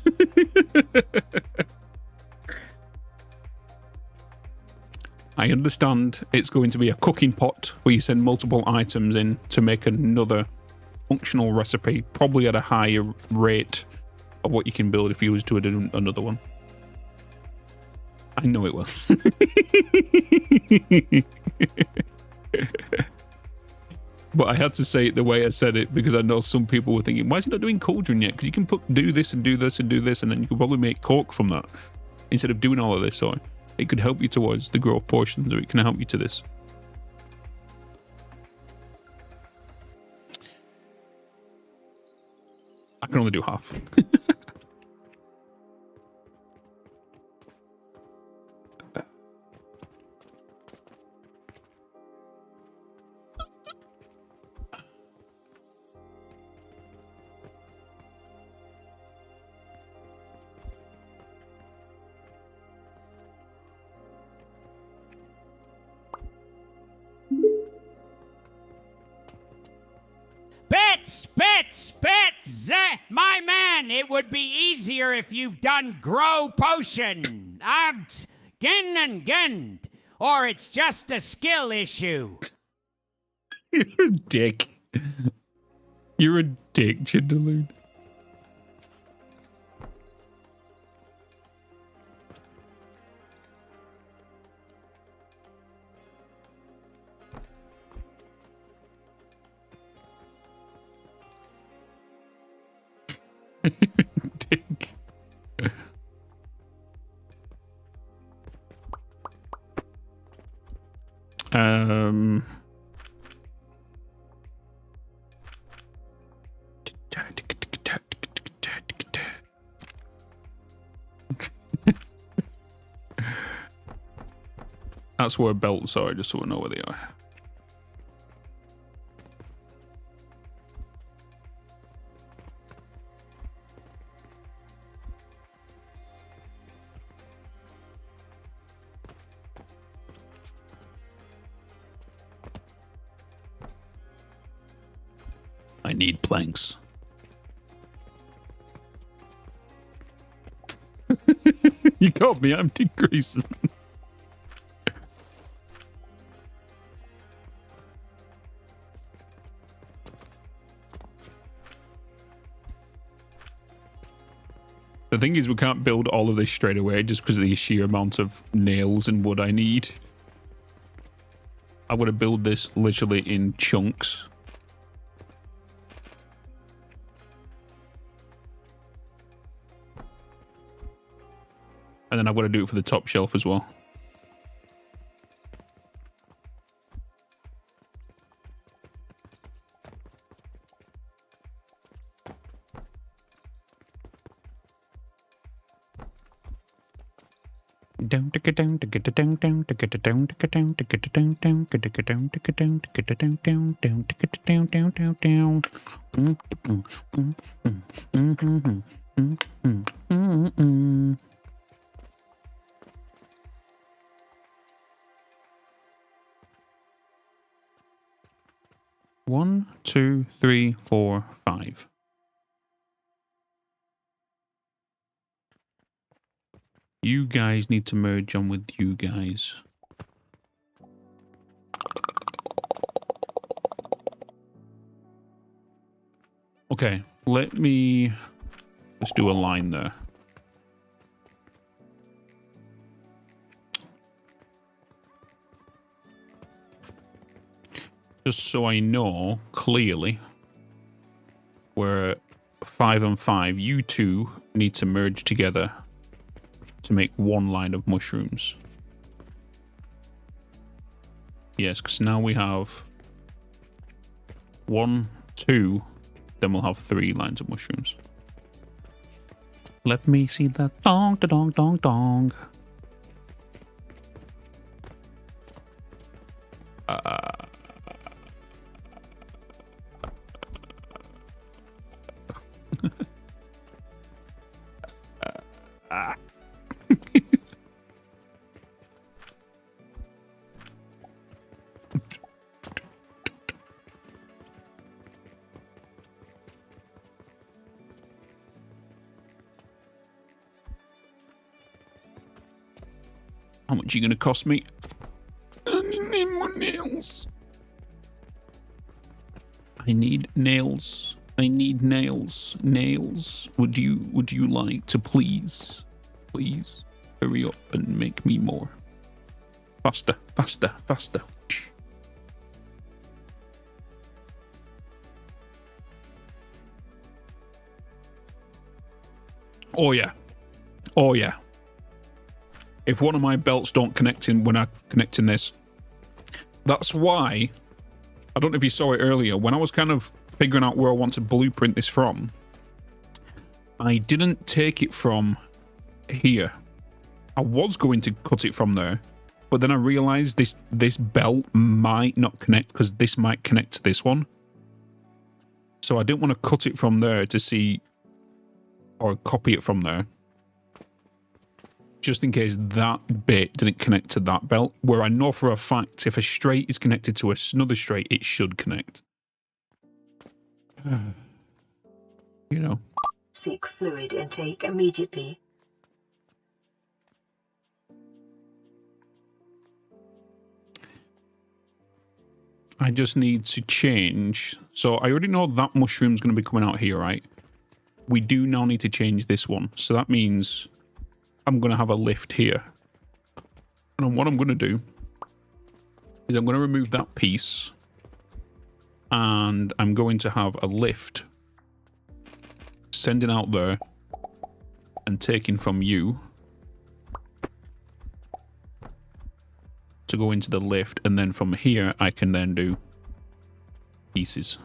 I understand it's going to be a cooking pot where you send multiple items in to make another functional recipe, probably at a higher rate of what you can build if you was to do another one. I know it was. But I had to say it the way I said it because I know some people were thinking, why is he not doing cauldron yet? Because you can do this and do this and do this, and then you could probably make cork from that instead of doing all of this. So it could help you towards the growth portions, or it can help you to this. I can only do half. Bitz, my man, it would be easier if you've done grow potion. Gen, or it's just a skill issue. You're a dick. You're a dick, Chindaloon. Dick. That's where belts are, just so we know where they are. I need planks. You got me, I'm decreasing. The thing is, we can't build all of this straight away just because of the sheer amount of nails and wood I need. I'm going to build this literally in chunks. And then I'm going to do it for the top shelf as well. Down to get down to get it down down to get it down to get down to get it down down to get it down to get down to get it down down down to get it down down down down. One, two, three, four, five. You guys need to merge on with you guys. Okay, let's do a line there. Just so I know clearly we're 5 and 5. You two need to merge together to make one line of mushrooms. Yes, because now we have 1, 2, then we'll have 3 lines of mushrooms. Let me see that dong, da dong, dong, dong. How much are you going to cost me? I need more nails. I need nails. I need nails. Nails. Would you like to please hurry up and make me more? Faster, faster, faster. Oh yeah. Oh yeah. If one of my belts don't connect in when I connect in this, that's why, I don't know if you saw it earlier, when I was kind of figuring out where I want to blueprint this from, I didn't take it from here. I was going to cut it from there, but then I realized this belt might not connect because this might connect to this one. So I didn't want to cut it from there to see, or copy it from there, just in case that bit didn't connect to that belt, where I know for a fact if a straight is connected to another straight, it should connect. You know. Seek fluid intake immediately. I just need to change. So I already know that mushroom's going to be coming out here, right? We do now need to change this one. So that means I'm going to have a lift here. And what I'm going to do is I'm going to remove that piece. And I'm going to have a lift sending out there and taking from you to go into the lift. And then from here, I can then do pieces.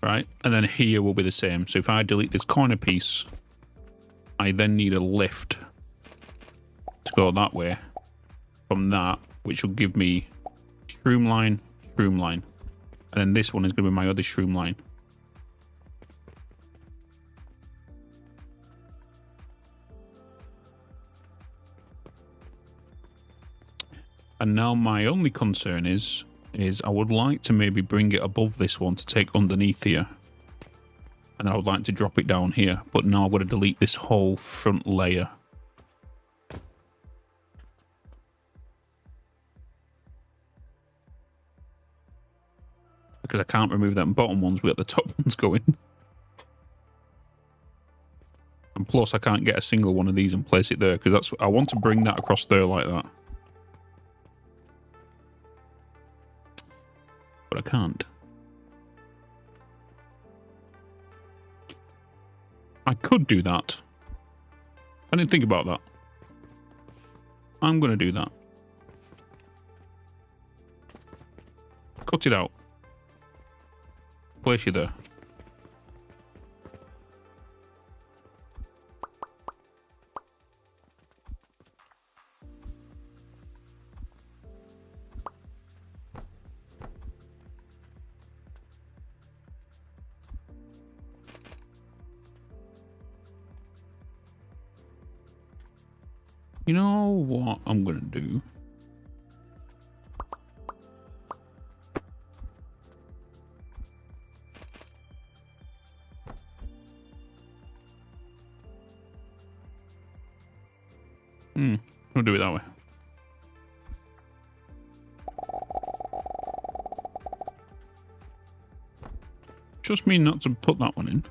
Right, and then here will be the same. So if I delete this corner piece, I then need a lift to go that way from that, which will give me shroom line, and then this one is going to be my other shroom line. And now my only concern is I would like to maybe bring it above this one to take underneath here. And I would like to drop it down here. But now I'm going to delete this whole front layer. Because I can't remove them bottom ones. We got the top ones going. And plus, I can't get a single one of these and place it there. Because I want to bring that across there like that. But I can't. I could do that. I didn't think about that. I'm going to do that. Cut it out. Place you there. You know what I'm going to do? I'll do it that way. Trust me not to put that one in.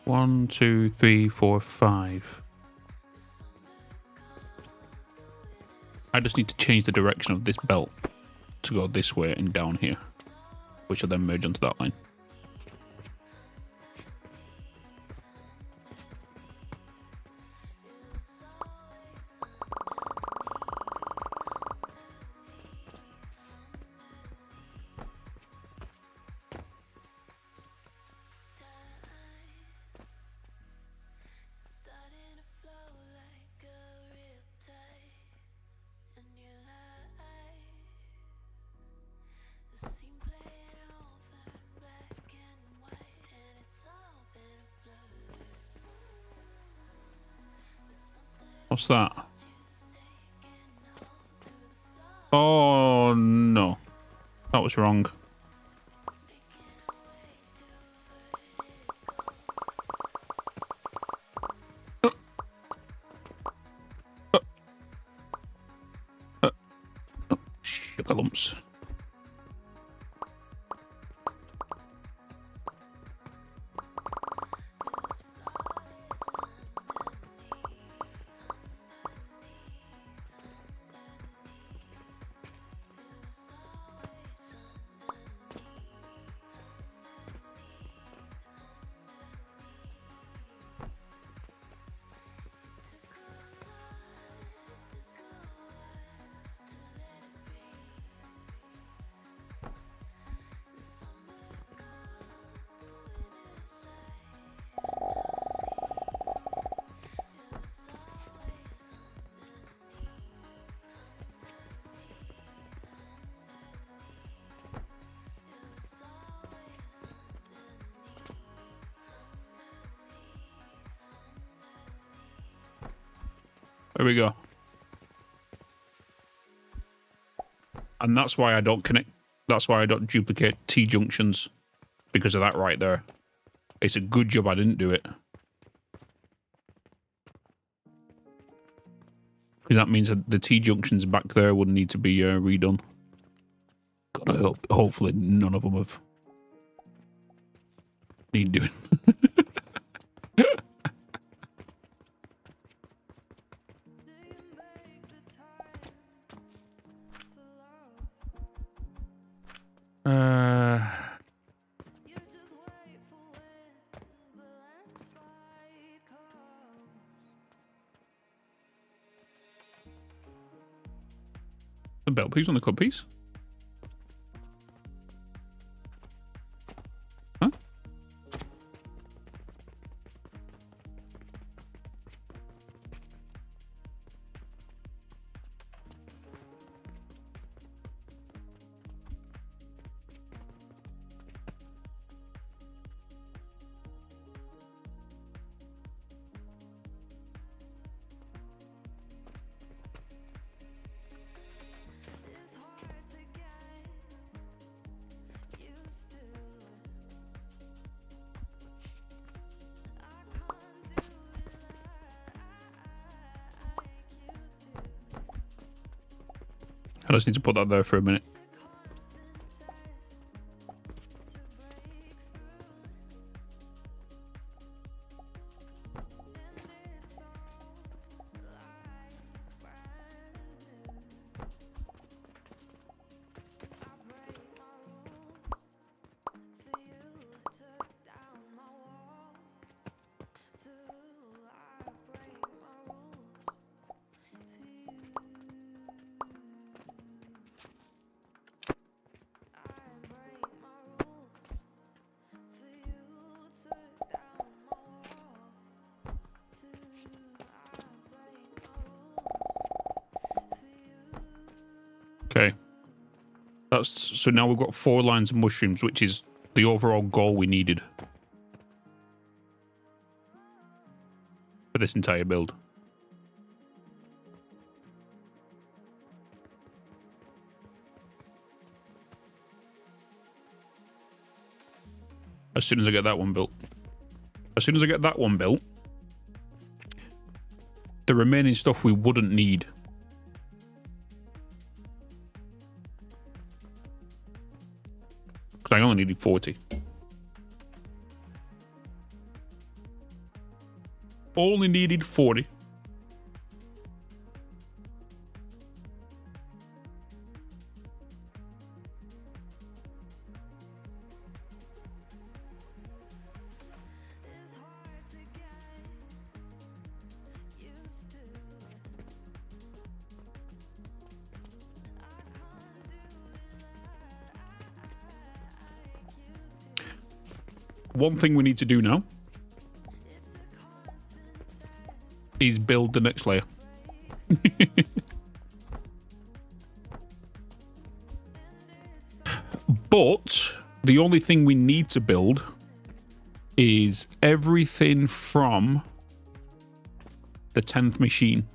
One, two, three, four, five. I just need to change the direction of this belt to go this way and down here, which will then merge onto that line. What's that? Oh, no. That was wrong. Sugar lumps. There we go. And that's why I don't connect. That's why I don't duplicate T-junctions. Because of that right there. It's a good job I didn't do it. Because that means that the T-junctions back there would need to be redone. Gotta hope, hopefully none of them have need doing. The belt piece on the cut piece. Huh? I just need to put that there for a minute. Okay. That's so now we've got 4 lines of mushrooms, which is the overall goal we needed for this entire build. As soon as I get that one built. As soon as I get that one built, the remaining stuff we wouldn't need. Because I only needed 40. Only needed 40. One thing we need to do now is build the next layer. But the only thing we need to build is everything from the 10th machine.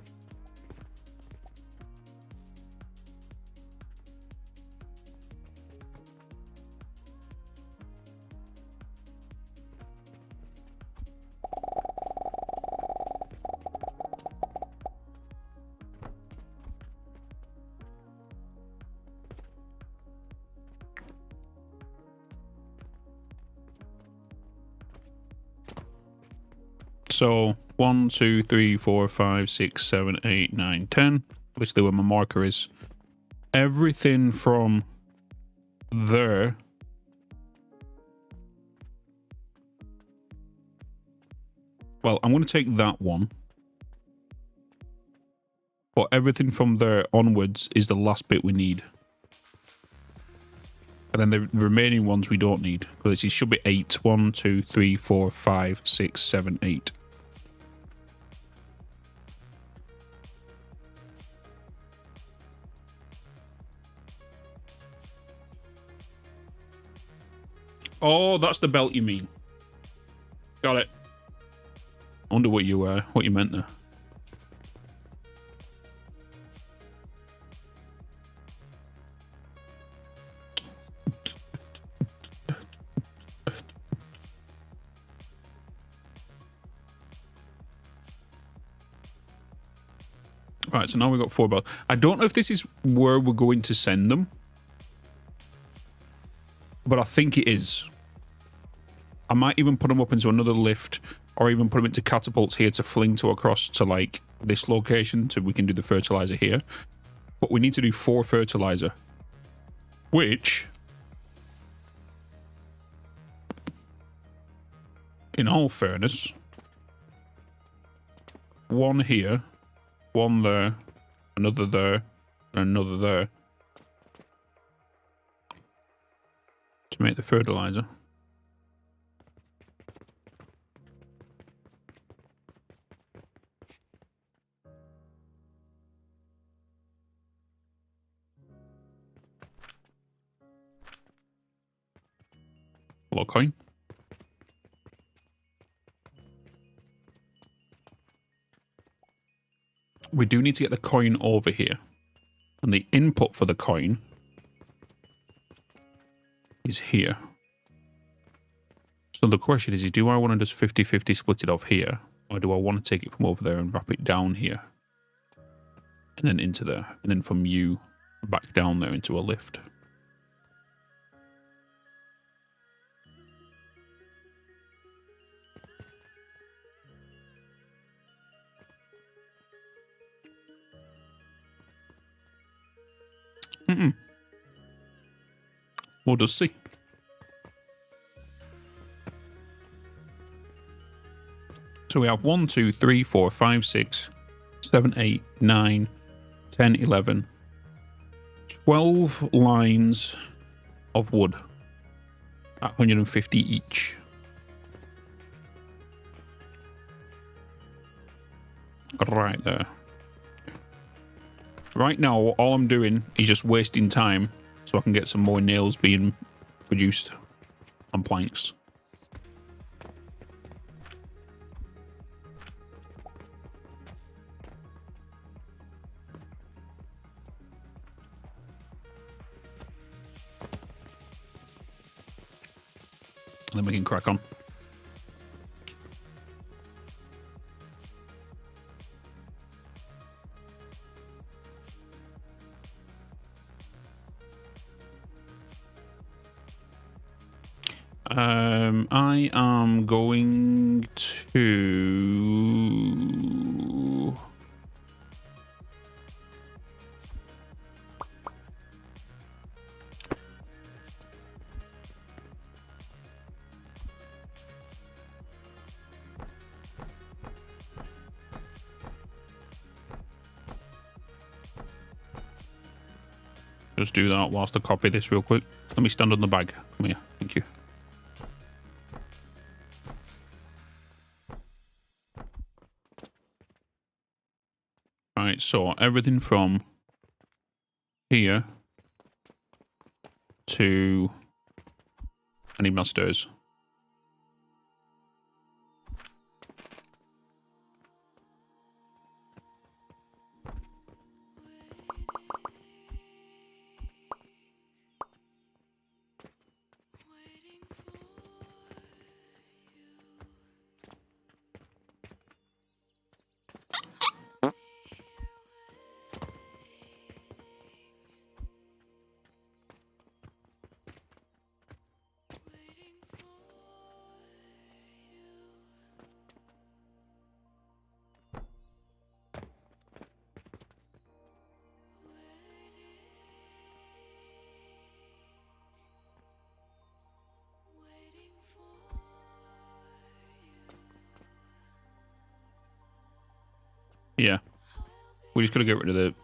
So 1, 2, 3, 4, 5, 6, 7, 8, 9, 10. Obviously where my marker is. Everything from there well, I'm going to take that one. But everything from there onwards is the last bit we need. And then the remaining ones we don't need. Because it should be 8. 1, 2, 3, 4, 5, 6, 7, 8. Oh, that's the belt you mean. Got it. I wonder what you meant there. Right, so now we've got 4 bells. I don't know if this is where we're going to send them, but I think it is. I might even put them up into another lift, or even put them into catapults here to fling to across to like this location, so we can do the fertilizer here. But we need to do 4 fertilizer, which, in all fairness, 1 here, 1 there, another there, and another there to make the fertilizer. Hello, coin. We do need to get the coin over here. And the input for the coin is here. So the question is do I want to just 50-50 split it off here? Or do I want to take it from over there and wrap it down here? And then into there. And then from you back down there into a lift. We'll just see. So we have 1, 2, 3, 4, 5, 6, 7, 8, 9, 10, 11, 12 lines of wood at 150 each. Right there. Right now, all I'm doing is just wasting time so I can get some more nails being produced on planks. And then we can crack on. I am going to... just do that whilst I copy this real quick. Let me stand on the bag. Come here. Thank you. Right, so everything from here to... I need my stairs. Yeah. We just gotta get rid of the...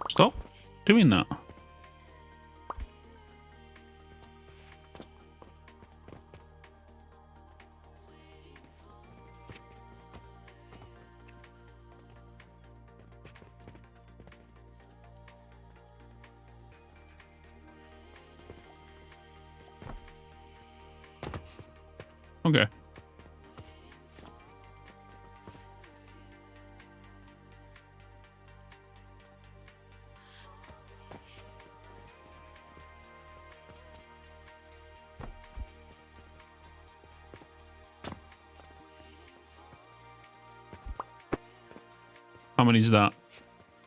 Stop doing that. Okay. How many is that?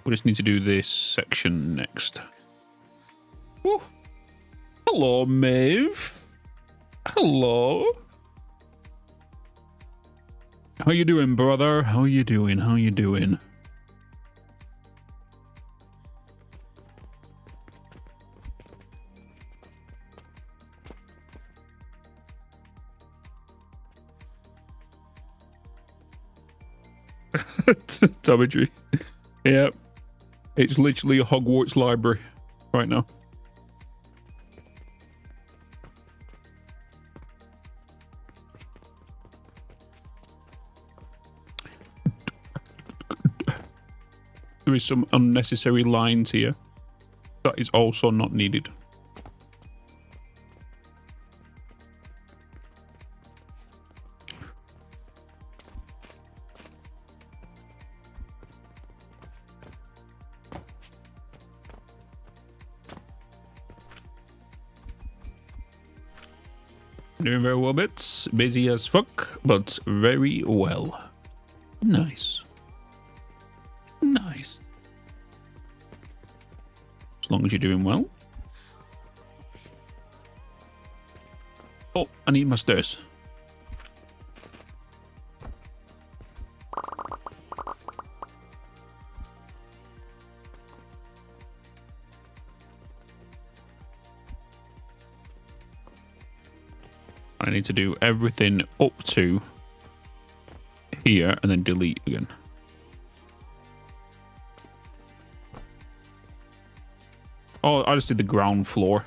We just need to do this section next. Woo. Hello, Maeve. Hello. How you doing, brother? How you doing? How you doing? Tometry. Yep. It's literally a Hogwarts library right now. There is some unnecessary lines here. That is also not needed. Doing very well, Bitz. Busy as fuck, but very well. Nice. Nice. As long as you're doing well. Oh, I need my stairs. I need to do everything up to here and then delete again. Oh, I just did the ground floor.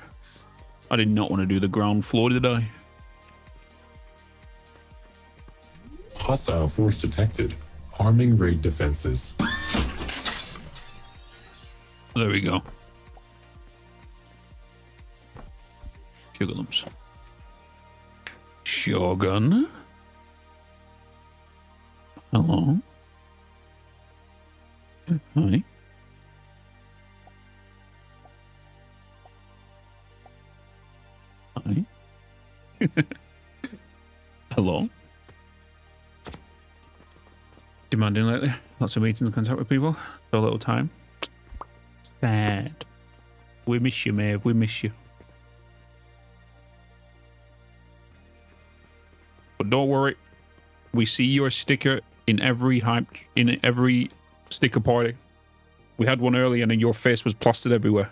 I did not want to do the ground floor, did I? Hostile force detected. Arming raid defenses. There we go. Sugar lumps. Shogun. Hello. Hi. Hi. Hello. Demanding lately. Lots of meetings and contact with people. So little time. Sad. We miss you, Maeve. We miss you. But don't worry. We see your sticker in every sticker party. We had one earlier and your face was plastered everywhere.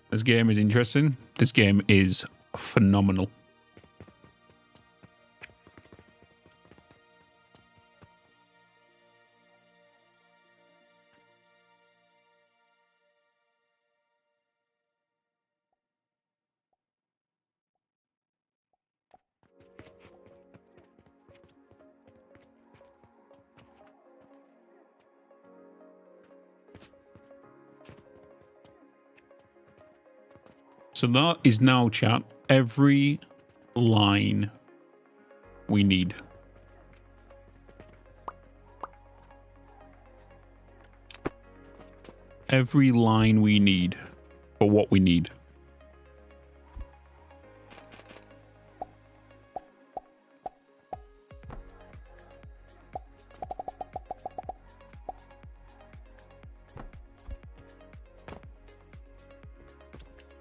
This game is interesting. This game is phenomenal. So that is now, chat, every line we need. Every line we need for what we need.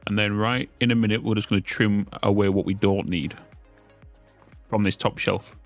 And then right in a minute, we're just going to trim away what we don't need from this top shelf.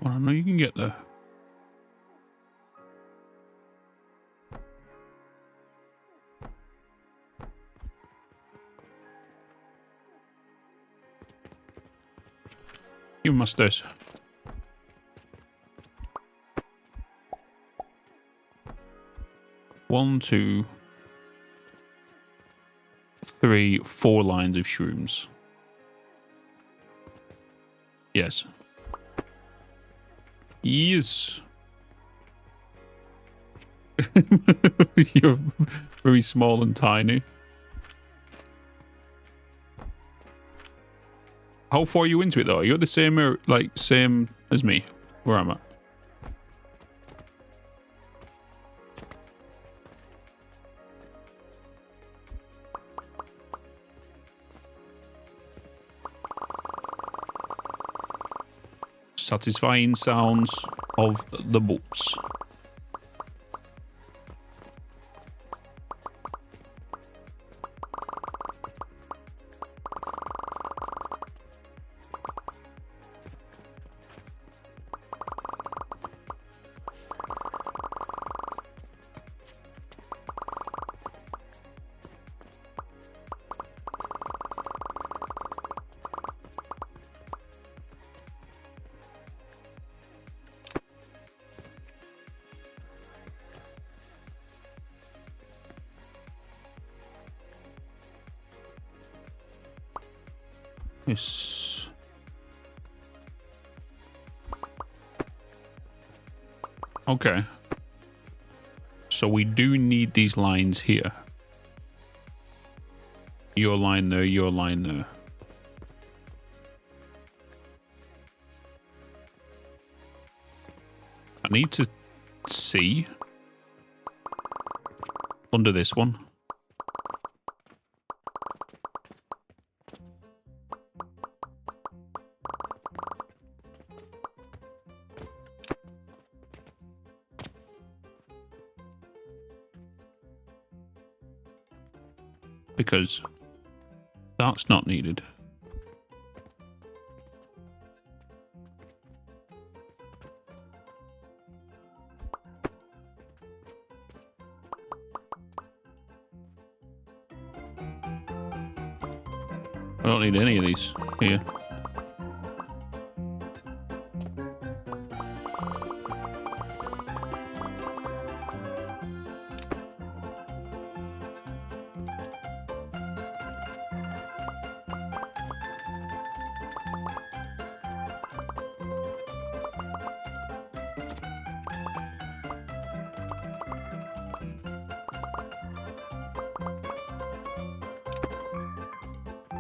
Come on, I know you can get there. You must this. One, two, three, 4 lines of shrooms. Yes. Yes. You're very small and tiny. How far are you into it though? Are you at the same same as me? Where am I? Satisfying sounds of the boats. Yes. Okay. So we do need these lines here. Your line there, your line there. I need to see under this one. Because that's not needed. I don't need any of these here.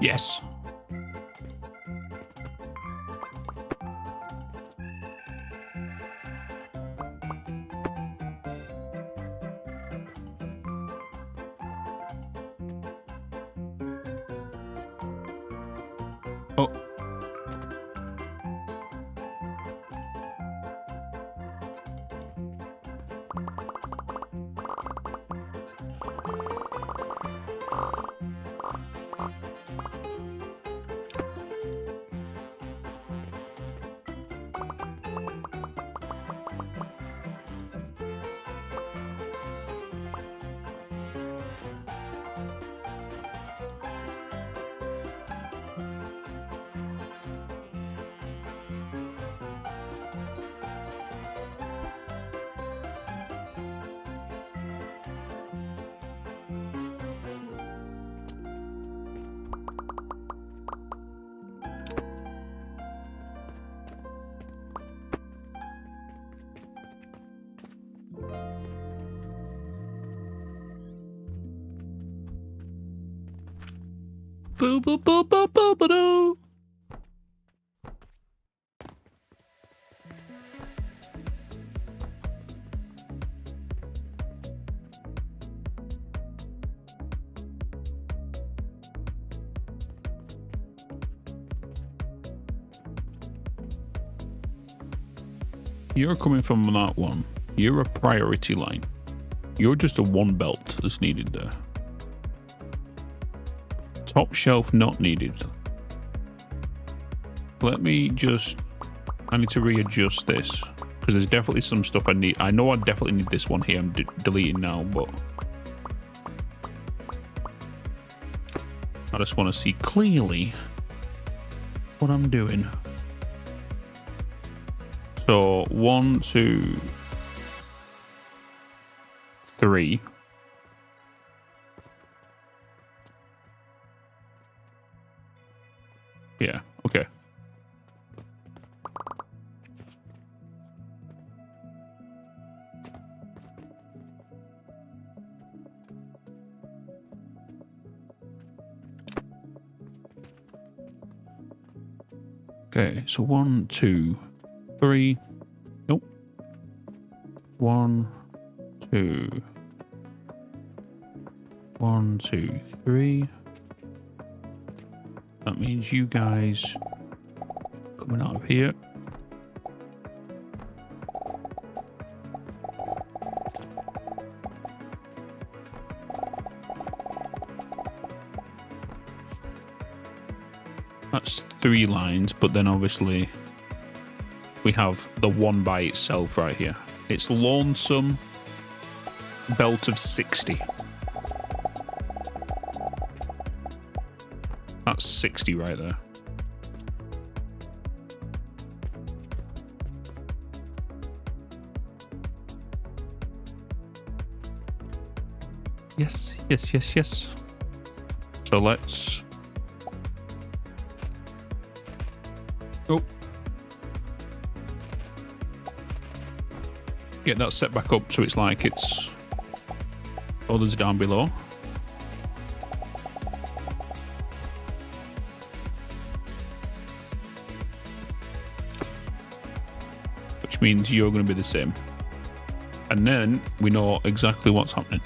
Yes. Oh. Boo boo boo boo boo boo doo. You're coming from that one. You're a priority line. You're just a one belt that's needed there. Top shelf not needed. Let me just I need to readjust this because there's definitely some stuff I need. I know I definitely need this one here. I'm deleting now, but I just want to see clearly what I'm doing. So 1, 2, 3. Yeah, okay. Okay, so 1, 2, 3. Nope. 1, 2. 1, 2, 3. That means you guys coming out of here. That's 3 lines, but then obviously we have the one by itself right here. It's lonesome belt of 60. That's 60 right there. Yes, yes, yes, yes. So let's... Oh. Get that set back up so it's like it's others down below. Which means you're going to be the same. And then we know exactly what's happening.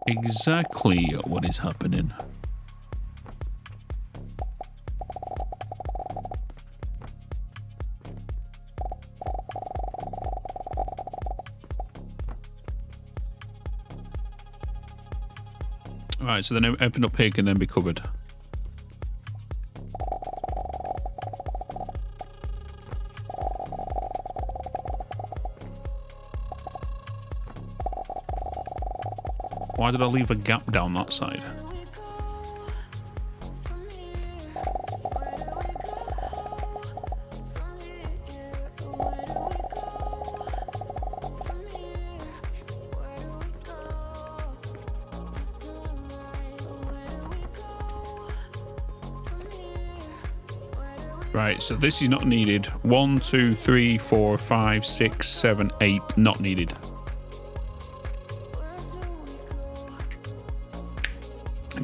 Exactly what is happening. Alright, so then everything up here can then be covered. Why did I leave a gap down that side? Right, so this is not needed. 1, 2, 3, 4, 5, 6, 7, 8, not needed.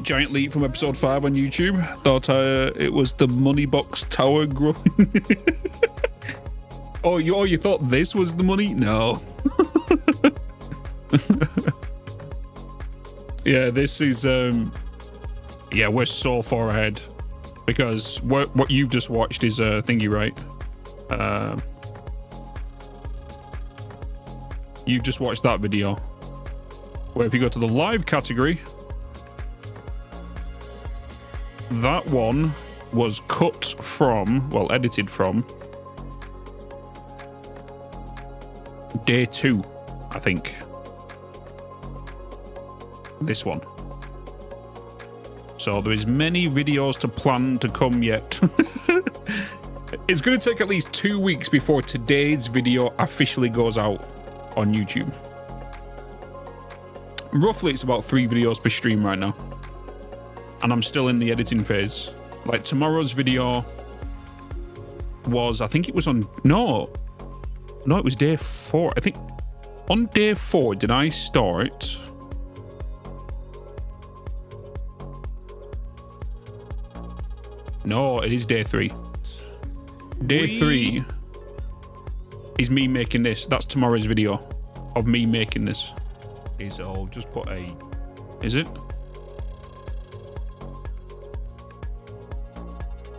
Giant leap from episode 5 on YouTube. Thought it was the money box tower growing. Oh, you thought this was the money? No. Yeah, this is yeah, we're so far ahead because what you've just watched is thingy, right? You've just watched that video where if you go to the live category, that one was cut from, well, edited from day 2, I think. This one. So there is many videos to plan to come yet. It's going to take at least 2 weeks before today's video officially goes out on YouTube. Roughly, it's about 3 videos per stream right now. And I'm still in the editing phase. Like tomorrow's video was, I think it was on, no, it was day 4. I think on day 4, did I start? No, it is day 3. Day 3 is me making this. That's tomorrow's video of me making this. Is I'll just put a, is it?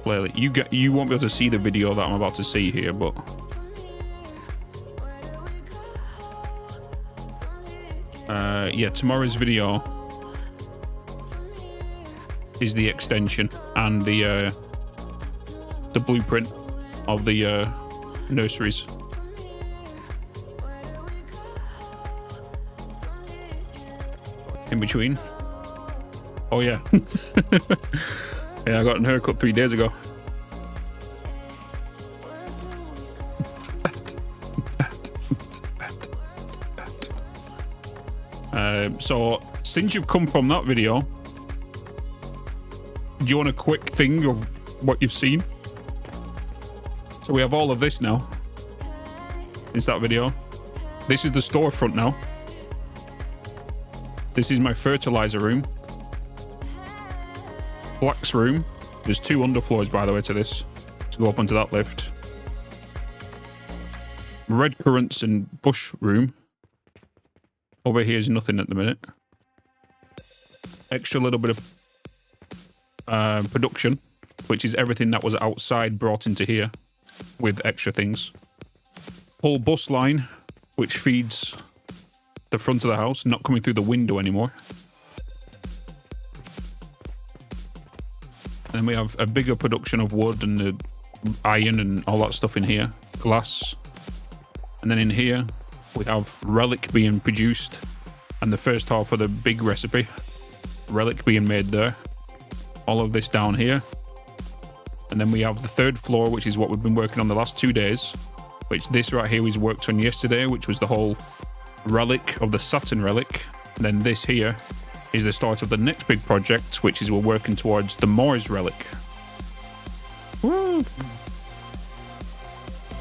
clearly. You won't be able to see the video that I'm about to see here, but yeah, tomorrow's video is the extension and the blueprint of the nurseries. In between. Oh yeah. Yeah, I got a haircut 3 days ago. So since you've come from that video, do you want a quick thing of what you've seen? So we have all of this now. Since that video. This is the storefront now. This is my fertilizer room. Black's room. There's 2 underfloors, by the way, to this. To go up onto that lift. Red currants and bush room. Over here is nothing at the minute. Extra little bit of production, which is everything that was outside brought into here with extra things. Whole bus line, which feeds the front of the house, not coming through the window anymore. Then we have a bigger production of wood and the iron and all that stuff in here. Glass. And then in here, we have relic being produced. And the first half of the big recipe. Relic being made there. All of this down here. And then we have the 3rd floor, which is what we've been working on the last 2 days. Which this right here was worked on yesterday, which was the whole relic of the Saturn relic. And then this here is the start of the next big project, which is we're working towards the Mars relic. Woo!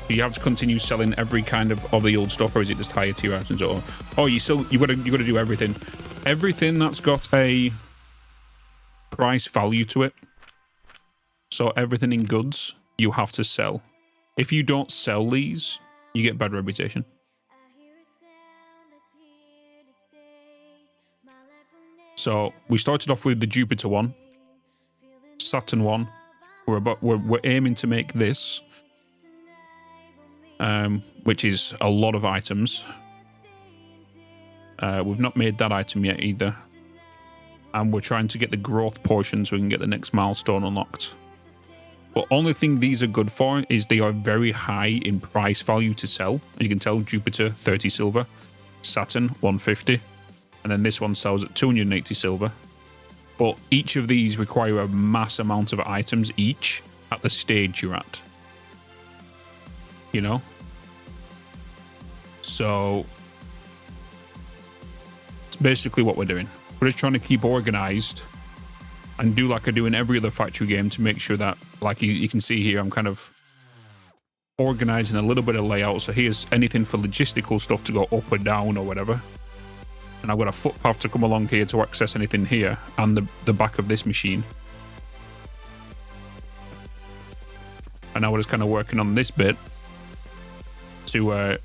Do you have to continue selling every kind of the old stuff, or is it just higher tier items? Or you gotta do everything. Everything that's got a price value to it. So everything in goods you have to sell. If you don't sell these, you get bad reputation. So we started off with the Jupiter one, Saturn one. We're aiming to make this, which is a lot of items. We've not made that item yet either, and we're trying to get the growth portion so we can get the next milestone unlocked. But only thing these are good for is they are very high in price value to sell. As you can tell, Jupiter 30 silver, Saturn 150. And then this one sells at 280 silver. But each of these require a mass amount of items each at the stage you're at. You know? So it's basically what we're doing. We're just trying to keep organized and do like I do in every other factory game to make sure that, like you can see here, I'm kind of organizing a little bit of layout. So here's anything for logistical stuff to go up or down or whatever. And I've got a footpath to come along here to access anything here and the back of this machine. And now we're just kind of working on this bit to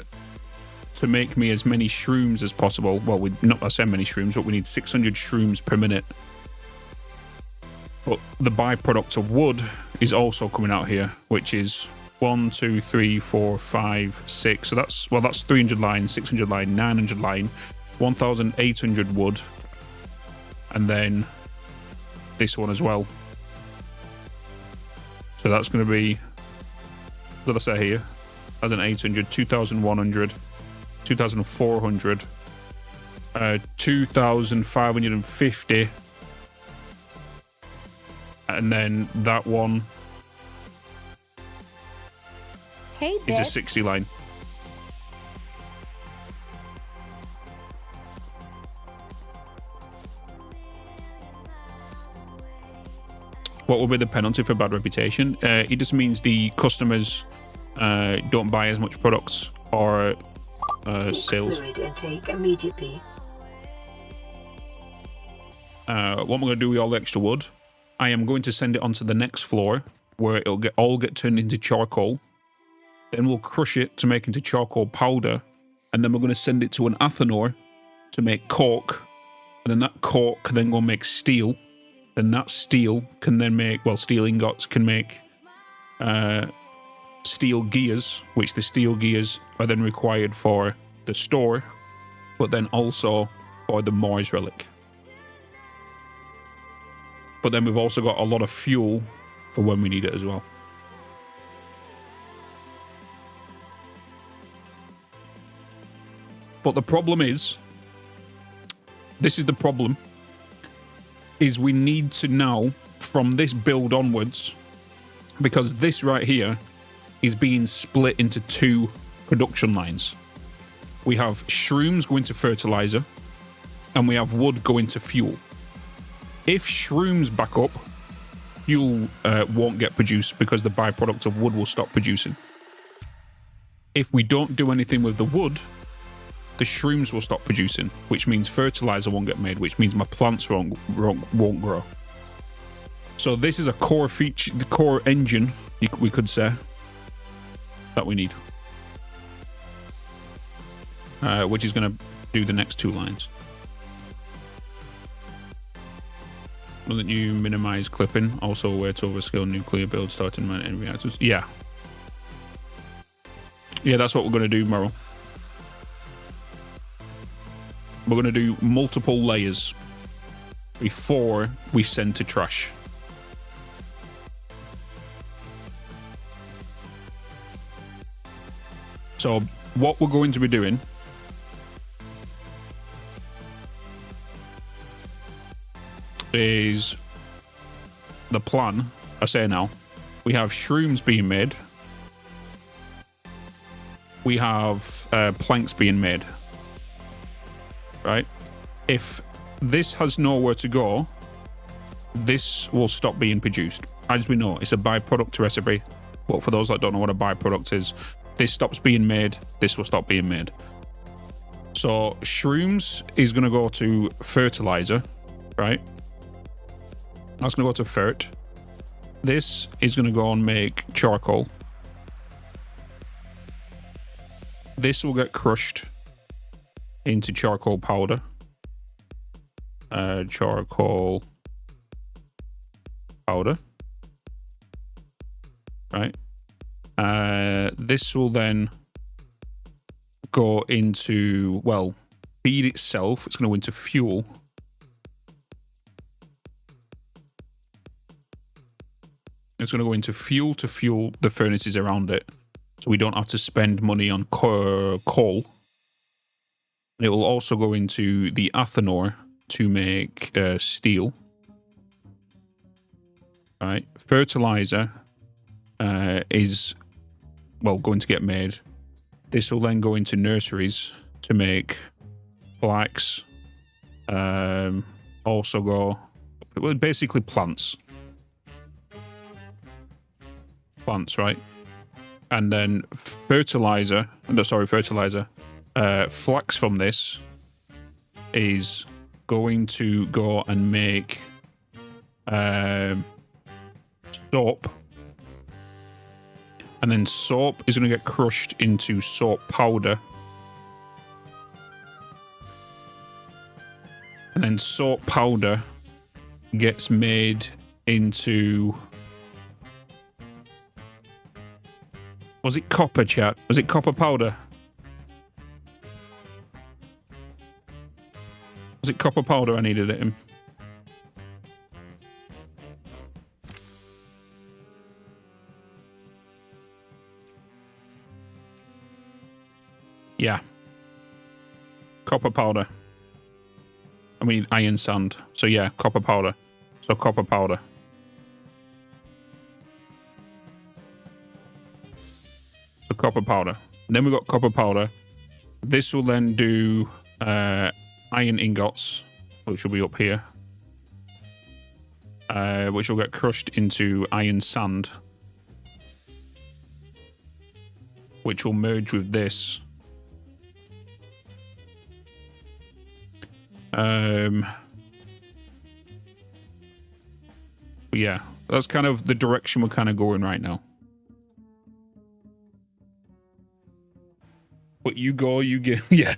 make me as many shrooms as possible. Well, we not I say many shrooms, but we need 600 shrooms per minute. But the byproduct of wood is also coming out here, which is 1, 2, 3, 4, 5, 6. So that's 300 line, 600 line, 900 line. 1,800 wood, and then this one as well. So that's going to be, what did I say here? 1,800, 2,100, 2,400, 2,550, and then that one is a 60 line. What will be the penalty for bad reputation? It just means the customers don't buy as much products or sales. Fluid intake immediately. What am I going to do with all the extra wood? I am going to send it onto the next floor where it'll all get turned into charcoal. Then we'll crush it to make into charcoal powder, and then we're going to send it to an Athenor to make cork, and then that cork can then go make steel. Then that steel can then make, well, steel ingots can make steel gears, which the steel gears are then required for the store, but then also for the Mars relic. But then we've also got a lot of fuel for when we need it as well. But the problem is, this is the problem, is we need to now, from this build onwards, because this right here is being split into 2 production lines. We have shrooms going to fertilizer, and we have wood going to fuel. If shrooms back up, fuel won't get produced because the byproduct of wood will stop producing. If we don't do anything with the wood, the shrooms will stop producing, which means fertilizer won't get made, which means my plants won't grow. So this is a core feature, the core engine, we could say, that we need. Which is going to do the next 2 lines. Will that you minimize clipping? Also, where to overscale nuclear build starting mining reactors? Yeah. Yeah, that's what we're going to do, Merrill. We're going to do multiple layers before we send to trash. So what we're going to be doing is the plan. I say now, we have shrooms being made. We have planks being made. Right? If this has nowhere to go, this will stop being produced. As we know, it's a byproduct recipe. But for those that don't know what a byproduct is, this stops being made, this will stop being made. So shrooms is going to go to fertilizer, right? That's going to go to fert. This is going to go and make charcoal. This will get crushed into charcoal powder. Charcoal powder. Right. This will then go into, well, feed itself. It's going to go into fuel. It's going to go into fuel to fuel the furnaces around it. So we don't have to spend money on coal. It will also go into the athanor to make steel. All right. Fertilizer is, well, going to get made. This will then go into nurseries to make flax. Also go, well, basically plants. Plants, right? And then fertilizer, flax from this is going to go and make soap. And then soap is going to get crushed into soap powder. And then soap powder gets made into... Was it copper, chat? Was it copper powder? Was it copper powder I needed it in? Yeah. Copper powder. I mean, iron sand. So yeah, copper powder. So copper powder. So copper powder. Then we've got copper powder. This will then do iron ingots, which will be up here. Which will get crushed into iron sand. Which will merge with this. Yeah, that's kind of the direction we're kind of going right now. But you go, you get, yeah.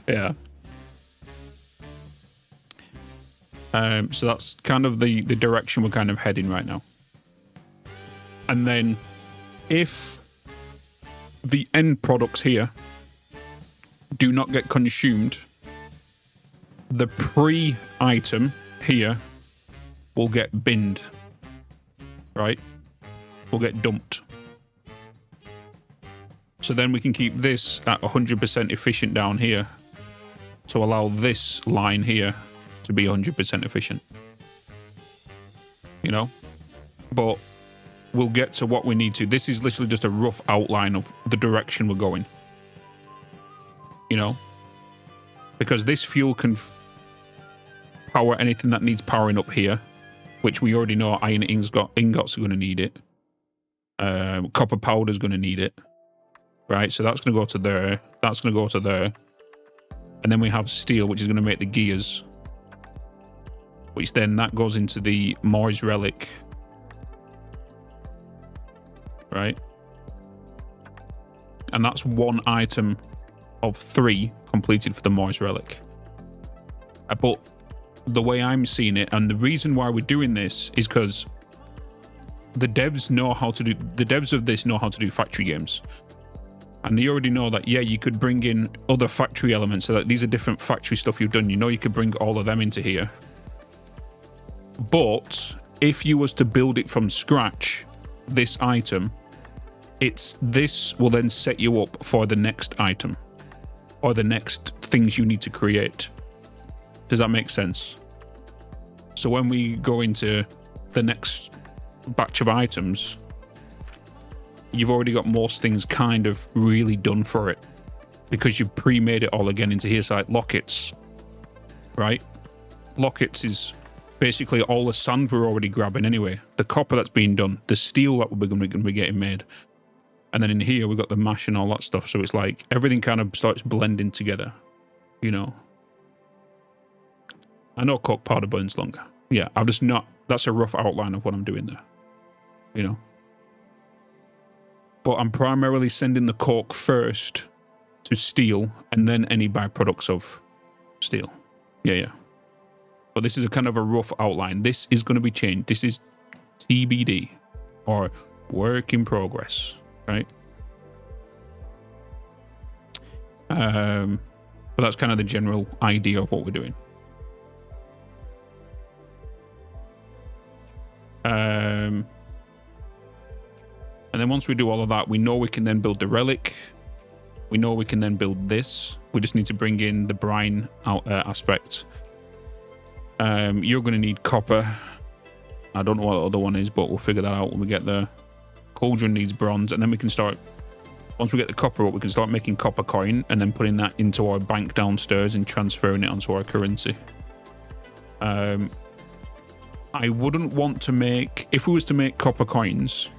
Yeah. So that's kind of the direction we're kind of heading right now. And then if the end products here do not get consumed, the pre-item here will get binned, right? Will get dumped. So then we can keep this at 100% efficient down here to allow this line here to be 100% efficient. You know? But we'll get to what we need to. This is literally just a rough outline of the direction we're going. You know? Because this fuel can power anything that needs powering up here, which we already know iron ingots are going to need it. Copper powder is going to need it. Right, so that's going to go to there. That's going to go to there. And then we have steel, which is going to make the gears. Which then that goes into the Mars relic. Right? And that's one item of 3 completed for the Mars relic. But the way I'm seeing it, and the reason why we're doing this is because the devs know how to do, the devs of this know how to do factory games. And they already know that, yeah, you could bring in other factory elements. So that these are different factory stuff you've done. You know, you could bring all of them into here. But if you was to build it from scratch, this item, this will then set you up for the next item or the next things you need to create. Does that make sense? So when we go into the next batch of items, you've already got most things kind of really done for it because you've pre-made it all again into here. So like lockets, right? Lockets is basically all the sand we're already grabbing anyway. The copper that's being done, the steel that we're going to be getting made. And then in here, we've got the mash and all that stuff. So it's like everything kind of starts blending together, you know? I know coke powder burns longer. Yeah, I've just not, that's a rough outline of what I'm doing there, you know? But I'm primarily sending the coke first to steel and then any byproducts of steel. Yeah. But this is a kind of a rough outline. This is going to be changed. This is TBD or work in progress, right? But that's kind of the general idea of what we're doing. And then once we do all of that, we know we can then build the relic. We know we can then build this. We just need to bring in the brine aspect. You're going to need copper. I don't know what the other one is, but we'll figure that out when we get there. Cauldron needs bronze, and then we can start, once we get the copper up, we can start making copper coin and then putting that into our bank downstairs and transferring it onto our currency. I wouldn't want to make, if we was to make copper coins,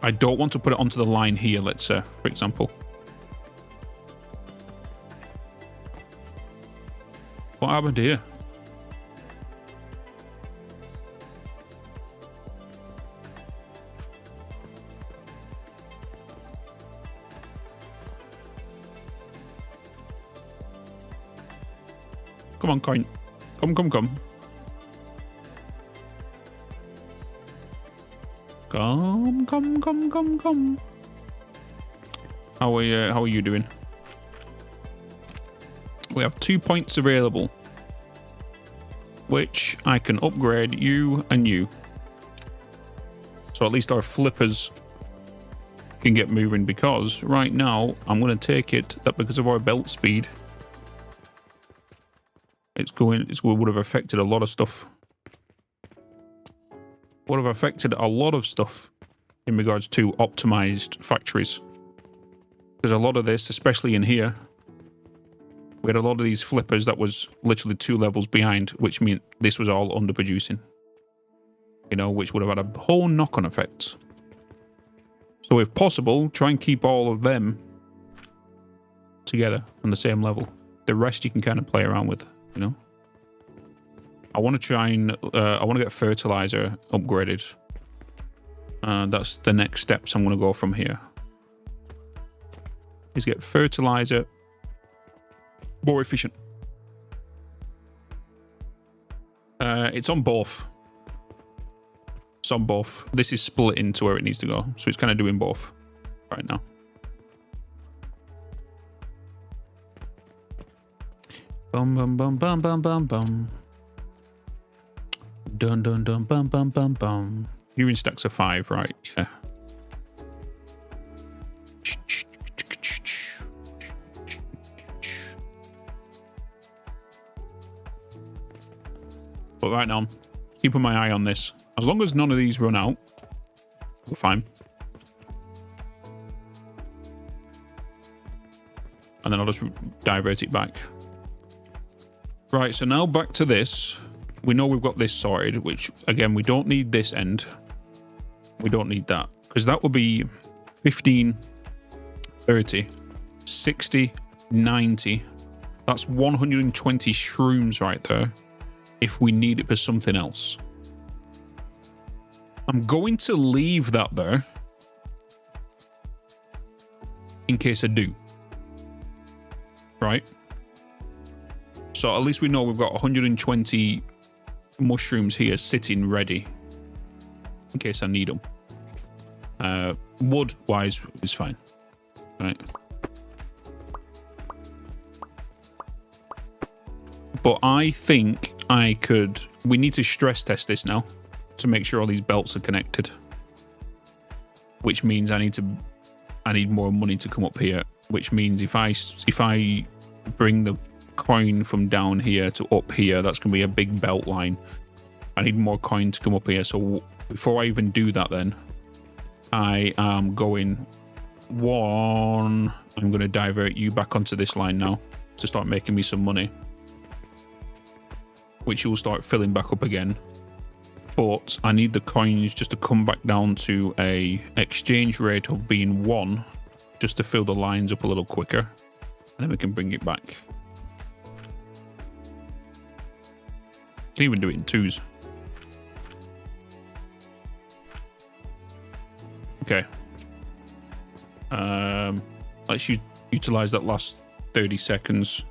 I don't want to put it onto the line here, let's say, for example. What happened here? Come on, coin. Come. Come. How are you doing? We have 2 points available, which I can upgrade you and you. So at least our flippers can get moving, because right now I'm going to take it that because of our belt speed, it would have affected a lot of stuff. Would have affected a lot of stuff in regards to optimized factories. Because a lot of this, especially in here, we had a lot of these flippers that was literally 2 levels behind, which meant this was all underproducing. You know, which would have had a whole knock-on effect. So if possible, try and keep all of them together on the same level. The rest you can kind of play around with, you know. I want to try and I want to get fertilizer upgraded. That's the next steps I'm going to go from here. Is get fertilizer more efficient. It's on both. That's on both. This is split into where it needs to go. So it's kind of doing both right now. Bum, bum, bum, bum, bum, bum, bum. Dun, dun, dun, bum, bum, bum, bum. Viewing stacks of 5, right? Yeah. But right now, keeping my eye on this. As long as none of these run out, we're fine. And then I'll just divert it back. Right, so now back to this. We know we've got this sorted, which, again, we don't need this end. We don't need that. Because that would be 15, 30, 60, 90. That's 120 shrooms right there. If we need it for something else. I'm going to leave that there. In case I do. Right? So at least we know we've got 120 mushrooms here sitting ready. In case I need them. Wood-wise is fine. Right? But I think we need to stress test this now to make sure all these belts are connected. Which means I need more money to come up here. Which means if I bring the coin from down here to up here, that's going to be a big belt line. I need more coin to come up here. So before I even do that then, I am going one. I'm going to divert you back onto this line now to start making me some money. Which will start filling back up again. But I need the coins just to come back down to a exchange rate of being 1, just to fill the lines up a little quicker. And then we can bring it back. Can even do it in 2s. Okay. Let's utilize that last 30 seconds.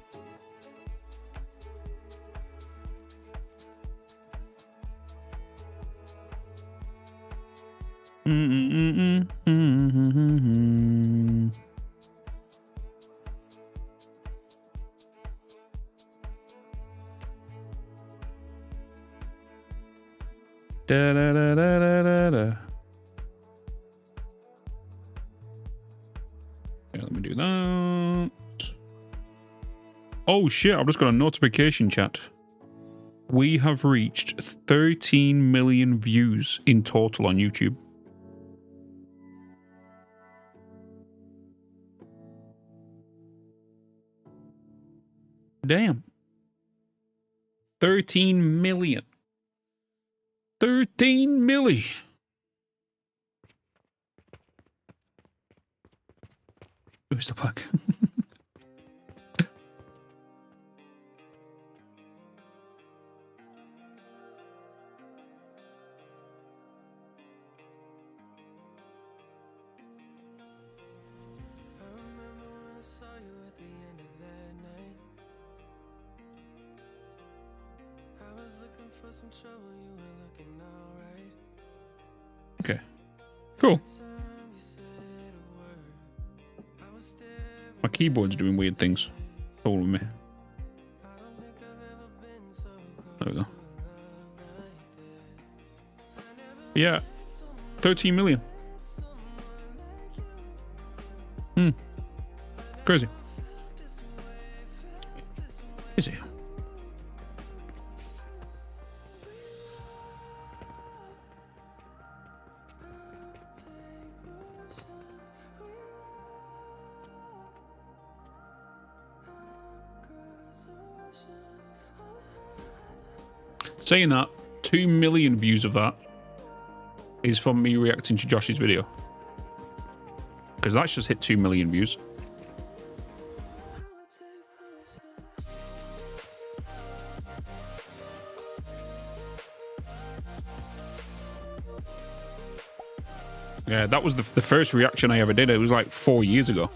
Da, da, da, da, da, da. Okay, let me do that. Oh shit, I've just got a notification, chat. We have reached 13 million views in total on YouTube. Damn. 13 million. 13 milli. Who's the plug? Okay, cool. My keyboard's doing weird things. Hold with me. There we go. Yeah, 13 million. Crazy. Easy. Saying that, 2 million views of that is from me reacting to Josh's video. Because that's just hit 2 million views. Yeah, that was the first reaction I ever did. It was like 4 years ago.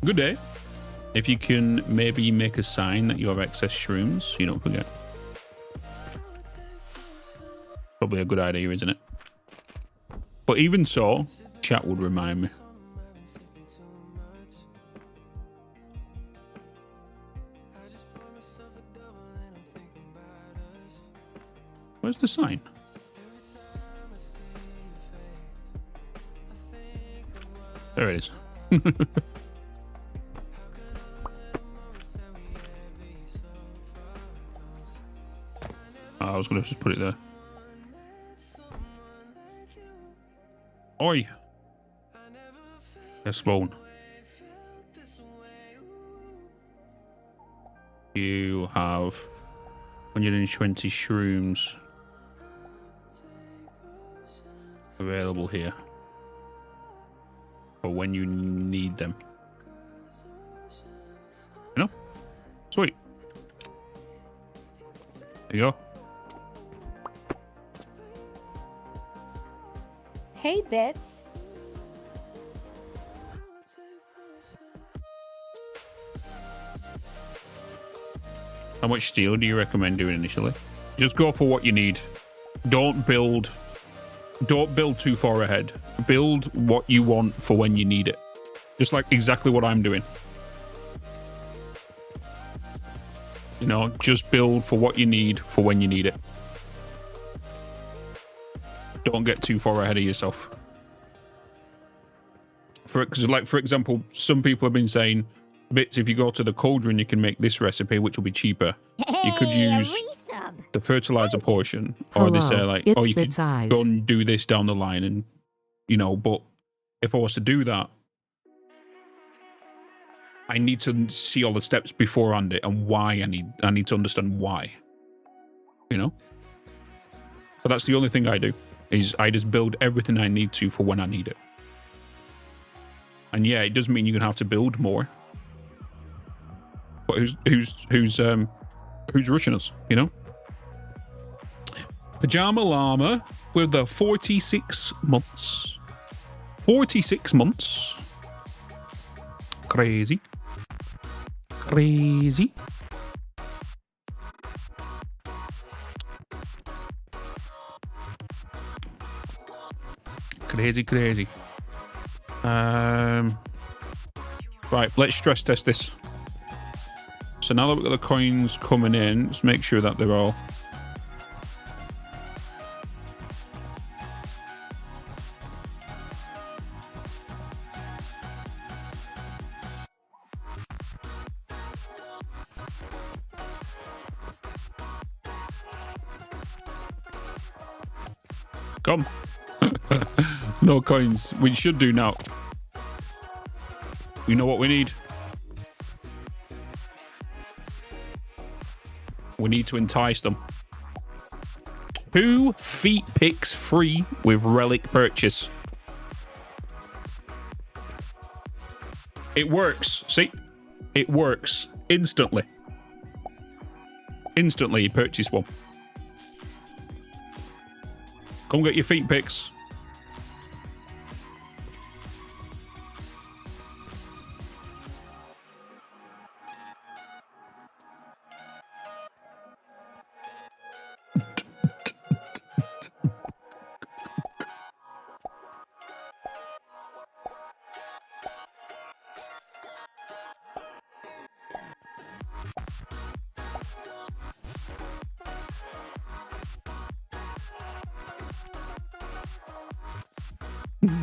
Good day. If you can maybe make a sign that you have excess shrooms, so you don't forget. Probably a good idea, isn't it? But even so, chat would remind me. Where's the sign? There it is. I was going to just put it there. Oi! Yes, spawn. You have 120 shrooms available here for when you need them. You know? Sweet. There you go. Hey, Bitz. How much steel do you recommend doing initially? Just go for what you need. Don't build too far ahead. Build what you want for when you need it. Just like exactly what I'm doing. You know, just build for what you need for when you need it. Don't get too far ahead of yourself. For example, some people have been saying, Bitz, if you go to the cauldron, you can make this recipe, which will be cheaper. You could use the fertilizer portion, or they say like, oh, you could go and do this down the line, and you know. But if I was to do that, I need to see all the steps beforehand it and why I need to understand why. You know. But that's the only thing I do. Is I just build everything I need to for when I need it. And yeah, it does mean you're gonna have to build more. But who's rushing us, you know? Pajama Llama with the 46 months. 46 months. Crazy. Crazy. Crazy. Right, let's stress test this. So now that we've got the coins coming in, let's make sure that they're all... Come. No coins. We should do now. You know what we need? We need to entice them. 2 feet picks free with relic purchase. It works. See? It works. Instantly. Instantly you purchase one. Come get your feet picks.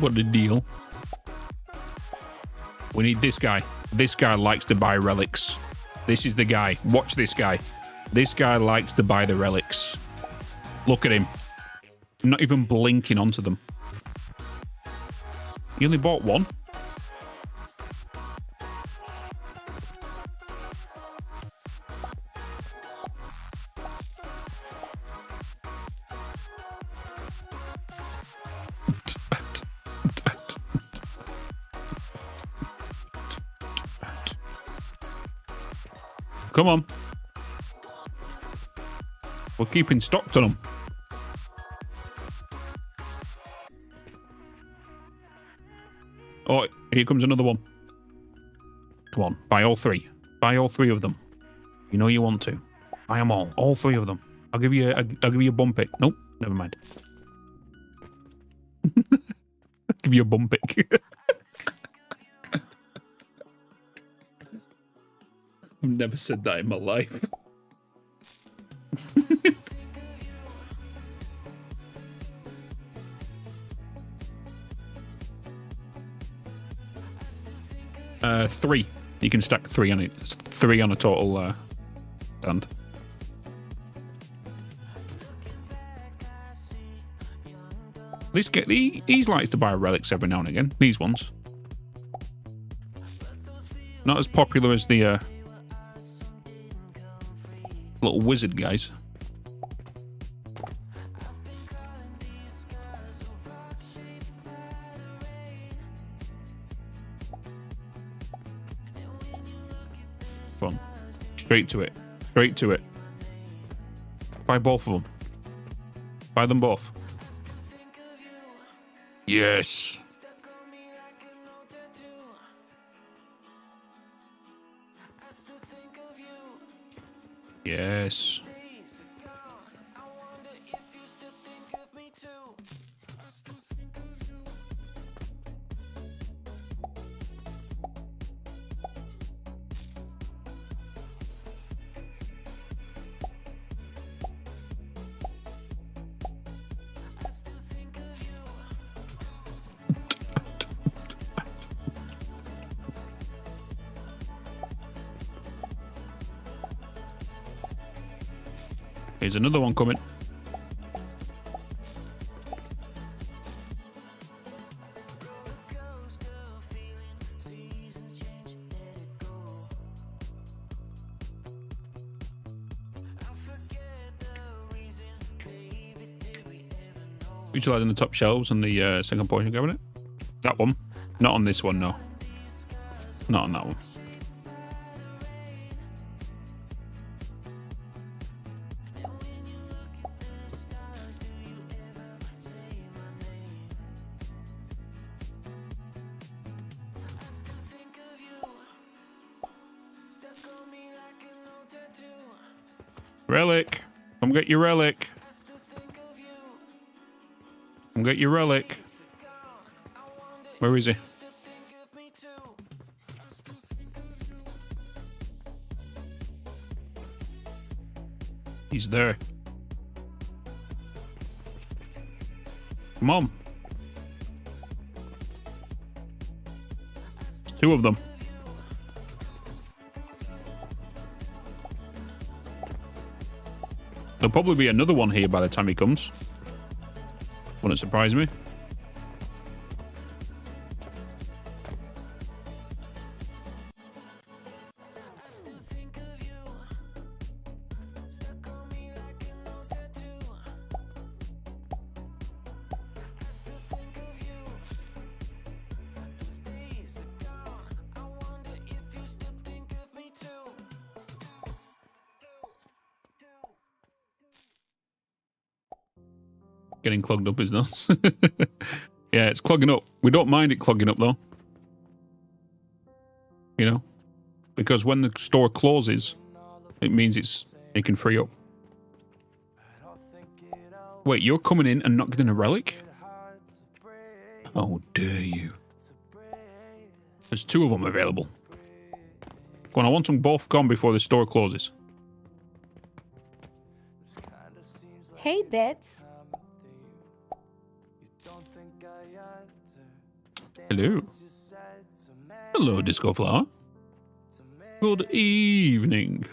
What a deal. We need this guy. This guy likes to buy relics. This is the guy. Watch this guy. This guy likes to buy the relics. Look at him. Not even blinking onto them. He only bought one. Come on. We're keeping stocked on them. Oh, here comes another one. Come on, buy all 3. Buy all 3 of them. You know you want to. Buy them all 3 of them. I'll give you a bum pick. Nope, never mind. I'll give you a bum pick. I've never said that in my life. Three. You can stack 3 on it. It's 3 on a total stand. At least get these likes to buy relics every now and again. These ones. Not as popular as the little wizard guys. Fun. Straight to it. Straight to it. Buy both of them. Buy them both. Yes. Yes. Here's another one coming. Utilising the top shelves on the second portion cabinet. That one. Not on this one, no. Not on that one. Relic. Come get your relic. Come get your relic. Where is he? He's there. Come on. 2 of them. There'll probably be another one here by the time he comes. Wouldn't surprise me. Getting clogged up is nuts. Yeah, it's clogging up. We don't mind it clogging up though. You know? Because when the store closes, it means it can free up. Wait, you're coming in and not getting a relic? How dare you. There's 2 of them available. Go on, I want them both gone before the store closes. Hey, Bitz. Hello. Hello, Disco Flower. Good evening.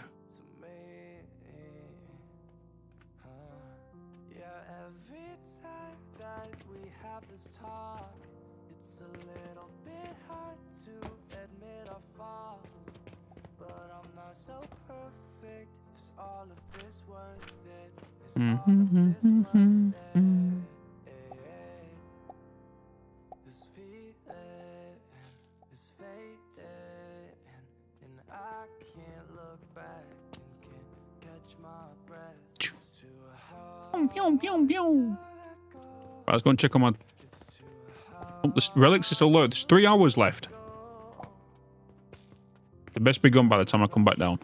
Right, let's go and check on my... Oh, the relics are still low. There's 3 hours left. best be gone by the time I come back down.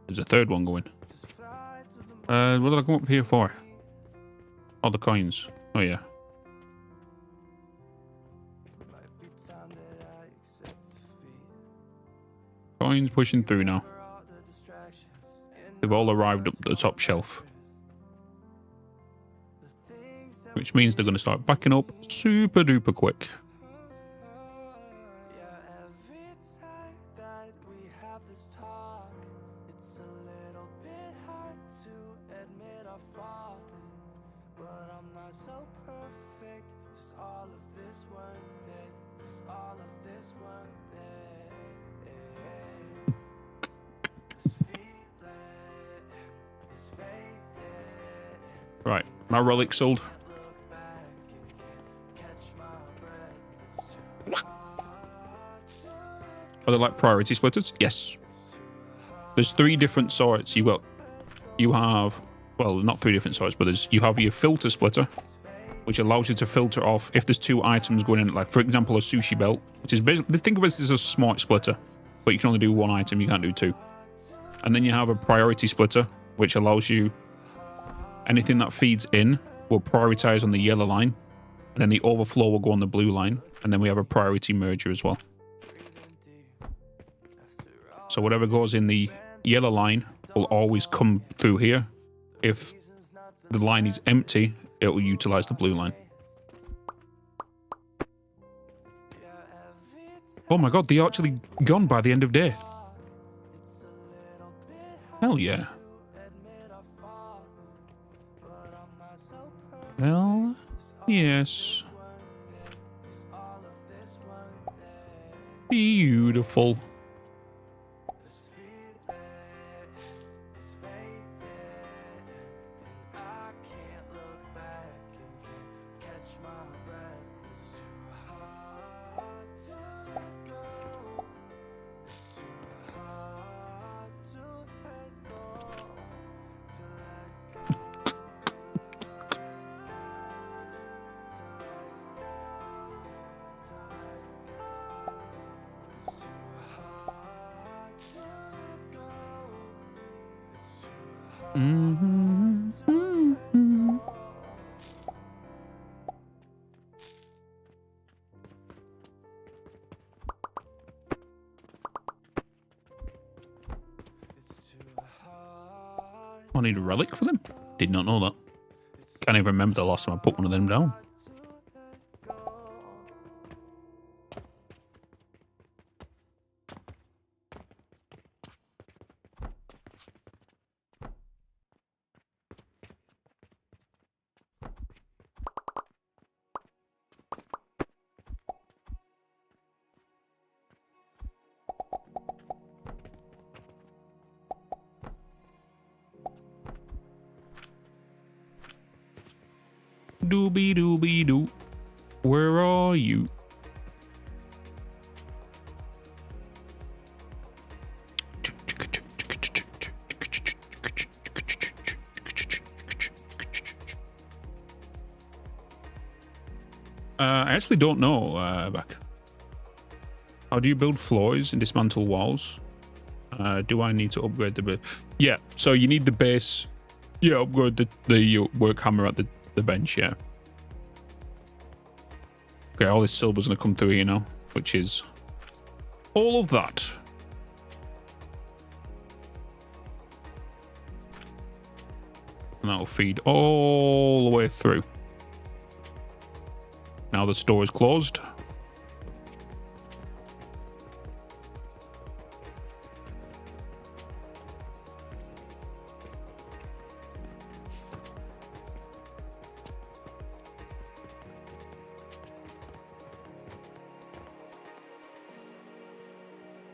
There's a third one going. What did I come up here for? Oh, the coins. Oh, yeah. Coins pushing through now. They've all arrived up the top shelf. Which means they're going to start backing up super duper quick. Right, my relic sold. Are they like priority splitters? Yes. There's 3 different sorts. You have, well, not 3 different sorts, but you have your filter splitter, which allows you to filter off if there's 2 items going in, like for example a sushi belt, which is basically, think of it as a smart splitter, but you can only do 1 item, you can't do 2. And then you have a priority splitter, which allows you anything that feeds in will prioritize on the yellow line, and then the overflow will go on the blue line, and then we have a priority merger as well. So whatever goes in the yellow line will always come through here. If the line is empty, it will utilize the blue line. Oh my god, they're actually gone by the end of day. Hell yeah. Well, yes. Beautiful. I need a relic for them? Did not know that. Can't even remember the last time I put one of them down. Doobie doobie doo. Where are you? I actually don't know, back. How do you build floors and dismantle walls? Do I need to upgrade the base? Yeah, so you need the base. Yeah, upgrade the work hammer at the bench, yeah. Okay, all this silver's gonna come through here now, which is all of that. And that'll feed all the way through. Now the store is closed.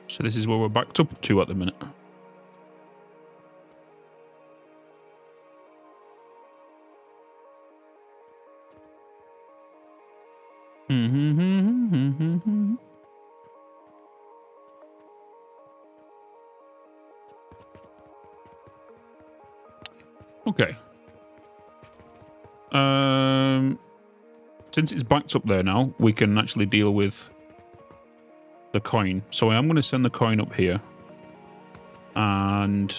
So this is where we're backed up to at the minute. Okay. since it's backed up there now, we can actually deal with the coin. So I am going to send the coin up here. And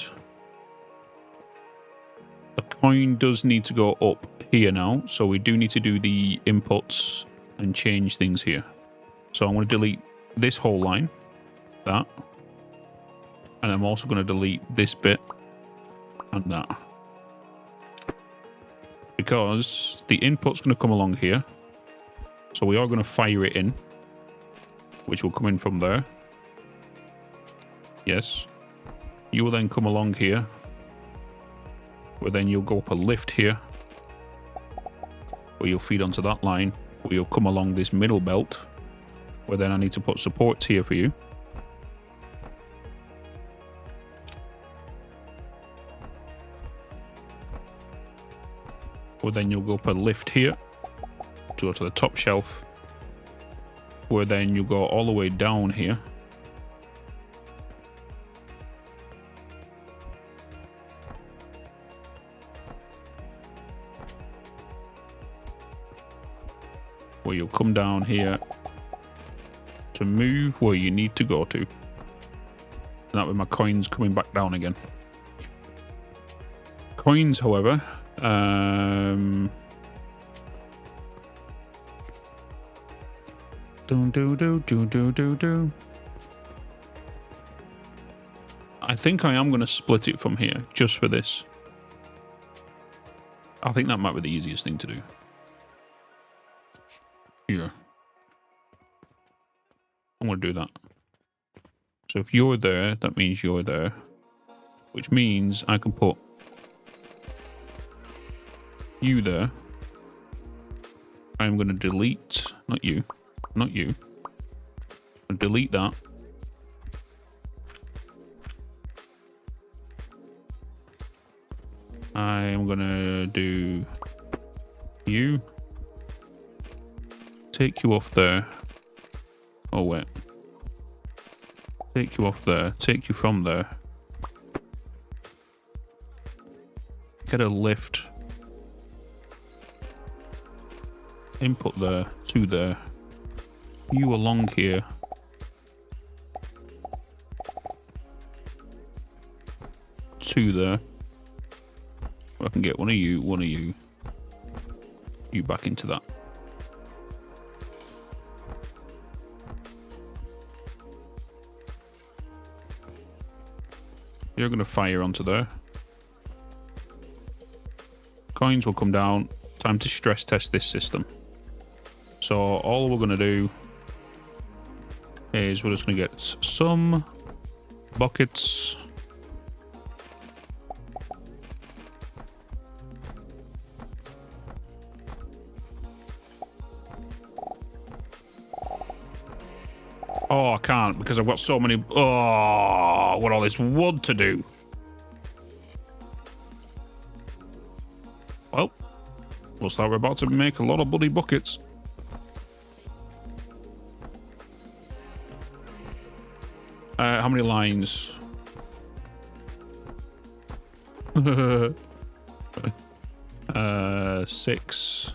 the coin does need to go up here now. So we do need to do the inputs and change things here. So I'm going to delete this whole line. That. And I'm also going to delete this bit and that. Because the input's going to come along here. So we are going to fire it in. Which will come in from there. Yes. You will then come along here. Where then you'll go up a lift here. Where you'll feed onto that line. Where you'll come along this middle belt. Where then I need to put supports here for you. Where then you'll go up a lift here. To go to the top shelf. Where then you go all the way down here. Where you'll come down here to move where you need to go to. And that with my coins coming back down again. Coins, however, I think I am going to split it from here, just for this. I think that might be the easiest thing to do. Yeah. I'm going to do that. So if you're there, that means you're there. Which means I can put you there. I'm going to delete, not you. I'll delete that. I'm gonna do you. Take you off there. Oh wait. Take you off there. Take you from there. Get a lift. Input there to there. You along here. To there. I can get one of you back into that. You're going to fire onto there. Coins will come down. Time to stress test this system. So all we're going to do is we're just going to get some buckets. Oh, I can't because I've got so many. Oh, what all this wood to do. Well, looks like we're about to make a lot of bloody buckets. How many lines? 6.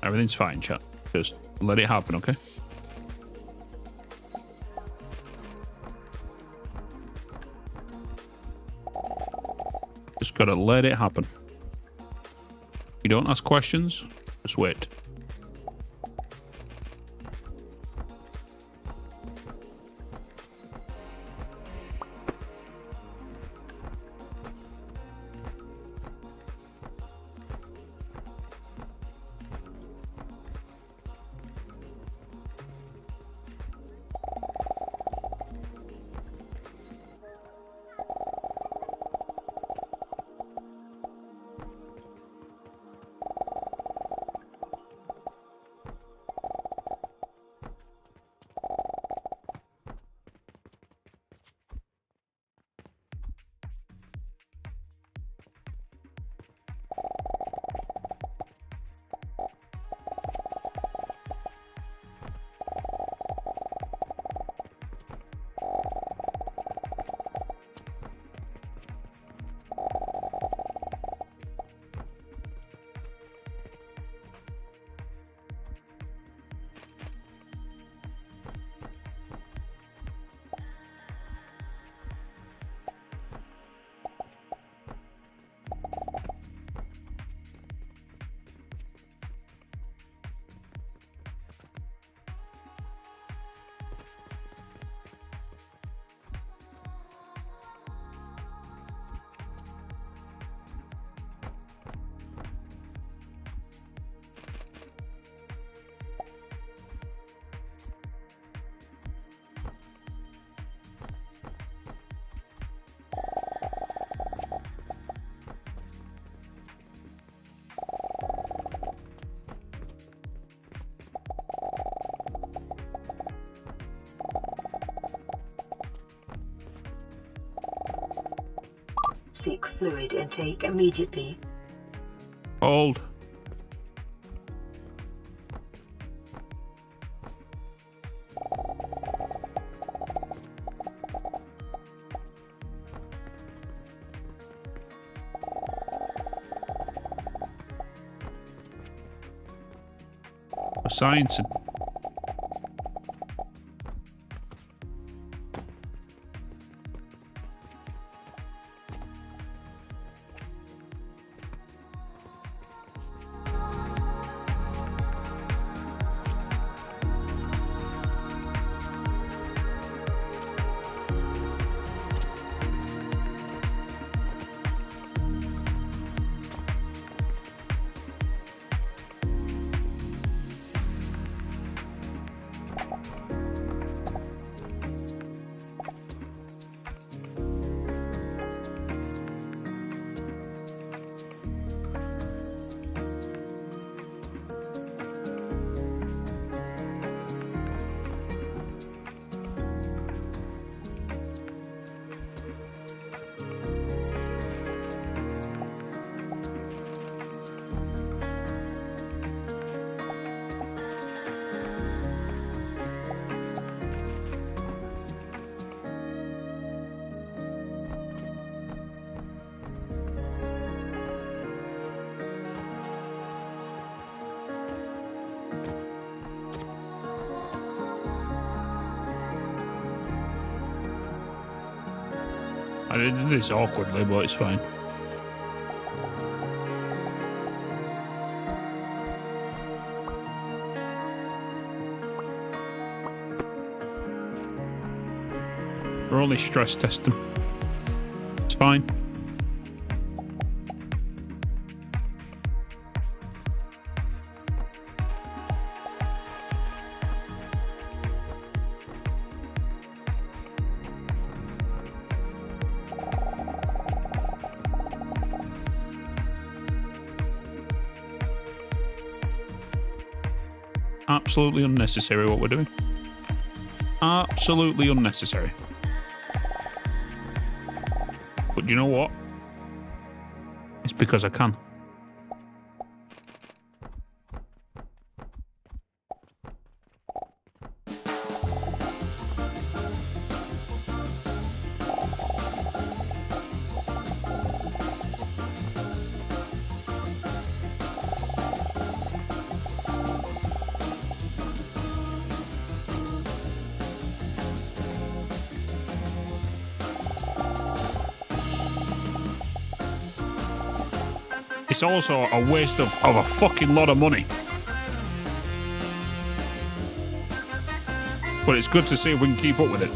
Everything's fine, chat. Just let it happen, okay? Just gotta let it happen. You don't ask questions, just wait. Seek fluid intake immediately. Hold. Science. I did this awkwardly, but it's fine. We're only stress testing. It's fine. Absolutely unnecessary what we're doing. Absolutely unnecessary. But you know what? It's because I can. It's also a waste of a fucking lot of money. But it's good to see if we can keep up with it.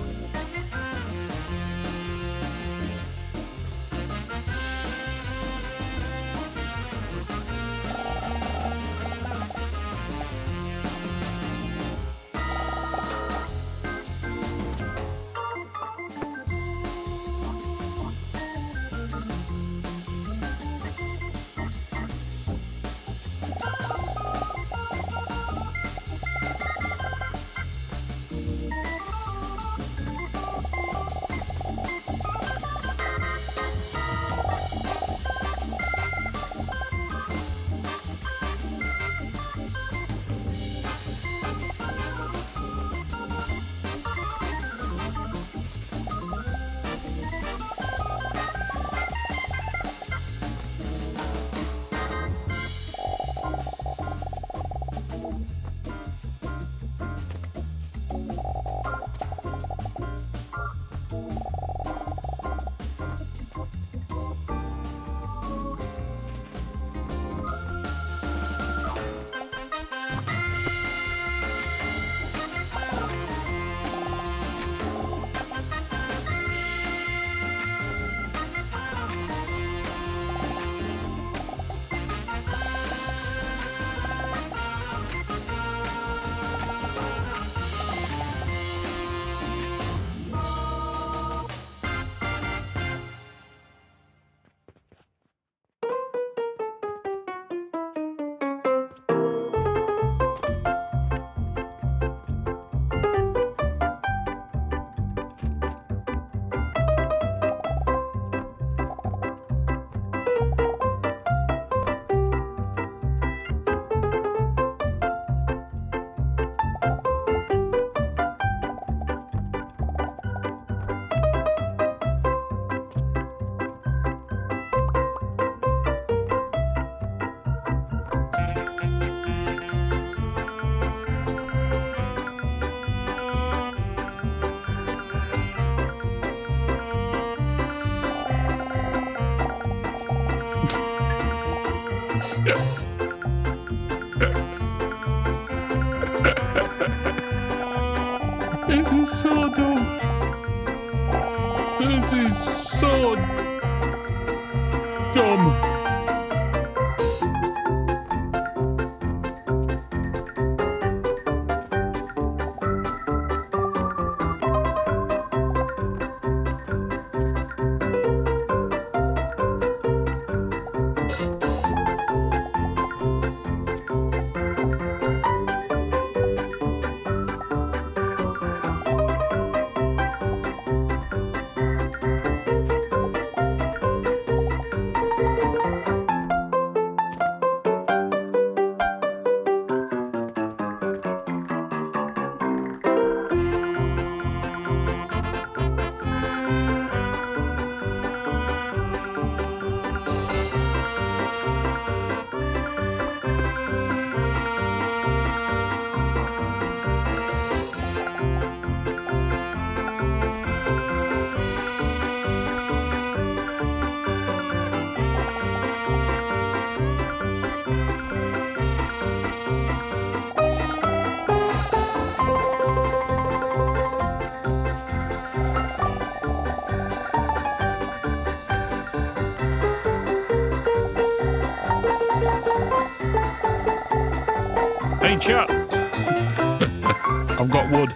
This is so dumb. This is so dumb. Hey, chat. I've got wood.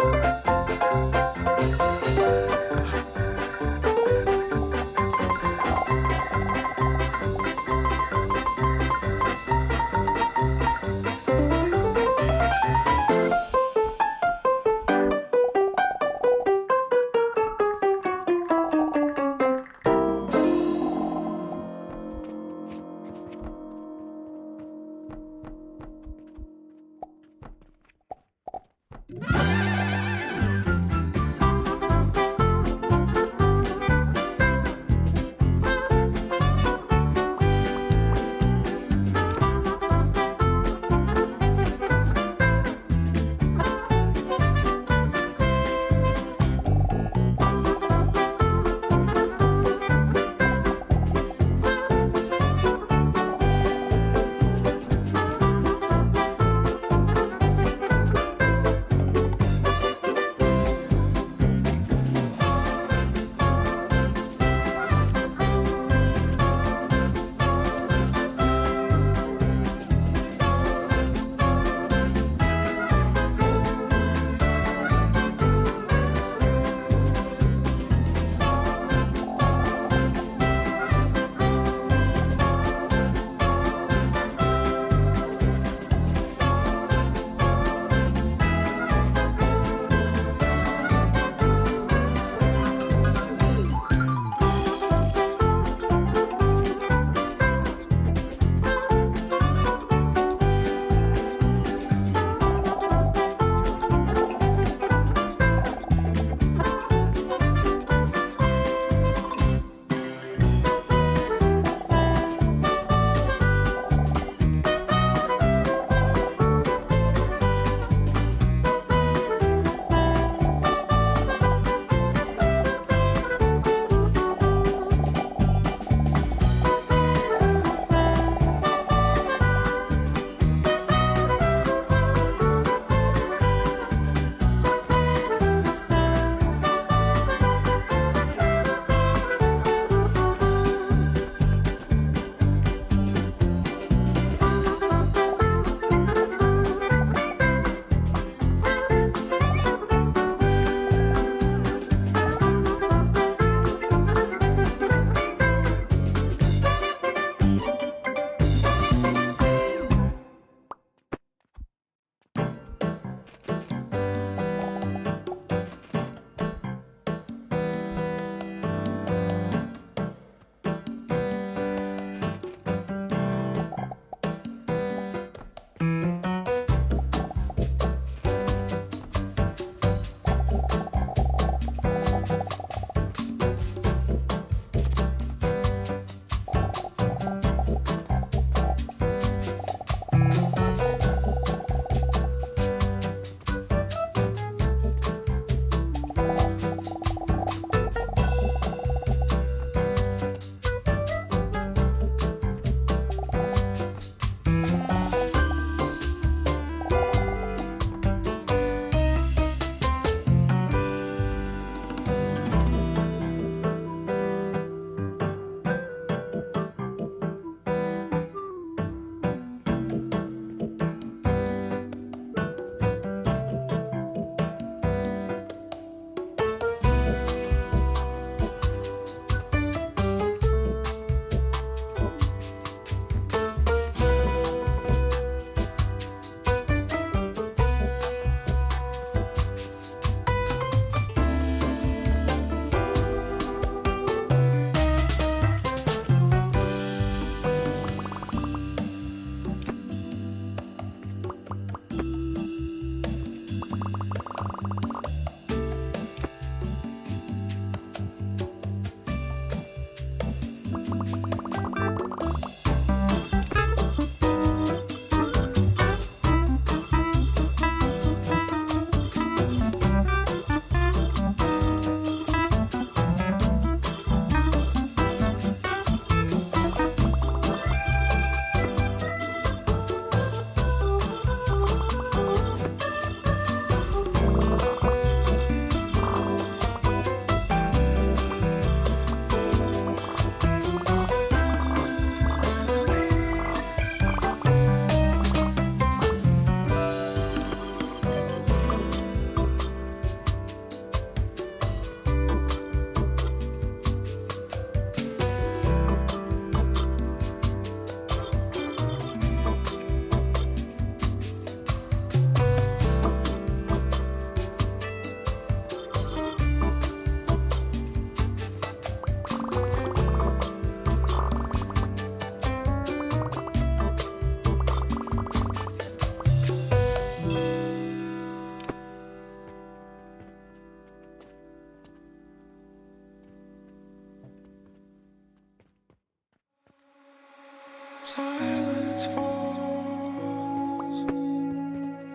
Silence falls,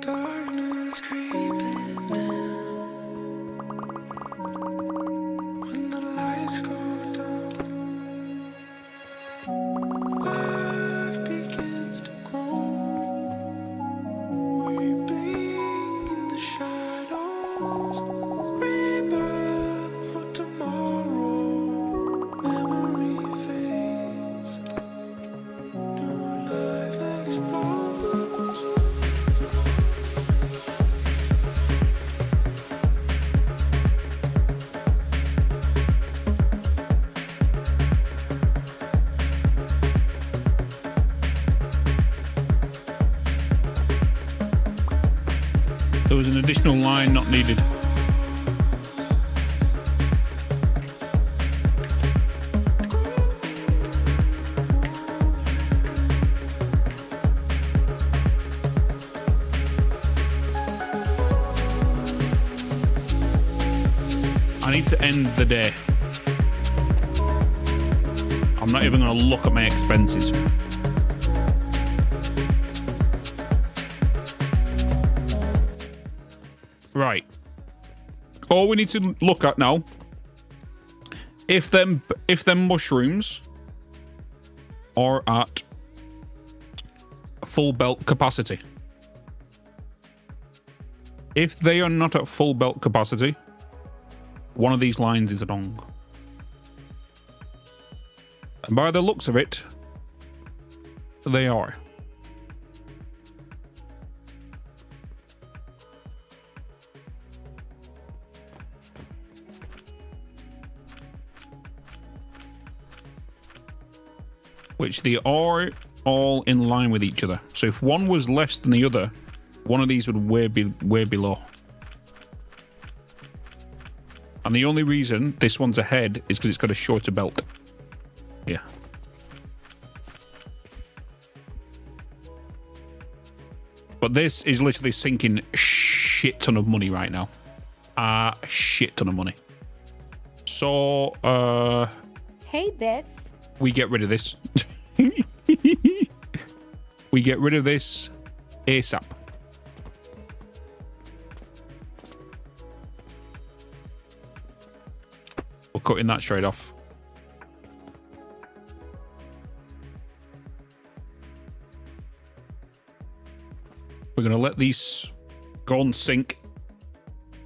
darkness creeping in. When the lights go down, life begins to grow. Weeping in the shadows, rebirth for tomorrow. Memory fades, new life explodes. There was an additional line not needed. I need to end the day. I'm not even going to look at my expenses. Right. All we need to look at now, if them mushrooms are at full belt capacity. If they are not at full belt capacity, one of these lines is wrong. And by the looks of it, they are. Which they are all in line with each other. So if one was less than the other, one of these would way below. And the only reason this one's ahead is because it's got a shorter belt. Yeah. But this is literally sinking a shit ton of money right now. A shit ton of money. So, Hey, Bitz. we get rid of this. We get rid of this ASAP. We're cutting that straight off. We're going to let these go and sink.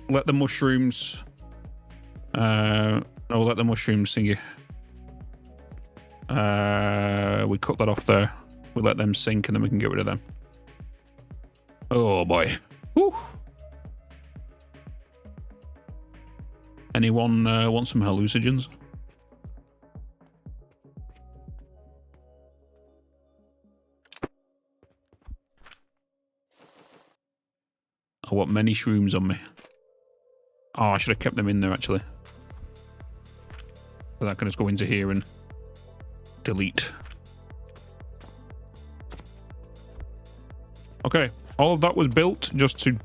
Let the mushrooms... no, let the mushrooms sink it. We cut that off there. We let them sink and then we can get rid of them. Oh boy. Whew. Anyone want some hallucinogens? I want many shrooms on me. Oh, I should have kept them in there actually. So that can just go into here and delete. Okay, all of that was built just to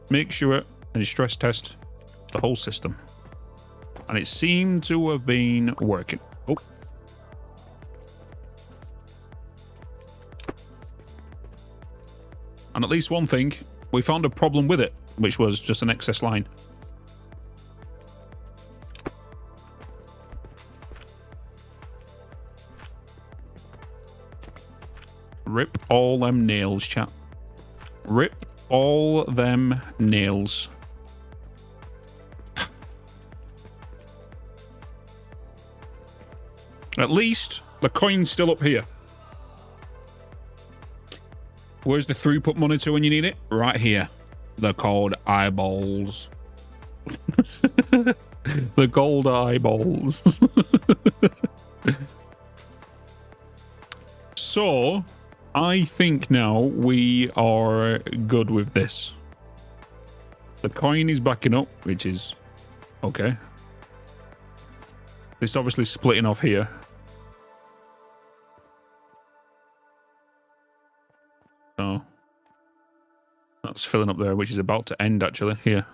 make sure and stress test the whole system. And it seemed to have been working. Oh. And at least one thing, we found a problem with it, which was just an excess line. Rip all them nails, chat. Rip all them nails. At least the coin's still up here. Where's the throughput monitor when you need it? Right here. They're called eyeballs. The gold eyeballs. So, I think now we are good with this. The coin is backing up, which is okay. It's obviously splitting off here. So, that's filling up there, which is about to end actually, here.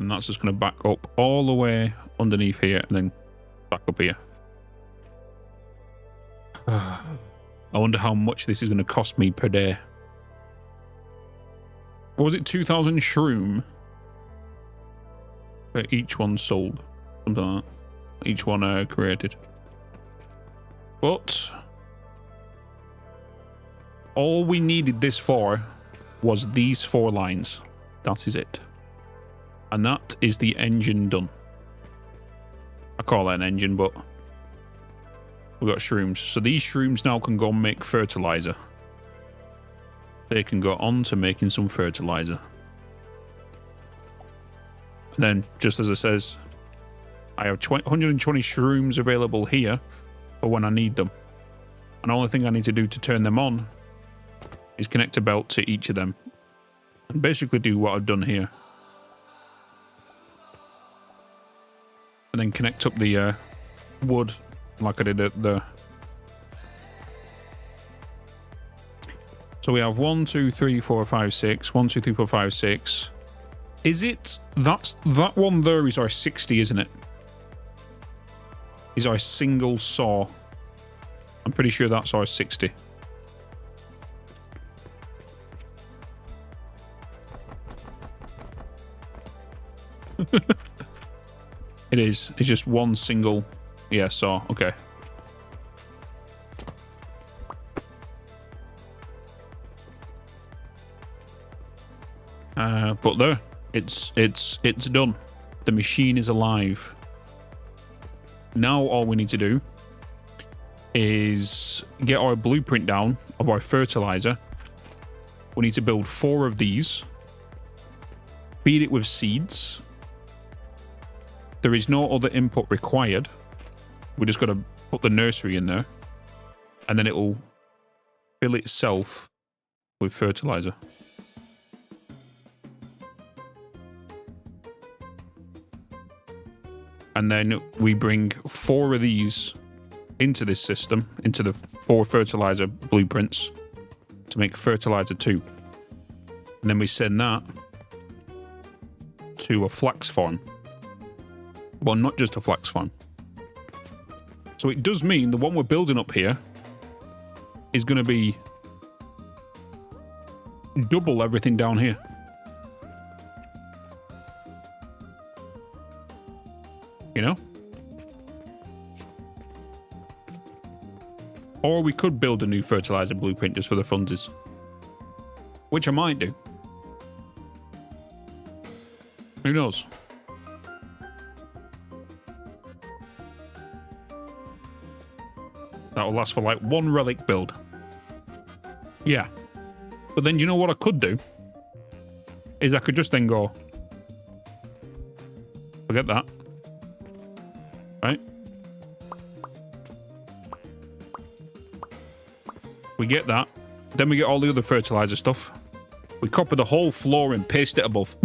then that's just going to back up all the way underneath here and then back up here. I wonder how much this is going to cost me per day. What was it? 2,000 shroom for each one sold. Something like that. Each one created. But all we needed this for was these 4 lines. That is it. And that is the engine done. I call it an engine, but we've got shrooms. So these shrooms now can go and make fertilizer. They can go on to making some fertilizer. And then, just as it says, I have 120 shrooms available here for when I need them. And the only thing I need to do to turn them on is connect a belt to each of them. And basically do what I've done here. And then connect up the wood like I did at the... So we have 1, 2, 3, 4, 5, 6. 1, 2, 3, 4, 5, 6. Is it... That one there is our 60, isn't it? Is our single saw. I'm pretty sure that's our 60. It is. It's just one single... Yeah, saw. Okay. But there. It's done. The machine is alive. Now all we need to do is get our blueprint down of our fertilizer. We need to build 4 of these. Feed it with seeds. There is no other input required. We just got to put the nursery in there. And then it will fill itself with fertilizer. And then we bring 4 of these into this system, into the 4 fertilizer blueprints to make fertilizer 2. And then we send that to a flax farm. Well, not just a flax farm. So it does mean the one we're building up here is going to be double everything down here. You know? Or we could build a new fertilizer blueprint just for the funsies. Which I might do. Who knows? That will last for like 1 relic build. Yeah. But then do you know what I could do? Is I could just then go... Forget that. Right? We get that. Then we get all the other fertilizer stuff. We copper the whole floor and paste it above.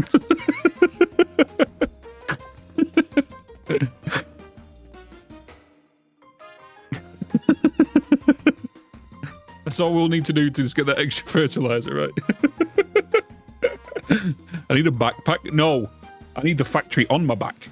That's all we'll need to do to just get that extra fertilizer, right? I need a backpack. No, I need the factory on my back.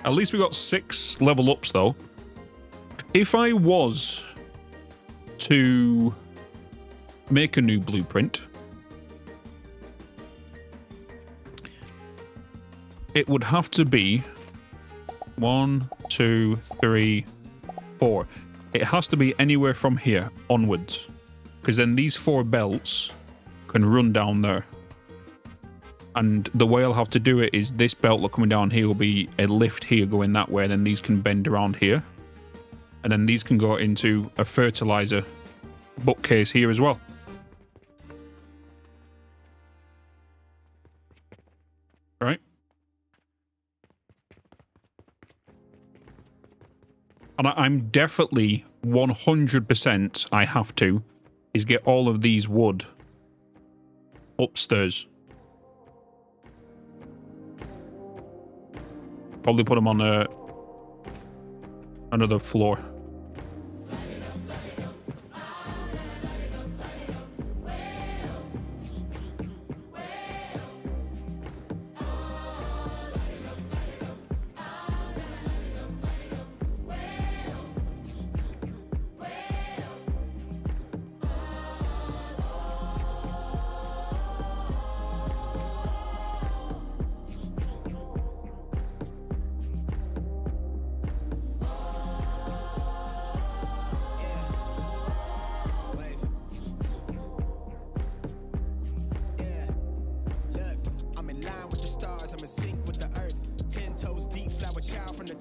At least we got 6 level ups, though. If I was to make a new blueprint, it would have to be 1, 2, 3, 4. It has to be anywhere from here onwards, because then these 4 belts can run down there. And the way I'll have to do it is this belt coming down here will be a lift here going that way, and then these can bend around here. And then these can go into a fertilizer bookcase here as well. Right? And I'm definitely 100% I have to is get all of these wood upstairs. Probably put them on another floor.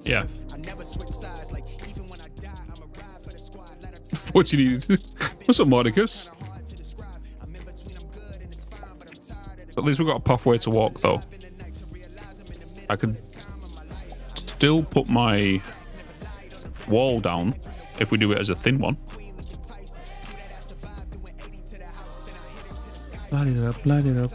Yeah. What you need? What's up, Mordicus? At least we've got a pathway to walk, though. I could still put my wall down if we do it as a thin one. Light it up, light it up.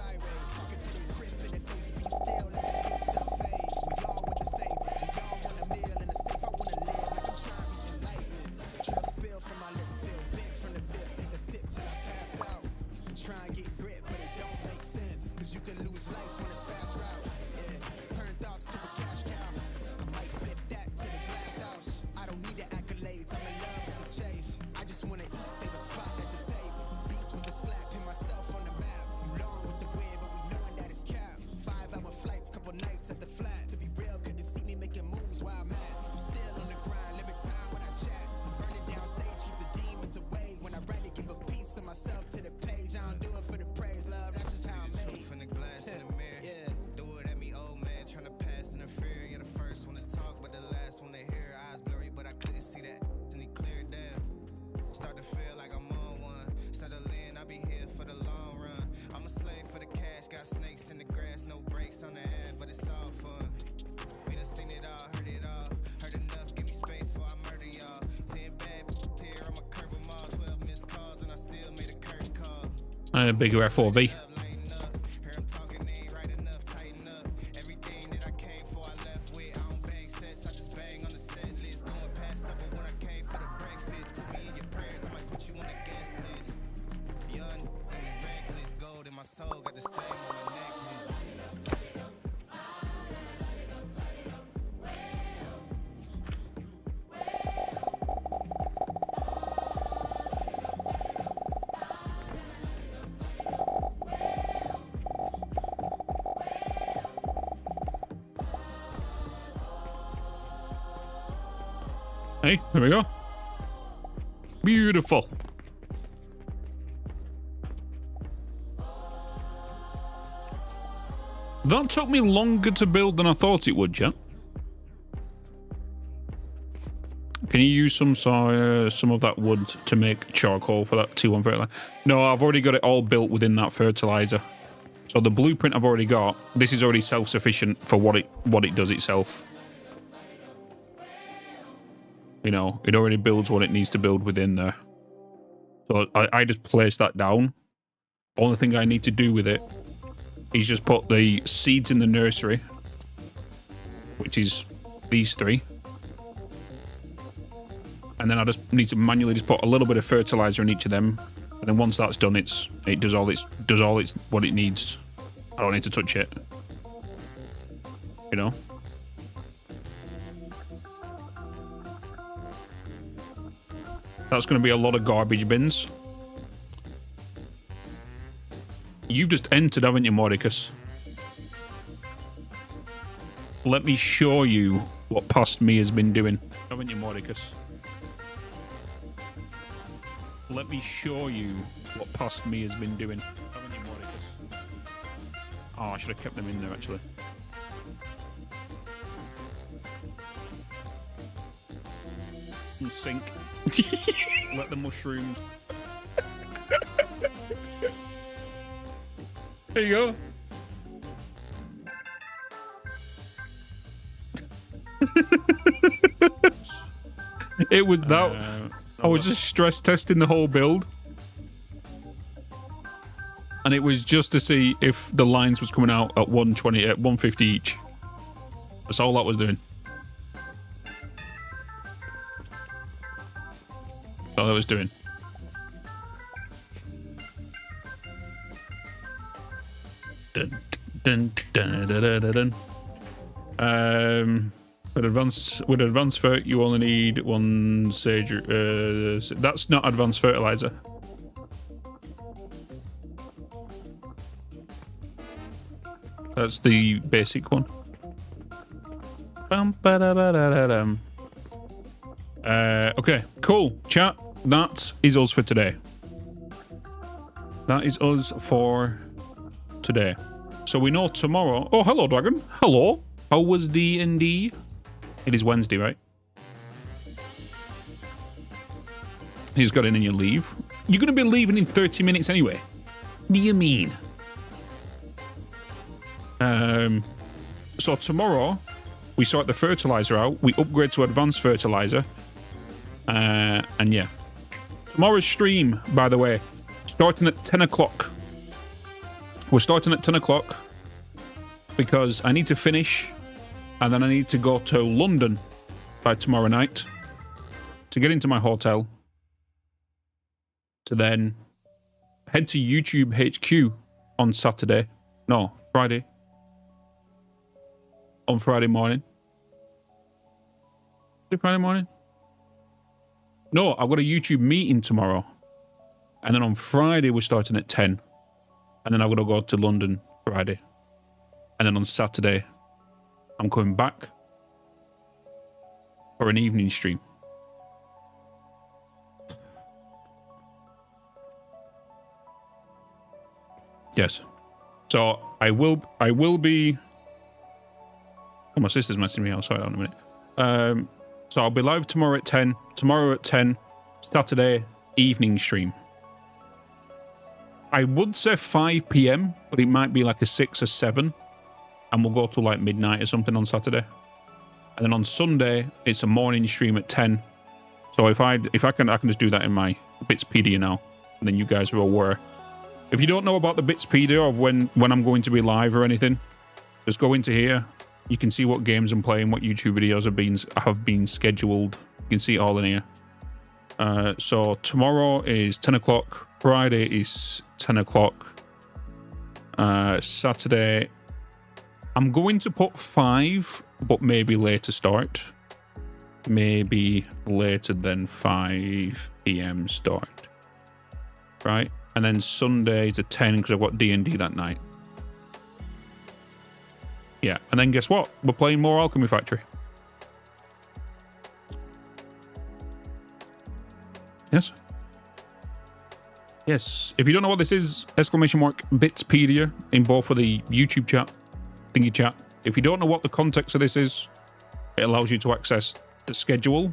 And a bigger F4V. Hey, there we go. Beautiful. That took me longer to build than I thought it would, Jet. Can you use some of that wood to make charcoal for that T1 fertilizer? No, I've already got it all built within that fertilizer. So the blueprint I've already got, this is already self-sufficient for what it does itself. You know, it already builds what it needs to build within there. So I just place that down. Only thing I need to do with it is just put the seeds in the nursery, which is these three. And then I just need to manually just put a little bit of fertilizer in each of them. And then once that's done, it does all its what it needs. I don't need to touch it. You know? That's going to be a lot of garbage bins. You've just entered, haven't you, Mordicus? Let me show you what past me has been doing. Haven't you, Mordicus? Let me show you what past me has been doing. Haven't you, Mordicus? Oh, I should have kept them in there, actually. And sink. Let the mushrooms. There you go. It was that. I was just stress testing the whole build. And it was just to see if the lines was coming out at 120, at 150 each. That's all that was doing. all I was doing. Dun, dun, dun, dun, dun, dun, dun. With advanced fert, you only need one sage. That's not advanced fertilizer. That's the basic one. Okay, cool. Chat, that is us for today. That is us for today. So we know tomorrow... Oh, hello, Dragon. Hello. How was D&D? It is Wednesday, right? You just got in and you leave. You're going to be leaving in 30 minutes anyway. What do you mean? So tomorrow, we sort the fertilizer out. We upgrade to advanced fertilizer. And yeah. Tomorrow's stream, by the way, starting at 10 o'clock. We're starting at 10 o'clock because I need to finish and then I need to go to London by tomorrow night to get into my hotel to then head to YouTube HQ on Saturday. No, Friday. On Friday morning. Is it Friday morning? No, I've got a YouTube meeting tomorrow. And then on Friday, we're starting at 10. And then I've got to go to London Friday. And then on Saturday, I'm coming back for an evening stream. Yes. So I will be... Oh, my sister's messaging me. I'll sort it out in a minute. So I'll be live tomorrow at 10. Tomorrow at 10. Saturday evening stream. I would say 5 p.m, but it might be like a 6 or 7. And we'll go to like midnight or something on Saturday. And then on Sunday, it's a morning stream at 10. So if I can just do that in my Bitzpedia now. And then you guys are aware. If you don't know about the Bitzpedia of when I'm going to be live or anything, just go into here. You can see what games I'm playing, what YouTube videos have been scheduled. You can see it all in here. So tomorrow is 10 o'clock. Friday is 10 o'clock. Saturday, I'm going to put 5, but maybe later start. Maybe later than 5 p.m. start. Right? And then Sunday is a 10 because I've got D&D that night. Yeah, and then guess what? We're playing more Alchemy Factory. Yes? Yes. If you don't know what this is, exclamation mark Bitzpedia in both of the YouTube chat, thingy chat. If you don't know what the context of this is, it allows you to access the schedule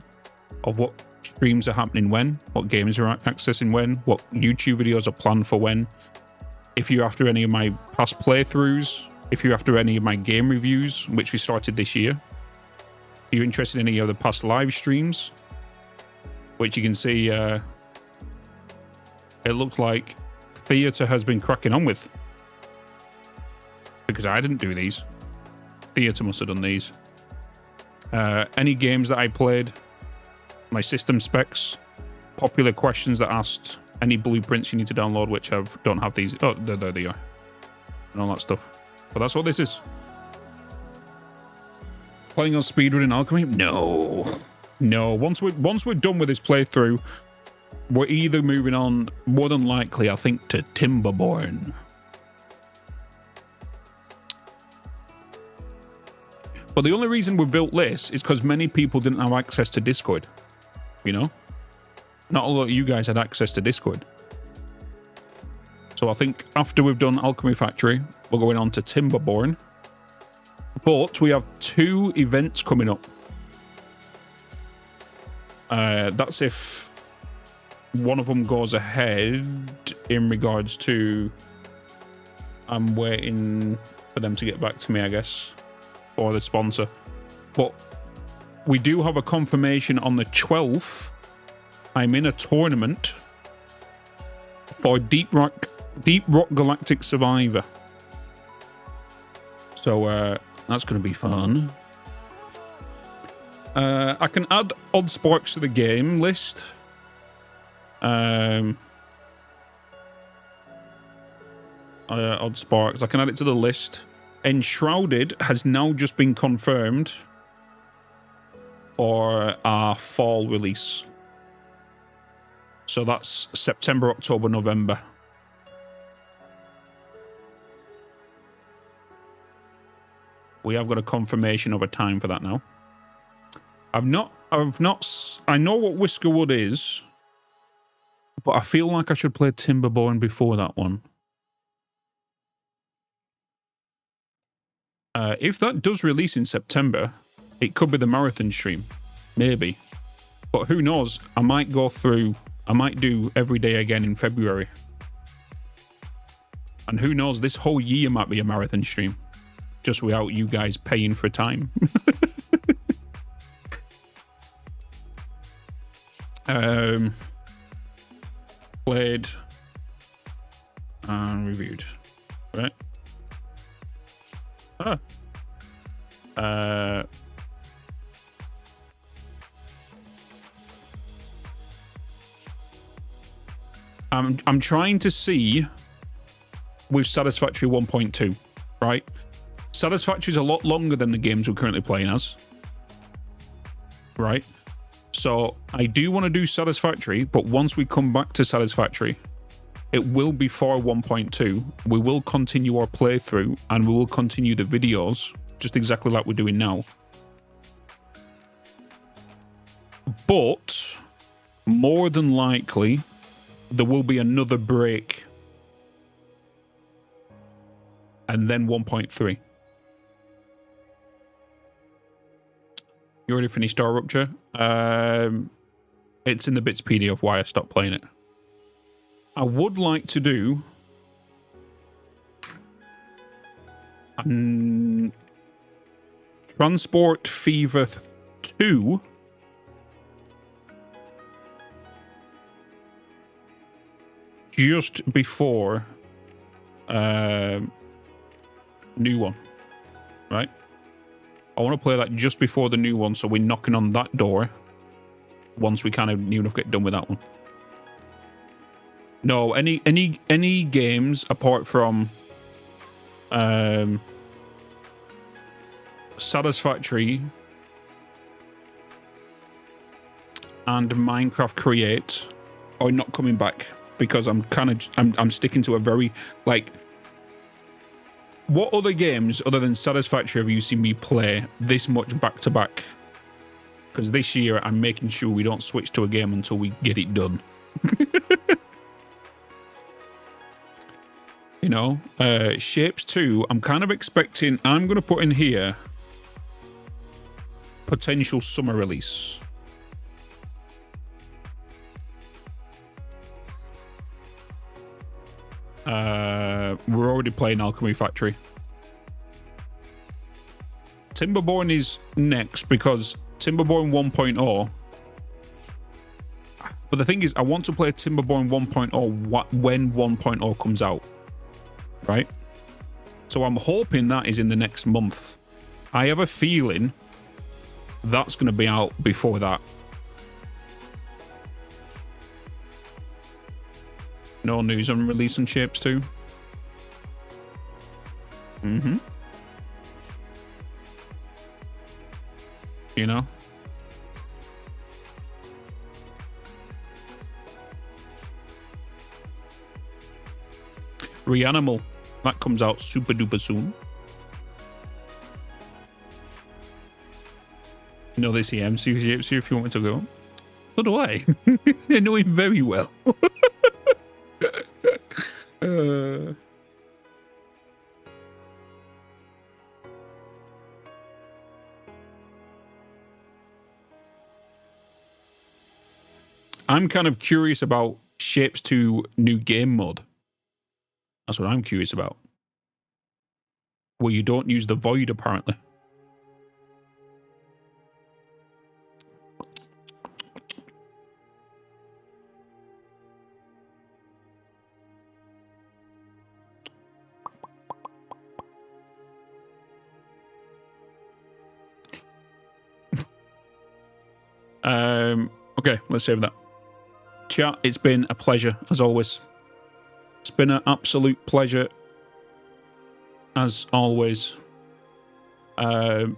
of what streams are happening when, what games are accessing when, what YouTube videos are planned for when. If you're after any of my past playthroughs, if you're after any of my game reviews, which we started this year, if you're interested in any of the past live streams, which you can see, it looks like Theatre has been cracking on with. Because I didn't do these. Theatre must have done these. Any games that I played, my system specs, popular questions that asked, any blueprints you need to download, which don't have these. Oh, there they are. And all that stuff. But that's what this is. Playing on speedrunning Alchemy? No. No. Once we're done with this playthrough, we're either moving on, more than likely, I think, to Timberborn. But the only reason we built this is because many people didn't have access to Discord. You know? Not a lot of you guys had access to Discord. So I think after we've done Alchemy Factory, we're going on to Timberborn. But we have 2 events coming up. That's if one of them goes ahead in regards to... I'm waiting for them to get back to me, I guess. Or the sponsor. But we do have a confirmation on the 12th. I'm in a tournament for Deep Rock Galactic Survivor. So that's going to be fun. I can add odd sparks to the game list. Odd Sparks. I can add it to the list. Enshrouded has now just been confirmed for our fall release. So that's September, October, November. We have got a confirmation of a time for that now. I know what Whiskerwood is, but I feel like I should play Timberborn before that one. If that does release in September, it could be the marathon stream. Maybe. But who knows? I might go through... I might do every day again in February. And who knows? This whole year might be a marathon stream. Just without you guys paying for time. Played and reviewed. Right? I'm trying to see with Satisfactory 1.2, right? Satisfactory is a lot longer than the games we're currently playing as, right? So I do want to do Satisfactory, but once we come back to Satisfactory, it will be for 1.2. We will continue our playthrough and we will continue the videos just exactly like we're doing now. But more than likely, there will be another break and then 1.3. You already finished Star Rupture? It's in the Bitz PDF why I stopped playing it. I would like to do Transport Fever 2 just before new one, right? I want to play that just before the new one, so we're knocking on that door once we kind of near enough get done with that one. No, any games apart from Satisfactory and Minecraft Create are not coming back because I'm sticking to a very like. What other games other than Satisfactory have you seen me play this much back to back? Because this year I'm making sure we don't switch to a game until we get it done. You know, Shapes 2, I'm kind of expecting, I'm going to put in here potential summer release. We're already playing Alchemy Factory. Timberborn is next because Timberborn 1.0. But the thing is, I want to play Timberborn 1.0 when 1.0 comes out. Right? So I'm hoping that is in the next month. I have a feeling that's going to be out before that. No news on release on Shapes 2. Mm-hmm. You know? Reanimal. That comes out super duper soon. No, this EM Shapes here if you want me to go. So do I. I know him very well. I'm kind of curious about Shapes 2 new game mode. That's what I'm curious about. Well, you don't use the void, apparently. Okay, let's save that. Chat, it's been a pleasure, as always. It's been an absolute pleasure, as always. Again,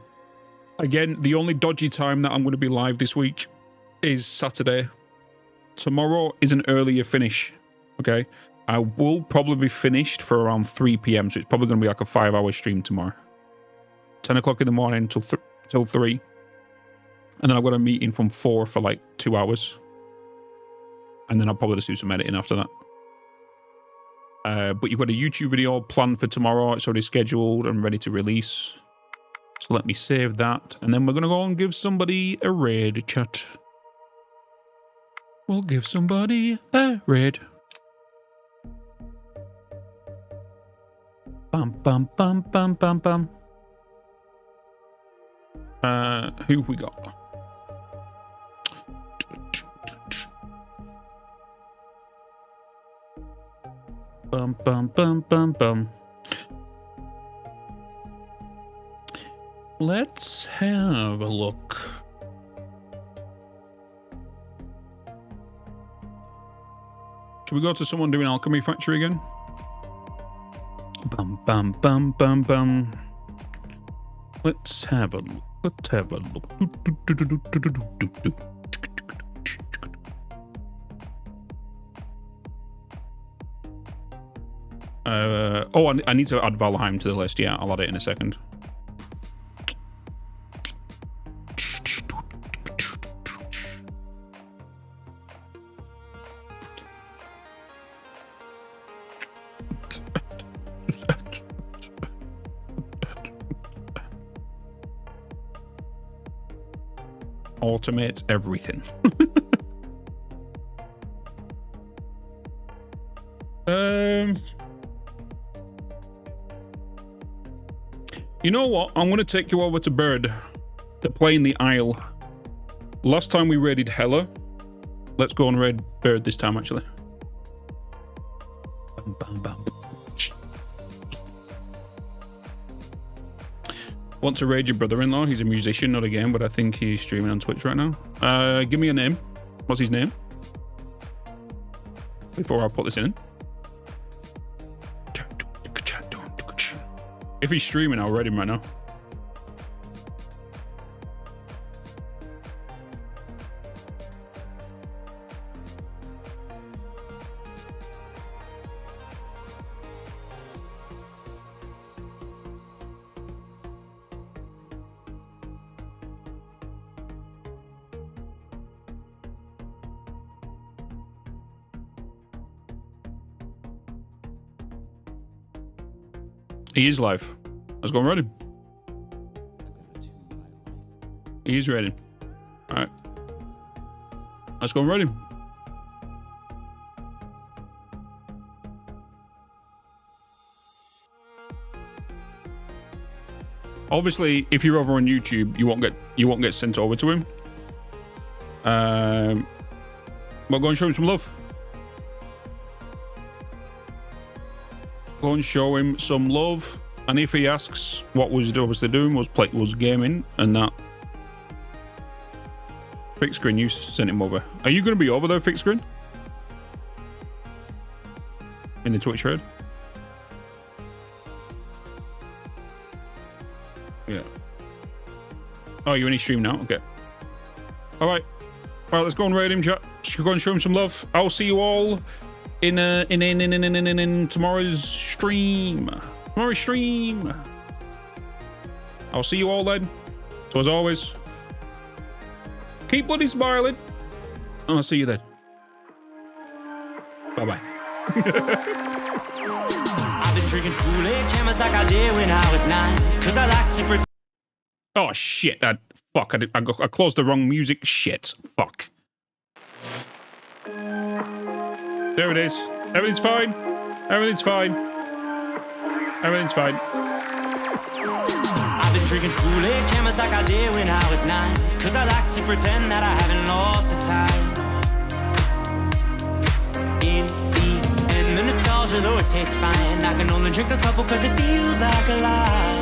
the only dodgy time that I'm going to be live this week is Saturday. Tomorrow is an earlier finish, okay? I will probably be finished for around 3 p.m, so it's probably going to be like a 5-hour stream tomorrow. 10 o'clock in the morning till 3. And then I've got a meeting from 4 for like 2 hours. And then I'll probably just do some editing after that. But you've got a YouTube video planned for tomorrow. It's already scheduled and ready to release. So let me save that. And then we're going to go and give somebody a raid, chat. We'll give somebody a raid. Bum, bum, bum, bum, bum, bum. Who have we got? Bum, bum, bum, bum, bum. Let's have a look. Should we go to someone doing Alchemy Factory again? Bum, bum, bum, bum, bum. Let's have a look. Let's have a look. Oh, I need to add Valheim to the list. Yeah, I'll add it in a second. Automates everything. You know what? I'm going to take you over to Bird to play in the Isle. Last time we raided Hella. Let's go and raid Bird this time, actually. Bum, bum, bum. Want to raid your brother-in-law? He's a musician, not a game, but I think he's streaming on Twitch right now. Give me a name. What's his name? Before I put this in. If he's streaming, I'll raid him right now. He is live. Let's go and raid him. He is raiding. Alright. Let's go and raid him. Obviously, if you're over on YouTube, you won't get sent over to him. But go and show him some love. Go and show him some love, and if he asks what was obviously doing was gaming, and that fixed screen you sent him over. Are you going to be over there, fixed screen? In the Twitch raid? Yeah. Oh, you're in his stream now? Okay. Alright. Alright, let's go and raid him, chat. Go and show him some love. I'll see you all in tomorrow's stream. I'll see you all then. So as always, keep bloody smiling, and I'll see you then. Bye bye. I've been drinking Kool-Aid jammers like I did when I was 9, 'cause I like to pretend. Oh shit! Fuck! I closed the wrong music. Shit! Fuck. There it is. Everything's fine. Everything's fine. Everything's fine. I've been drinking Kool-Aid jammers like I did when I was 9, 'cause I like to pretend that I haven't lost the time. In the end, the nostalgia, though it tastes fine, I can only drink a couple 'cause it feels like a lie.